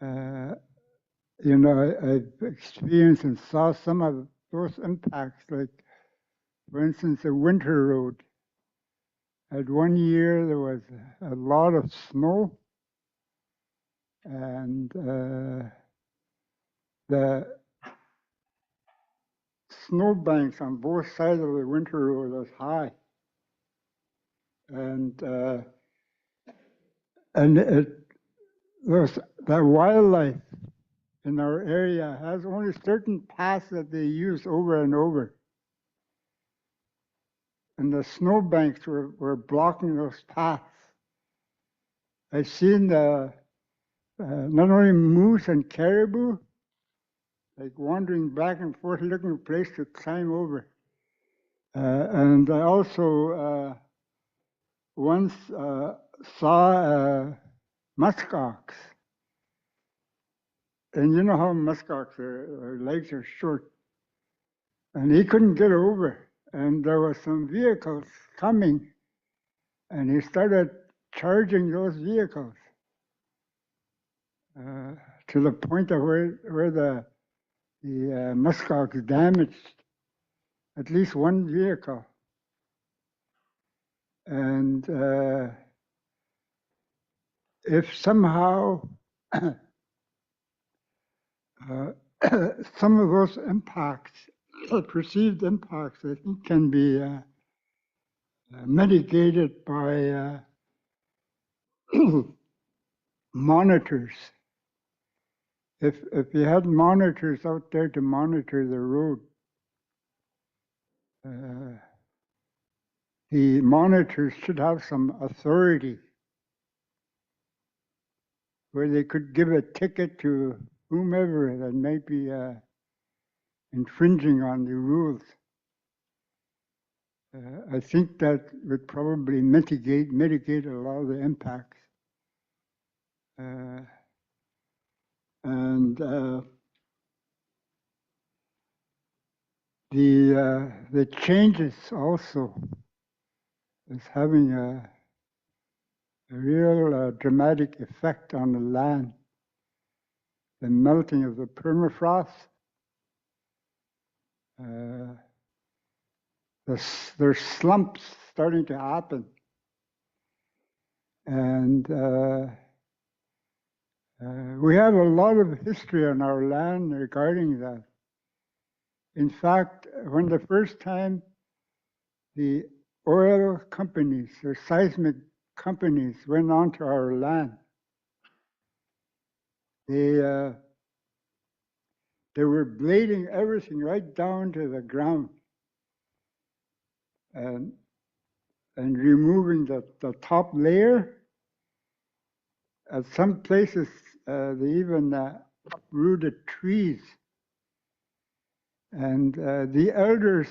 I've experienced and saw some of those impacts, like, for instance, the winter road. At one year, there was a lot of snow, and the snowbanks on both sides of the winter road was high. And there's that wildlife in our area has only certain paths that they use over and over. And the snowbanks were blocking those paths. I've seen not only moose and caribou, like wandering back and forth looking for a place to climb over. And I also once saw muskox. And you know how muskox, their legs are short. And he couldn't get over. And there were some vehicles coming. And he started charging those vehicles to the point of where the muskox damaged at least one vehicle. And if somehow some of those impacts, perceived impacts, I think can be mitigated by monitors. If you had monitors out there to monitor the road, the monitors should have some authority where they could give a ticket to whomever that might be infringing on the rules. I think that would probably mitigate a lot of the impacts. And the changes also is having a real dramatic effect on the land. The melting of the permafrost. There's slumps starting to happen. And we have a lot of history on our land regarding that. In fact, when the first time the oil companies or seismic companies went onto our land, they were blading everything right down to the ground and removing the top layer. At some places, they even uprooted trees. And the elders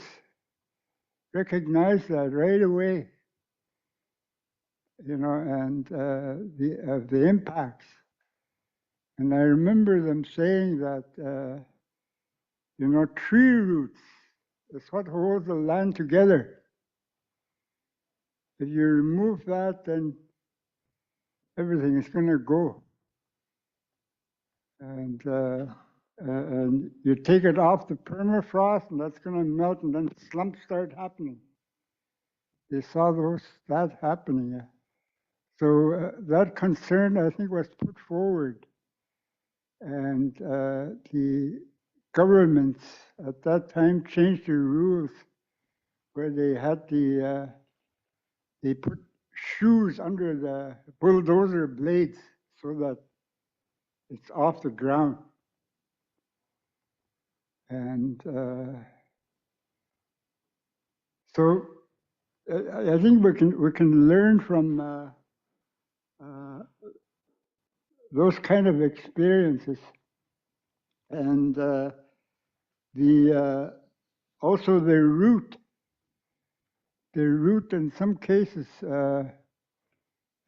recognized that right away, you know, and the impacts. And I remember them saying that, you know, tree roots is what holds the land together. If you remove that, then everything is going to go. And you take it off the permafrost, and that's going to melt, and then slumps start happening. They saw that happening. So that concern, I think, was put forward. And the governments at that time changed the rules where they had they put shoes under the bulldozer blades so that it's off the ground. And so I think we can learn from those kind of experiences. And also the route in some cases,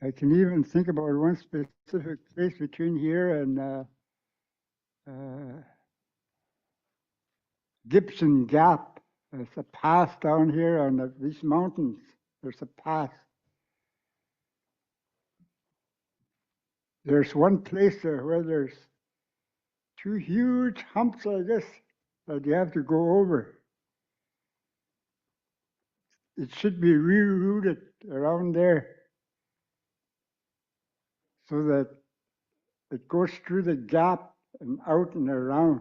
I can even think about one specific place between here and Gibson Gap. There's a pass down here on these mountains. There's a pass. There's one place there where there's two huge humps like this that you have to go over. It should be rerouted around there so that it goes through the gap and out and around.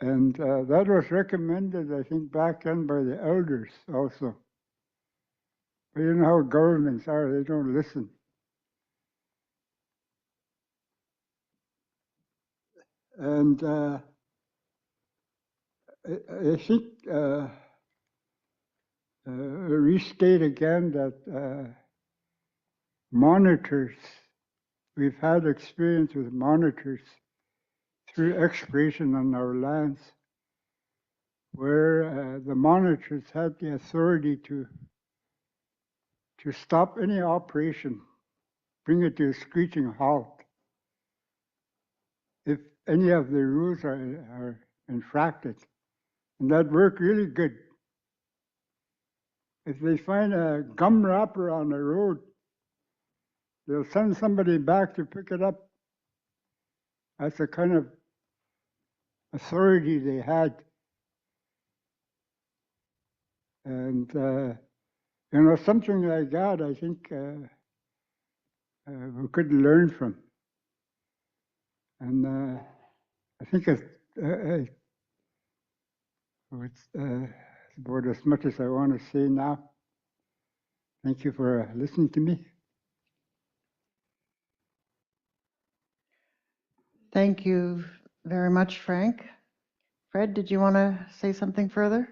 And that was recommended, I think, back then by the elders also. But you know how governments are, they don't listen. And I think restate again that monitors, we've had experience with monitors through exploration on our lands, where the monitors had the authority to stop any operation, bring it to a screeching halt if any of the rules are infracted. And that worked really good. If they find a gum wrapper on the road, they'll send somebody back to pick it up. That's the kind of authority they had. And, something like that, I think we could learn from. And I think it's about as much as I want to say now. Thank you for listening to me. Thank you very much, Frank. Fred, did you want to say something further?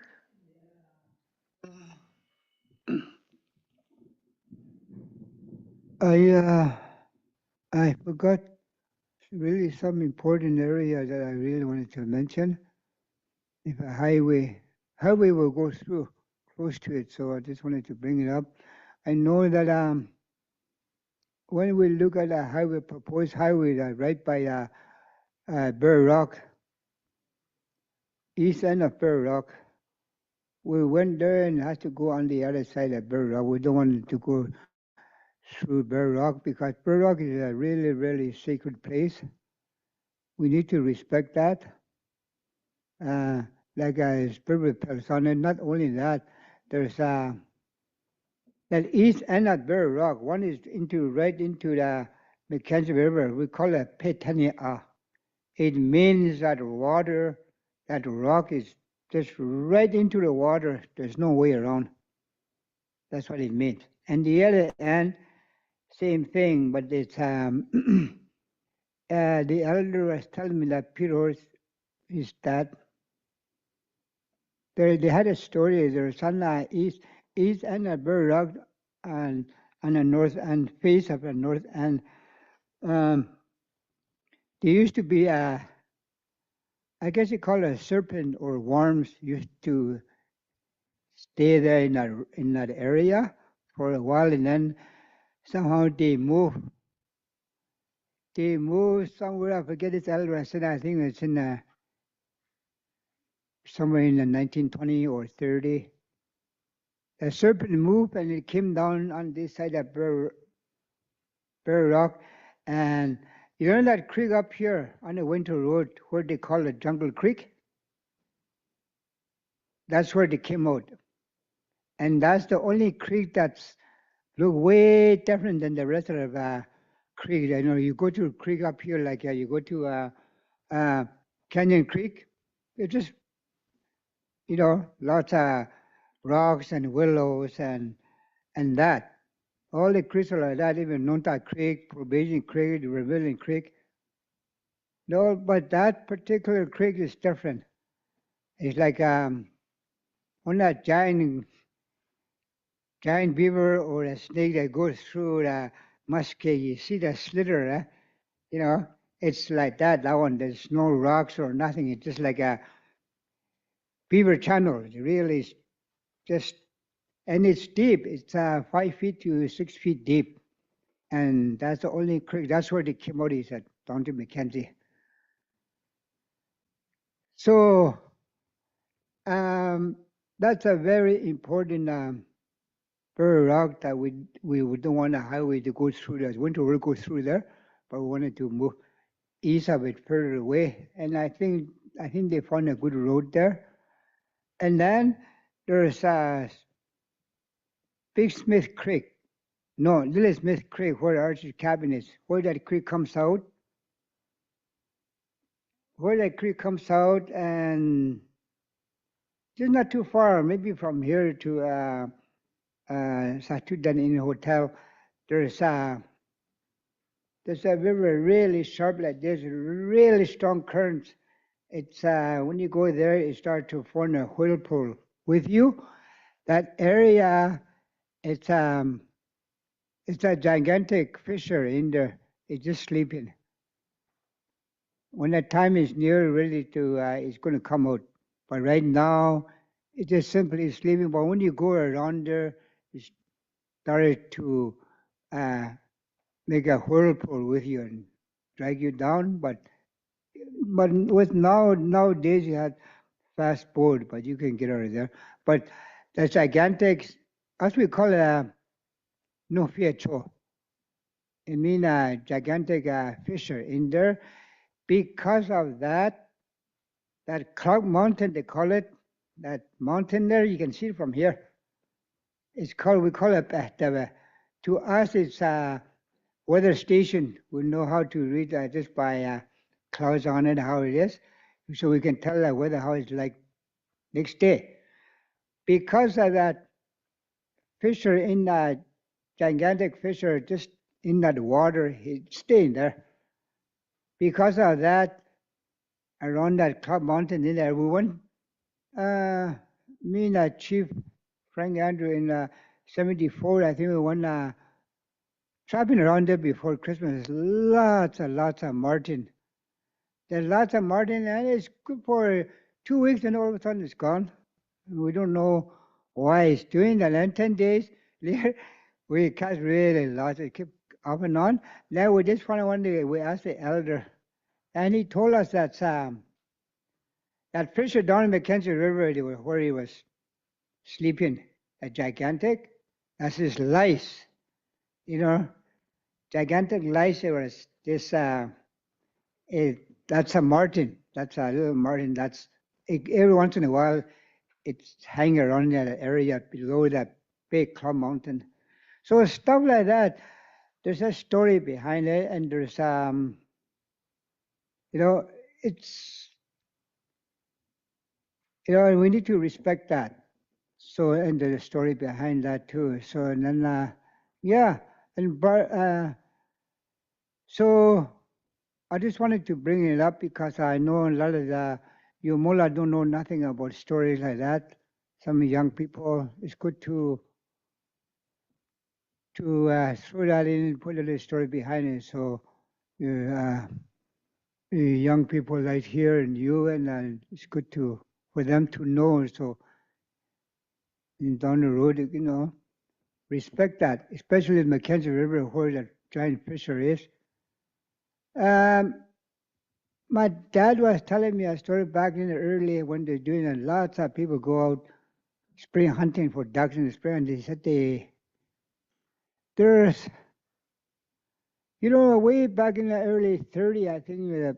I forgot really some important area that I really wanted to mention. If a highway will go through close to it, so I just wanted to bring it up. I know that when we look at a highway, proposed highway that right by Bear Rock, east end of Bear Rock, we went there and had to go on the other side of Bear Rock. We don't want to go through Bear Rock because Bear Rock is a really, really sacred place. We need to respect that. Like a spirit person, and not only that, there's that east end of Bear Rock. One is right into the Mackenzie River. We call it Petania. It means that water, that rock is just right into the water. There's no way around. That's what it means. And the other end, same thing, but it's the elder was telling me that Peter is that they had a story. There's on the east end of Bear Rock and on the north and face of the north end. There used to be I guess you call it a serpent or worms used to stay there in that area for a while, and then somehow they move somewhere. I forget its address. I think it's in somewhere in the 1920 or 30. The serpent moved and it came down on this side of Bear Rock, and you know that creek up here on the Winter Road where they call it Jungle Creek? That's where they came out. And that's the only creek that's look way different than the rest of the creek. I know you go to a creek up here, like you go to Canyon Creek, it's just, lots of rocks and willows and that. All the creeks are like that, even Nonta Creek, Probation Creek, the Rebellion Creek. No, but that particular creek is different. It's like on that giant beaver or a snake that goes through the muskeg. You see the slither, it's like that one. There's no rocks or nothing. It's just like a beaver channel. It really is just, and it's deep. It's 5 feet to 6 feet deep. And that's the only creek. That's where the came out, is at down to Mackenzie. So that's a very important Bear Rock that we don't want a highway to go through there. Winter will go through there, but we wanted to move east of it further away. And I think they found a good road there. And then there's Big Smith Creek. No, Little Smith Creek, where Archie's cabin is, where that creek comes out. And just not too far, maybe from here to Satudan Inn Hotel, there's a river really sharp like this, really strong currents. It's when you go there, it starts to form a whirlpool with you, that area, it's a gigantic fissure in there. It's just sleeping. When the time is near, ready to, it's going to come out. But right now, it's just simply sleeping. But when you go around there, it started to make a whirlpool with you and drag you down. But with nowadays you have fast boat, but you can get out of there. But the gigantic, as we call it, no fiacho. It means a gigantic fissure in there. Because of that, that Cloud Mountain, they call it, that mountain there, you can see it from here. It's called, we call it, to us, it's a weather station. We know how to read just by clouds on it, how it is. So we can tell the weather how it's like next day. Because of that fissure in that gigantic fissure, just in that water, it's staying there. Because of that, around that Cloud Mountain in there, we went, me and Chief Frank Andrew in 74, I think we went trapping around there before Christmas. Lots and lots of martin. There's lots of martin, and it's good for 2 weeks, and all of a sudden it's gone. We don't know why it's doing that. And 10 days later, we catch really lots. It kept off and on. Now we just found one day, we asked the elder, and he told us that that fissure down in the Mackenzie River where he was sleeping, a gigantic, that's his lice, you know, gigantic lice. There was this, that's a martin, that's a little martin. That's every once in a while, it's hanging around that area below that big Cloud Mountain. So stuff like that. There's a story behind it, and there's you know, it's, you know, we need to respect that. So, and there's a story behind that too. So, and then, yeah, and so I just wanted to bring it up because I know a lot of the Yumola don't know nothing about stories like that. Some young people, it's good to throw that in and put a little story behind it. So, young people right here and you, and it's good for them to know. So, down the road, you know, respect that, especially in Mackenzie River where the giant fissure is. My dad was telling me a story back in the early when they're doing it. Lots of people go out spring hunting for ducks in the spring, and they said there's, you know, way back in the early 30s, I think the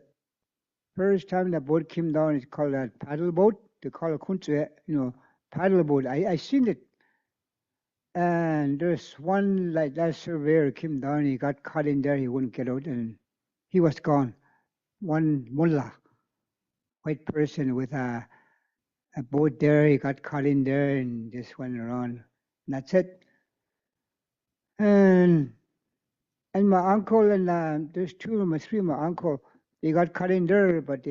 first time the boat came down, it's called a paddle boat. They call it kunche, you know, paddle boat. I seen it. And there's one like that surveyor came down, he got caught in there, he wouldn't get out, and he was gone. One mullah, white person with a boat there, he got caught in there and just went around. And that's it. And my uncle and there's two of them, three of my uncle, they got caught in there, but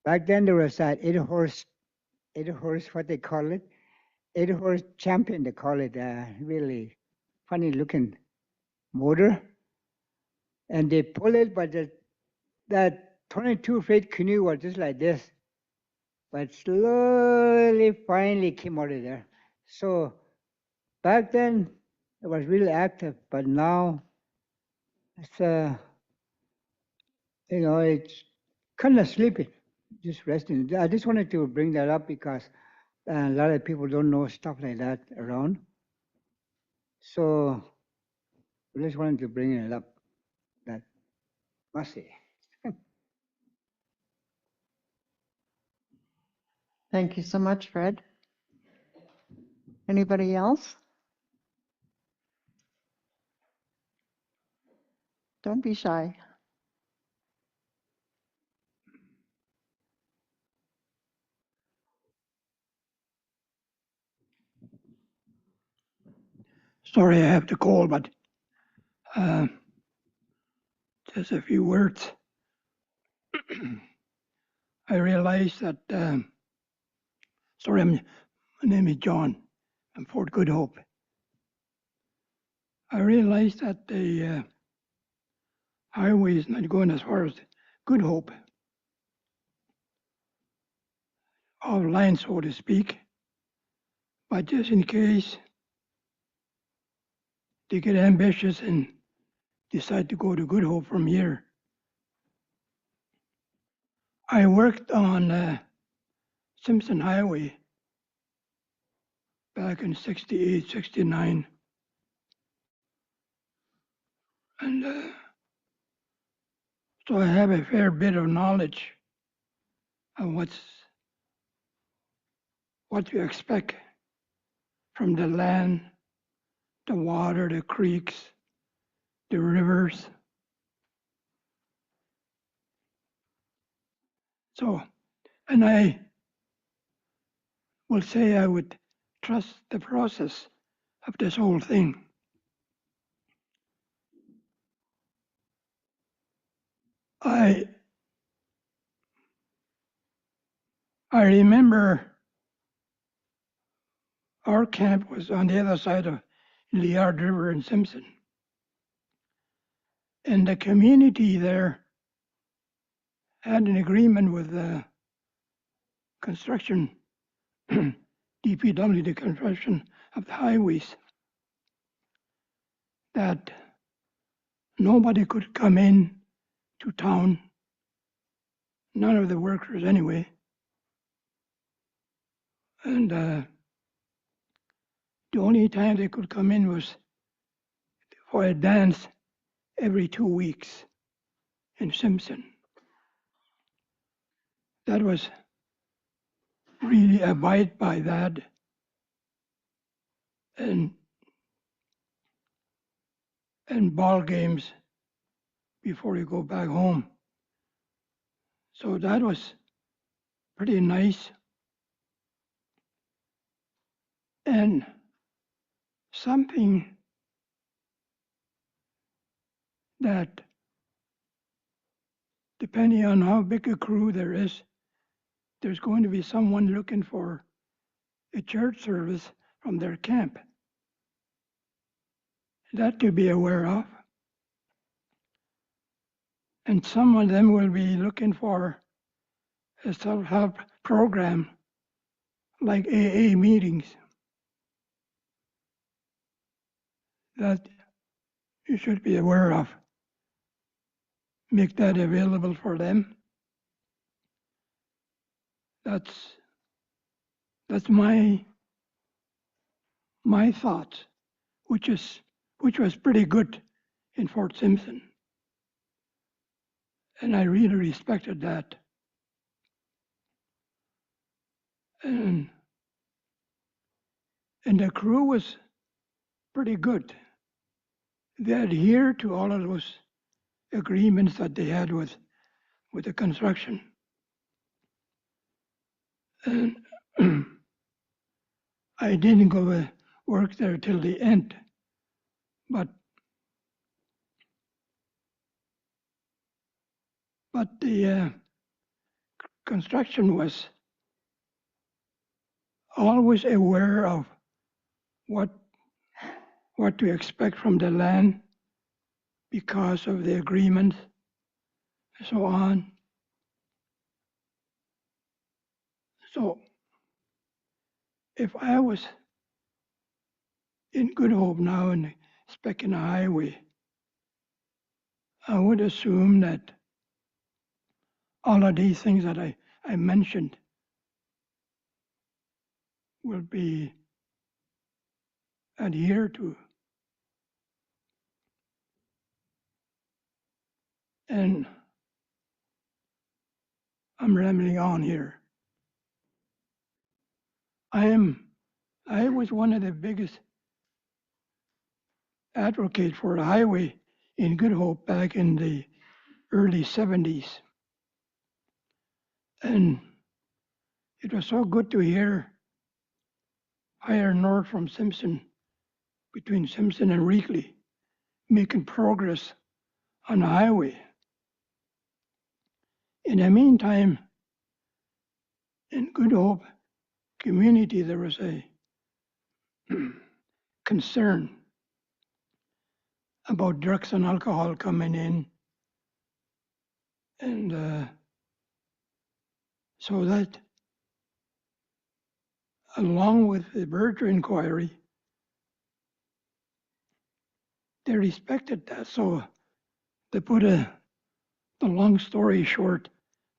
back then there was that eight horse, what they call it, 8-horse champion, they call it, really funny looking motor. And they pull it, but that 22-foot canoe was just like this, but slowly, finally came out of there. So back then, it was really active, but now it's, you know, it's kind of sleeping, just resting. I just wanted to bring that up because a lot of people don't know stuff like that around. So I just wanted to bring it up. That must say. Thank you so much, Fred. Anybody else? Don't be shy. Sorry I have the call, but just a few words. I realize that, sorry, My name is John. I'm Fort Good Hope. I realized that the highway is not going as far as Good Hope, offline, so to speak. But just in case they get ambitious and decide to go to Good Hope from here. I worked on Simpson Highway back in 68, 69. And so I have a fair bit of knowledge of what you expect from the land, the water, the creeks, the rivers. So, and I will say I would trust the process of this whole thing. I remember our camp was on the other side of Liard River in Simpson. And the community there had an agreement with the construction, DPW, the construction of the highways, that nobody could come in to town, none of the workers anyway. And the only time they could come in was for a dance every 2 weeks in Simpson. That was really abide by that. And ball games before you go back home. So that was pretty nice. And something that, depending on how big a crew there is, there's going to be someone looking for a church service from their camp. That to be aware of. And some of them will be looking for a self-help program like AA meetings that you should be aware of. Make that available for them. That's my thoughts, which was pretty good in Fort Simpson. And I really respected that. And the crew was pretty good. They adhered to all of those agreements that they had with the construction. And I didn't go work there till the end, but the construction was always aware of what to expect from the land because of the agreement and so on. So if I was in Good Hope now and specking a highway, I would assume that all of these things that I mentioned will be adhered to. And I'm rambling on here. I was one of the biggest advocates for the highway in Good Hope back in the early 70s. And it was so good to hear higher north from Simpson, between Simpson and Reekley, making progress on the highway. In the meantime, in Good Hope, community, there was a concern about drugs and alcohol coming in. And so that, along with the Berger inquiry, they respected that. So they put the long story short,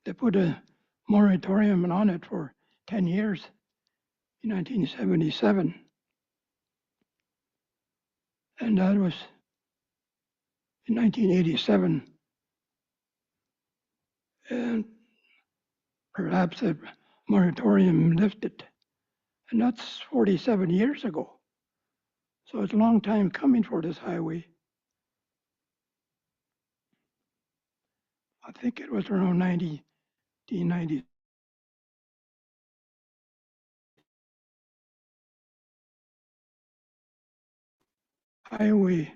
they put a moratorium on it for 10 years in 1977. And that was in 1987. And perhaps the moratorium lifted. And that's 47 years ago. So it's a long time coming for this highway. I think it was around 1990. Highway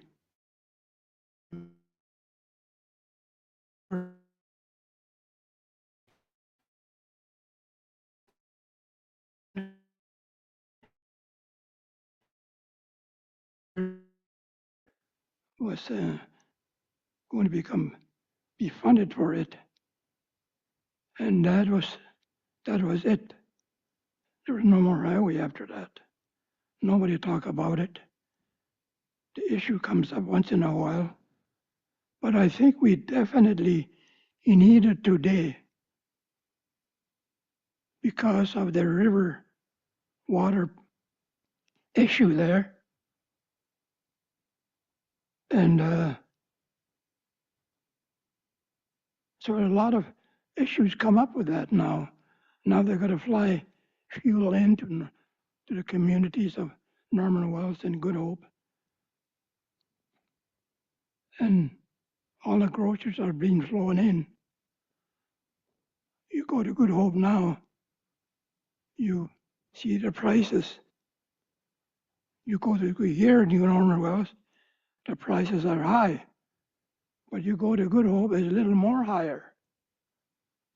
was going to be funded for it. And that was it. There was no more highway after that. Nobody talk about it. The issue comes up once in a while. But I think we definitely need it today because of the river water issue there. And so a lot of issues come up with that now. Now they're going to fly fuel into to the communities of Norman Wells and Good Hope. And all the groceries are being flown in. You go to Good Hope now, you see the prices. You go to here in Norman Wells, the prices are high. But you go to Good Hope, it's a little more higher.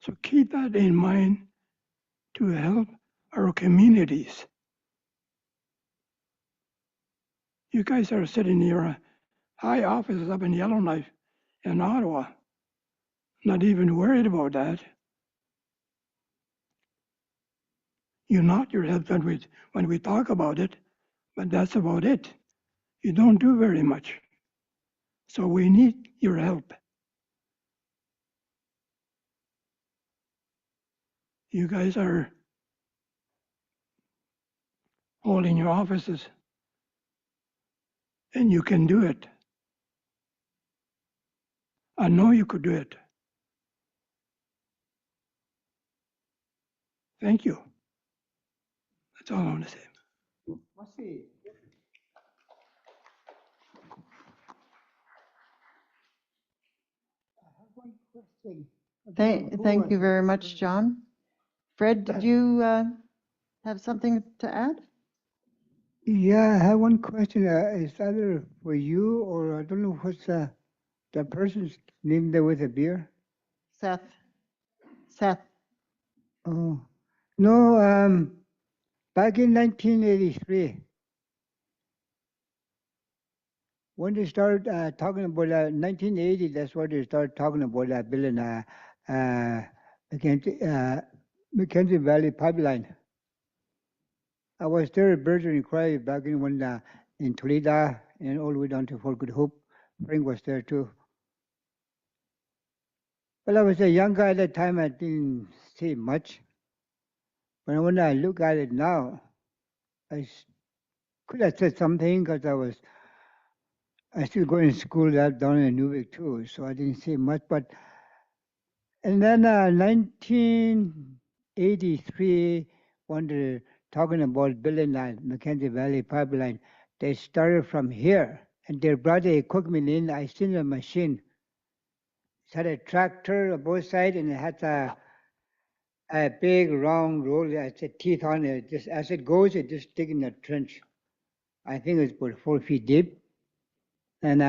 So keep that in mind to help our communities. You guys are sitting in your high offices up in Yellowknife in Ottawa, not even worried about that. You nod your head when we talk about it, but that's about it. You don't do very much. So we need your help. You guys are holding your offices, and you can do it. I know you could do it. Thank you. That's all I want to say. Thank you very much, John. Fred, did you have something to add? Yeah, I have one question. It's either for you or I don't know what's the person's name there with a beer. Seth. Oh, no, back in 1983, when they started talking about 1980, that's when they started talking about building Mackenzie Valley Pipeline. I was there at Berger Inquiry back in Toledo and all the way down to Fort Good Hope. Frank was there too. Well, I was a young guy at that time. I didn't see much. But when I look at it now, I could have said something because I still going to school down in Newvik too, so I didn't see much. But and then 1983, when they're talking about building that Mackenzie Valley Pipeline, they started from here and they brought the equipment in. I seen the machine. It had a tractor on both sides and it had a big round roll. It had teeth on it. Just as it goes, it just dig in the trench. I think it's about 4 feet deep and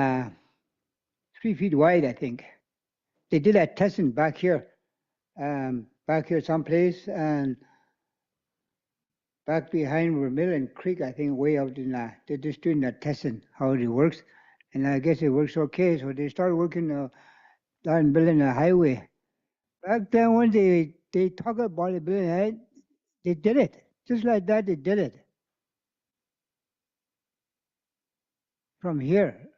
3 feet wide, I think. They did that testing back here someplace, and back behind Vermilion Creek, I think, way out in they're just doing the testing how it works, and I guess it works okay. So they started working on building a highway. Back then, when they talk about it building it, they did it just like that. They did it from here.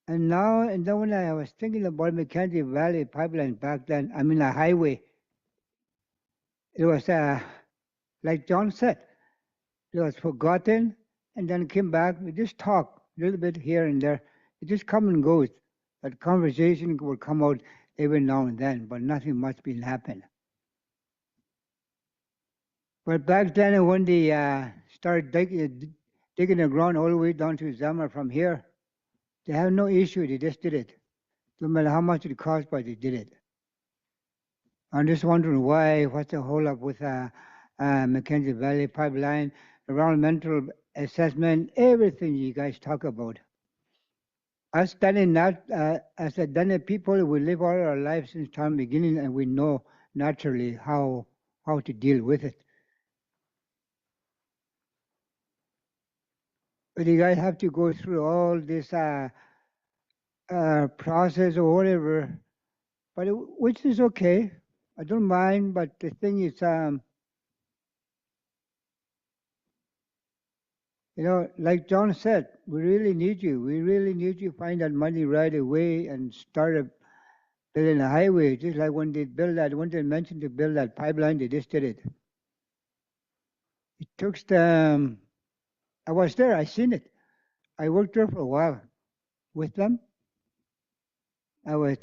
And then when I was thinking about Mackenzie Valley pipeline back then, I mean a highway, it was like John said, it was forgotten and then came back. We just talk a little bit here and there. It just come and goes. That conversation will come out every now and then, but nothing much been happening. But back then when they started digging the ground all the way down to Zama from here, they have no issue. They just did it. No matter how much it cost, but they did it. I'm just wondering what's the hold up with Mackenzie Valley pipeline, environmental assessment, everything you guys talk about. Us as a Dane people, we live all our lives since time beginning, and we know naturally how to deal with it. But you guys have to go through all this process or whatever, but which is okay. I don't mind, but the thing is, you know, like John said, we really need you. We really need you to find that money right away and start building a highway. Just like when they built that, when they mentioned to build that pipeline, they just did it. It took them, I was there, I seen it. I worked there for a while with them. I was,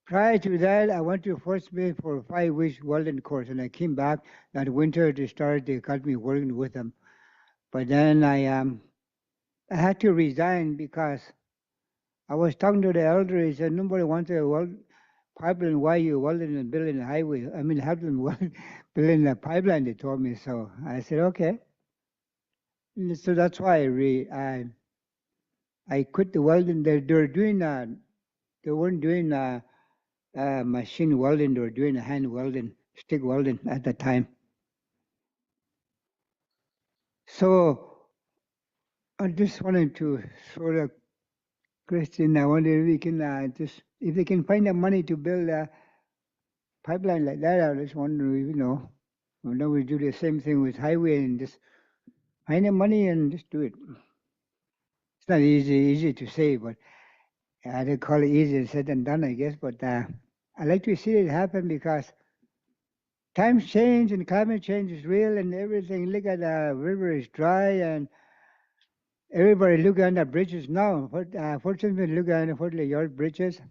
prior to that, I went to Fort Smith for a 5-week welding course, and I came back that winter they got me working with them. But then I had to resign because I was talking to the elder. He said, nobody wants a pipeline. Why you welding and building a highway? I mean, have them building a pipeline, they told me. So I said, okay. And so that's why I quit the welding. They were doing, they weren't doing machine welding. They were doing hand welding, stick welding at the time. So I just wanted to sort of question. I wonder if we can if they can find the money to build a pipeline like that. I just wonder, you know, now we do the same thing with highway and just find the money and just do it. It's not easy to say, but I call it easier said than done, I guess. But I like to see it happen because times change and climate change is real and everything. Look at the river is dry and everybody look at the bridges now. Fortunately, look at the yard bridges.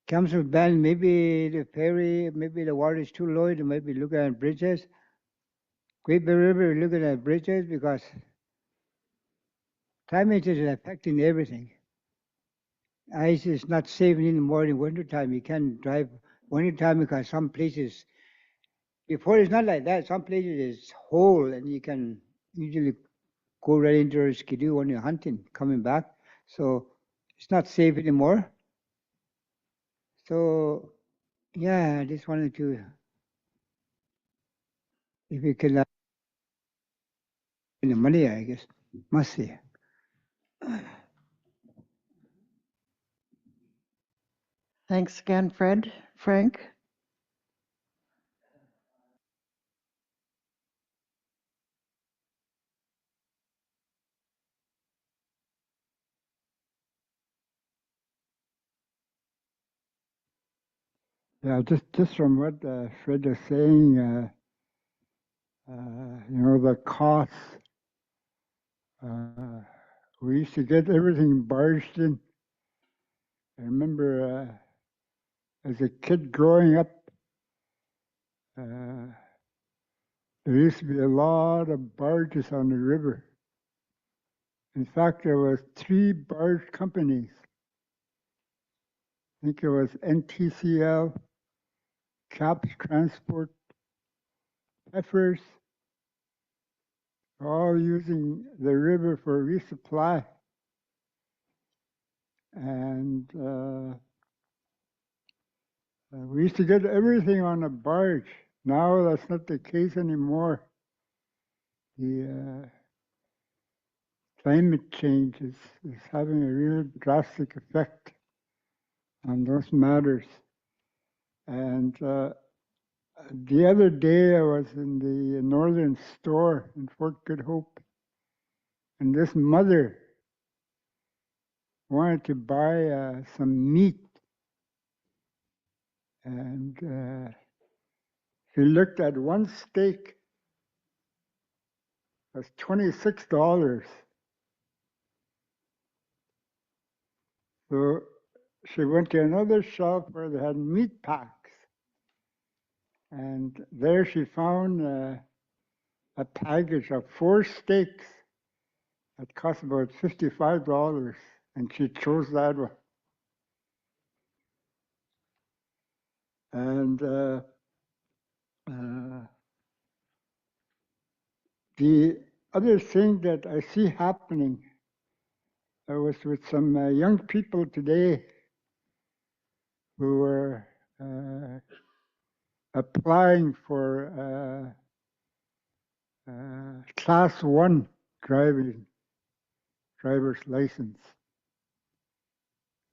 Council ban, maybe the ferry, maybe the water is too low to maybe look at bridges. Great Barrier River, looking at bridges because climate is affecting everything. Ice is not safe anymore in wintertime. You can't drive wintertime because some places, before it's not like that, some places is whole and you can usually go right into a skidoo when you're hunting, coming back. So it's not safe anymore. So yeah, I just wanted to, if you can, the money, I guess, must see. Thanks again, Frank. Yeah, just from what Fred is saying, you know, the costs. We used to get everything barged in. I remember as a kid growing up, there used to be a lot of barges on the river. In fact, there was 3 barge companies. I think it was NTCL, Caps Transport, Peppers, all using the river for resupply. And we used to get everything on a barge. Now that's not the case anymore. The climate change is having a real drastic effect on those matters. And the other day I was in the northern store in Fort Good Hope, and this mother wanted to buy some meat. And she looked at one steak, was $26. So she went to another shop where they had meat packs. And there she found a package of 4 steaks that cost about $55. And she chose that one. And the other thing that I see happening, I was with some young people today who were applying for class 1 driver's license.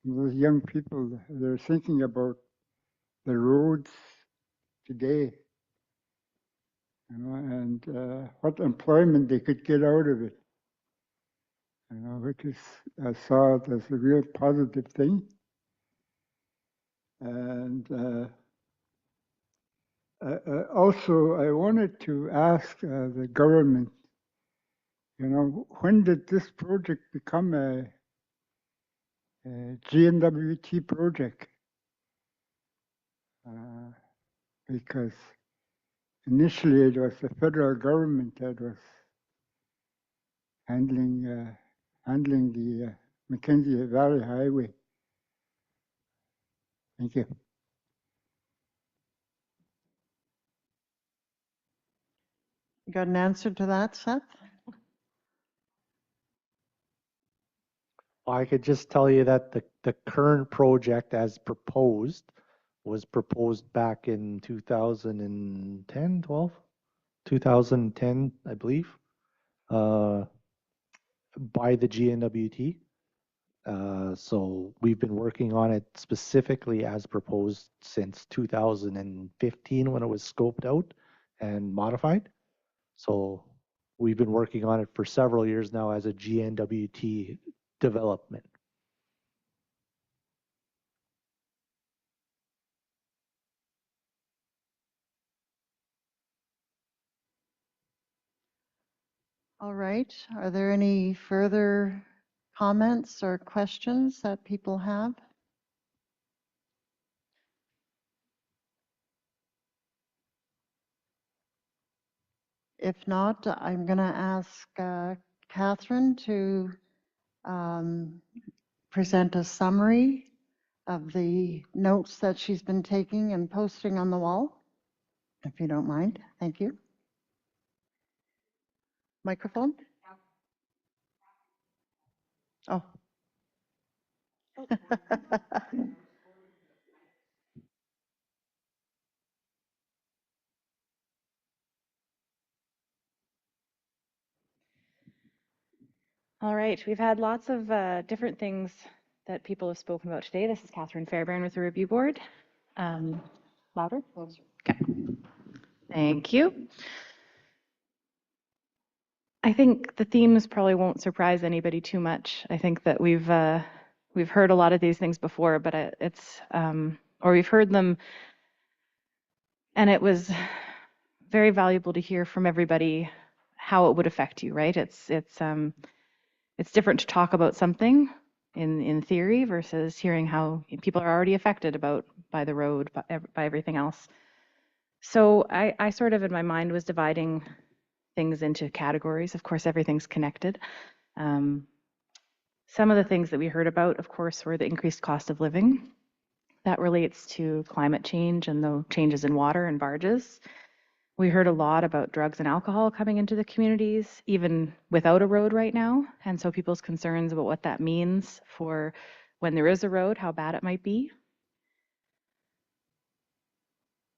And those young people, they're thinking about the roads today, and what employment they could get out of it. Which is, I saw it as a real positive thing. And also, I wanted to ask the government, when did this project become a GNWT project? Because initially it was the federal government that was handling the Mackenzie Valley Highway. Thank you. You got an answer to that, Seth? I could just tell you that the current project as proposed was proposed back in 2010, 12? 2010, I believe, by the GNWT. So we've been working on it specifically as proposed since 2015 when it was scoped out and modified. So we've been working on it for several years now as a GNWT development. All right. Are there any further comments or questions that people have? If not, I'm going to ask Catherine to present a summary of the notes that she's been taking and posting on the wall, if you don't mind. Thank you. Microphone? Oh. All right, we've had lots of different things that people have spoken about today. This is Catherine Fairbairn with the Review Board. Louder? Closer. Okay. Thank you. I think the themes probably won't surprise anybody too much. I think that we've heard a lot of these things before, but or we've heard them, and it was very valuable to hear from everybody how it would affect you, right? It's different to talk about something in theory versus hearing how people are already affected by the road, by everything else. So I sort of in my mind was dividing things into categories. Of course, everything's connected. Some of the things that we heard about, of course, were the increased cost of living. That relates to climate change and the changes in water and barges. We heard a lot about drugs and alcohol coming into the communities, even without a road right now. And so people's concerns about what that means for when there is a road, how bad it might be.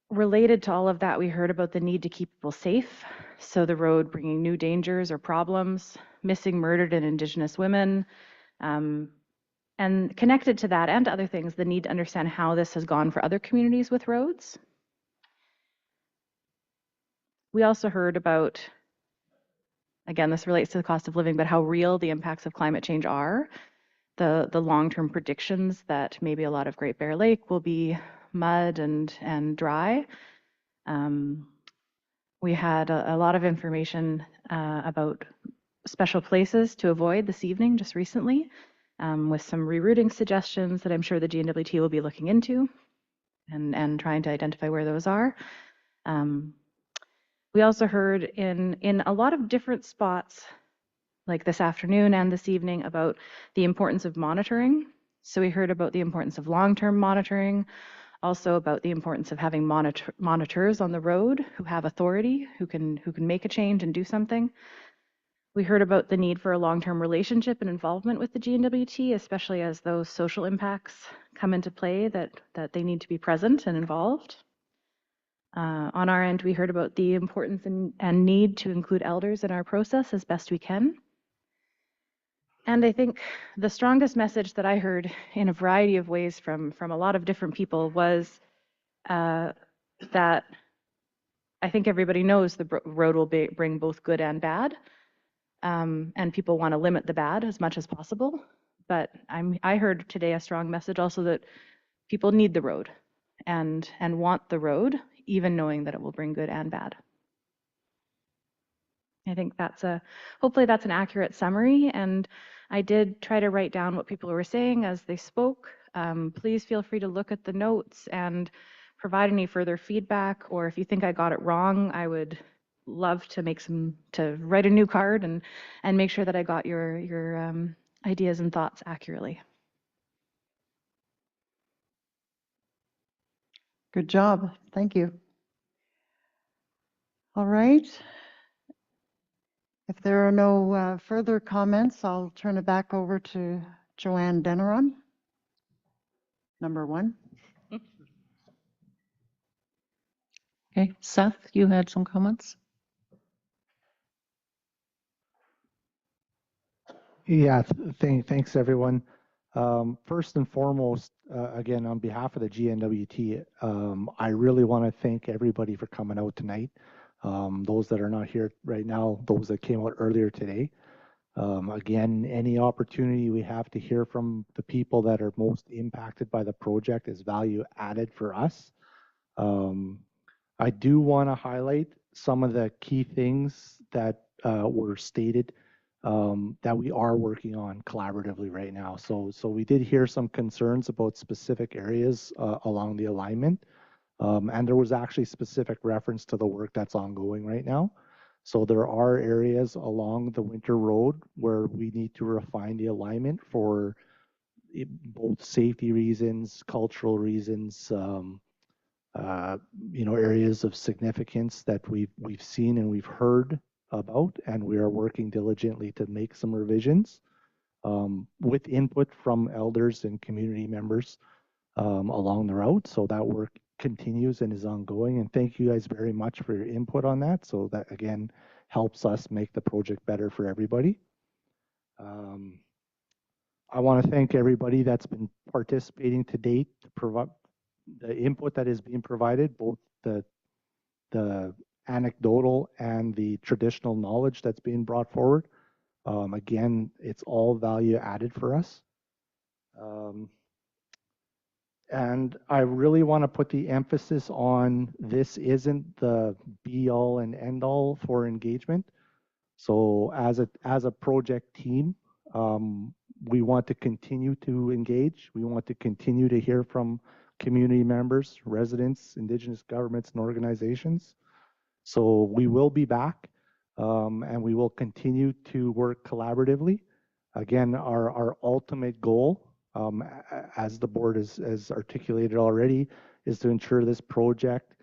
Related to all of that, we heard about the need to keep people safe. So the road bringing new dangers or problems, missing, murdered, and Indigenous women. And connected to that and other things, the need to understand how this has gone for other communities with roads. We also heard about, again, this relates to the cost of living, but how real the impacts of climate change are. The long-term predictions that maybe a lot of Great Bear Lake will be mud and dry. We had a lot of information about special places to avoid this evening, just recently, with some rerouting suggestions that I'm sure the GNWT will be looking into and trying to identify where those are. We also heard in a lot of different spots, like this afternoon and this evening, about the importance of monitoring. So we heard about the importance of long-term monitoring, also about the importance of having monitors on the road who have authority, who can make a change and do something. We heard about the need for a long-term relationship and involvement with the GNWT, especially as those social impacts come into play, that they need to be present and involved. On our end, we heard about the importance and need to include elders in our process as best we can. And I think the strongest message that I heard in a variety of ways from a lot of different people was that I think everybody knows the road will bring both good and bad. And people want to limit the bad as much as possible. But I heard today a strong message also that people need the road and want the road, even knowing that it will bring good and bad. I think hopefully that's an accurate summary. And I did try to write down what people were saying as they spoke. Please feel free to look at the notes and provide any further feedback, or if you think I got it wrong, I would love to write a new card and make sure that I got your ideas and thoughts accurately. Good job. Thank you. All right. If there are no further comments, I'll turn it back over to Joanne Deneron, number 1. Okay, Seth, you had some comments? Yeah, thanks everyone. First and foremost, again, on behalf of the GNWT, I really want to thank everybody for coming out tonight. Those that are not here right now, those that came out earlier today. Again, any opportunity we have to hear from the people that are most impacted by the project is value added for us. I do want to highlight some of the key things that were stated that we are working on collaboratively right now. So we did hear some concerns about specific areas along the alignment, and there was actually specific reference to the work that's ongoing right now. So there are areas along the winter road where we need to refine the alignment for both safety reasons, cultural reasons, areas of significance that we've seen and we've heard about, and we are working diligently to make some revisions with input from elders and community members along the route. So that work continues and is ongoing. And thank you guys very much for your input on that. So that again helps us make the project better for everybody. I want to thank everybody that's been participating to date to provide the input that is being provided, both the anecdotal and the traditional knowledge that's being brought forward. Again, it's all value added for us. And I really want to put the emphasis on this isn't the be all and end all for engagement. So as a project team, we want to continue to engage. We want to continue to hear from community members, residents, Indigenous governments, and organizations. So we will be back, and we will continue to work collaboratively. Again, our ultimate goal, as the board has articulated already, is to ensure this project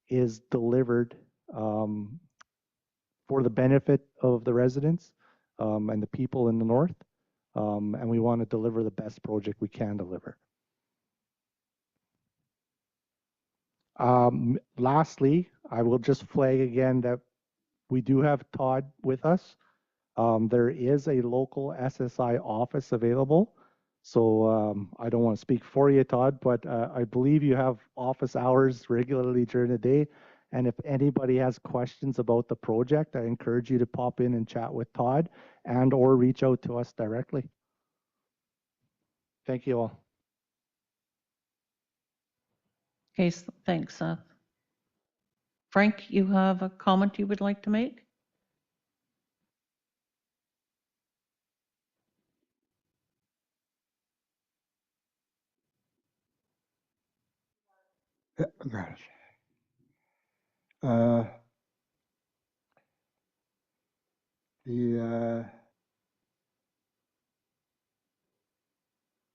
is delivered for the benefit of the residents and the people in the north. And we want to deliver the best project we can deliver. Lastly, I will just flag again that we do have Todd with us. There is a local SSI office available. So I don't want to speak for you, Todd, but I believe you have office hours regularly during the day. And if anybody has questions about the project, I encourage you to pop in and chat with Todd and or reach out to us directly. Thank you all. Okay, thanks. Frank, you have a comment you would like to make? Gosh. Uh,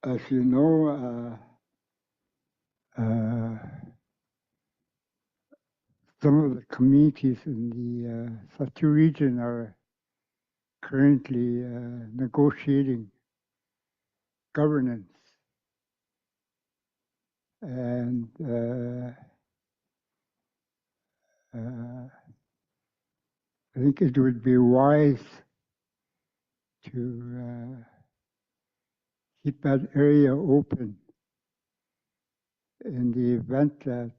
as you know, some of the communities in the Satu region are currently negotiating governance. And I think it would be wise to keep that area open in the event that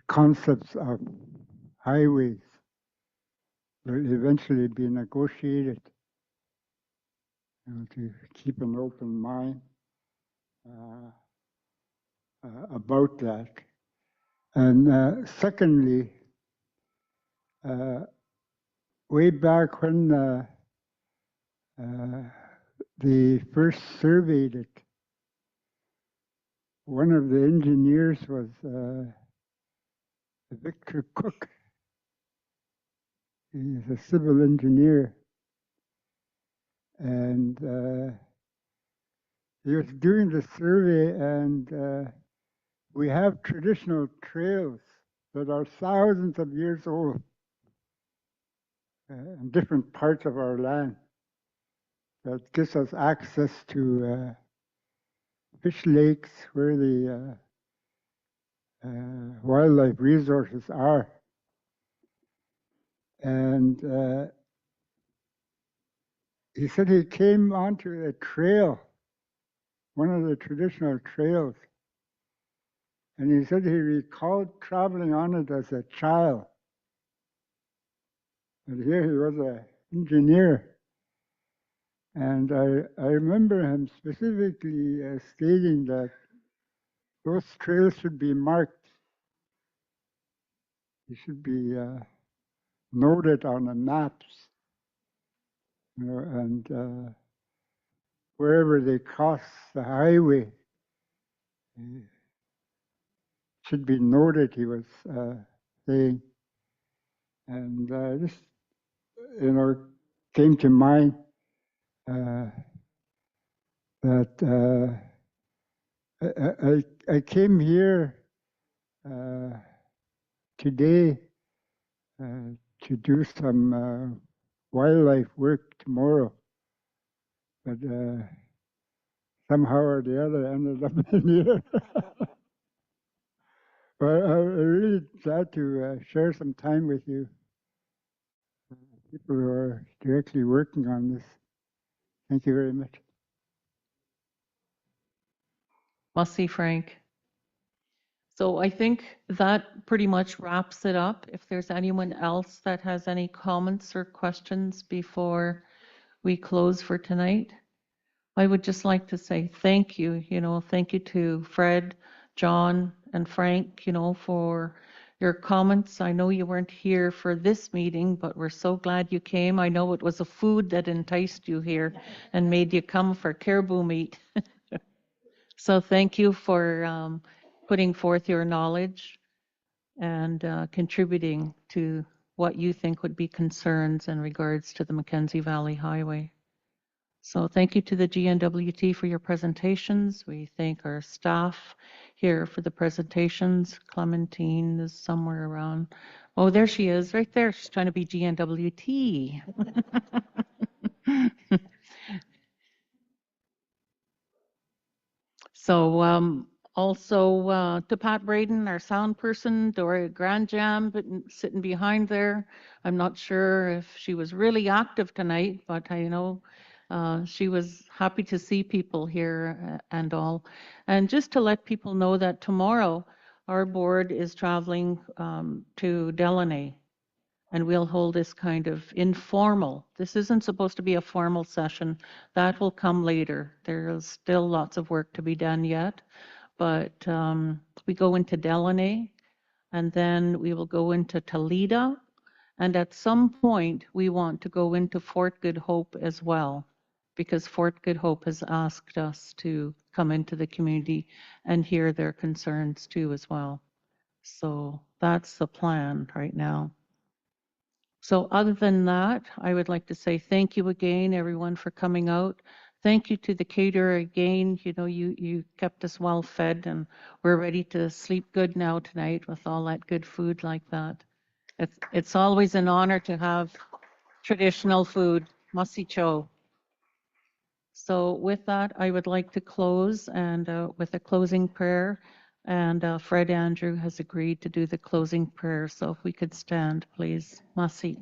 concepts of highways will eventually be negotiated, to keep an open mind about that. And secondly, way back when they first surveyed it, one of the engineers was Victor Cook. He's a civil engineer. And he was doing the survey, and we have traditional trails that are thousands of years old in different parts of our land that gives us access to fish lakes where the wildlife resources are. And he said he came onto a trail, one of the traditional trails, and he said he recalled traveling on it as a child. But here he was an engineer. And I remember him specifically stating that those trails should be marked. They should be noted on the maps, and wherever they cross the highway, should be noted, he was saying. And this, came to mind that I came here today to do some wildlife work tomorrow, but somehow or the other ended up in here. But I'm really glad to share some time with you, people who are directly working on this. Thank you very much. Merci, Frank. So I think that pretty much wraps it up. If there's anyone else that has any comments or questions before we close for tonight, I would just like to say thank you, thank you to Fred, John, and Frank, for your comments. I know you weren't here for this meeting, but we're so glad you came. I know it was a food that enticed you here and made you come for caribou meat. So thank you for putting forth your knowledge and contributing to what you think would be concerns in regards to the Mackenzie Valley Highway. So thank you to the GNWT for your presentations. We thank our staff here for the presentations. Clementine is somewhere around. Oh, there she is, right there. She's trying to be GNWT. So also to Pat Braden, our sound person, Doria Grandjam, but sitting behind there. I'm not sure if she was really active tonight, but I know she was happy to see people here and all. And just to let people know that tomorrow our board is traveling to Delaney. And we'll hold this kind of informal. This isn't supposed to be a formal session. That will come later. There's still lots of work to be done yet. But we go into Delaney, and then we will go into Toledo. And at some point, we want to go into Fort Good Hope as well, because Fort Good Hope has asked us to come into the community and hear their concerns too as well. So that's the plan right now. So other than that, I would like to say thank you again, everyone, for coming out. Thank you to the caterer again. You know, you kept us well fed, and we're ready to sleep good now tonight with all that good food like that. It's always an honor to have traditional food, masi cho. So with that, I would like to close and with a closing prayer. And Fred Andrew has agreed to do the closing prayer. So if we could stand, please. Masi.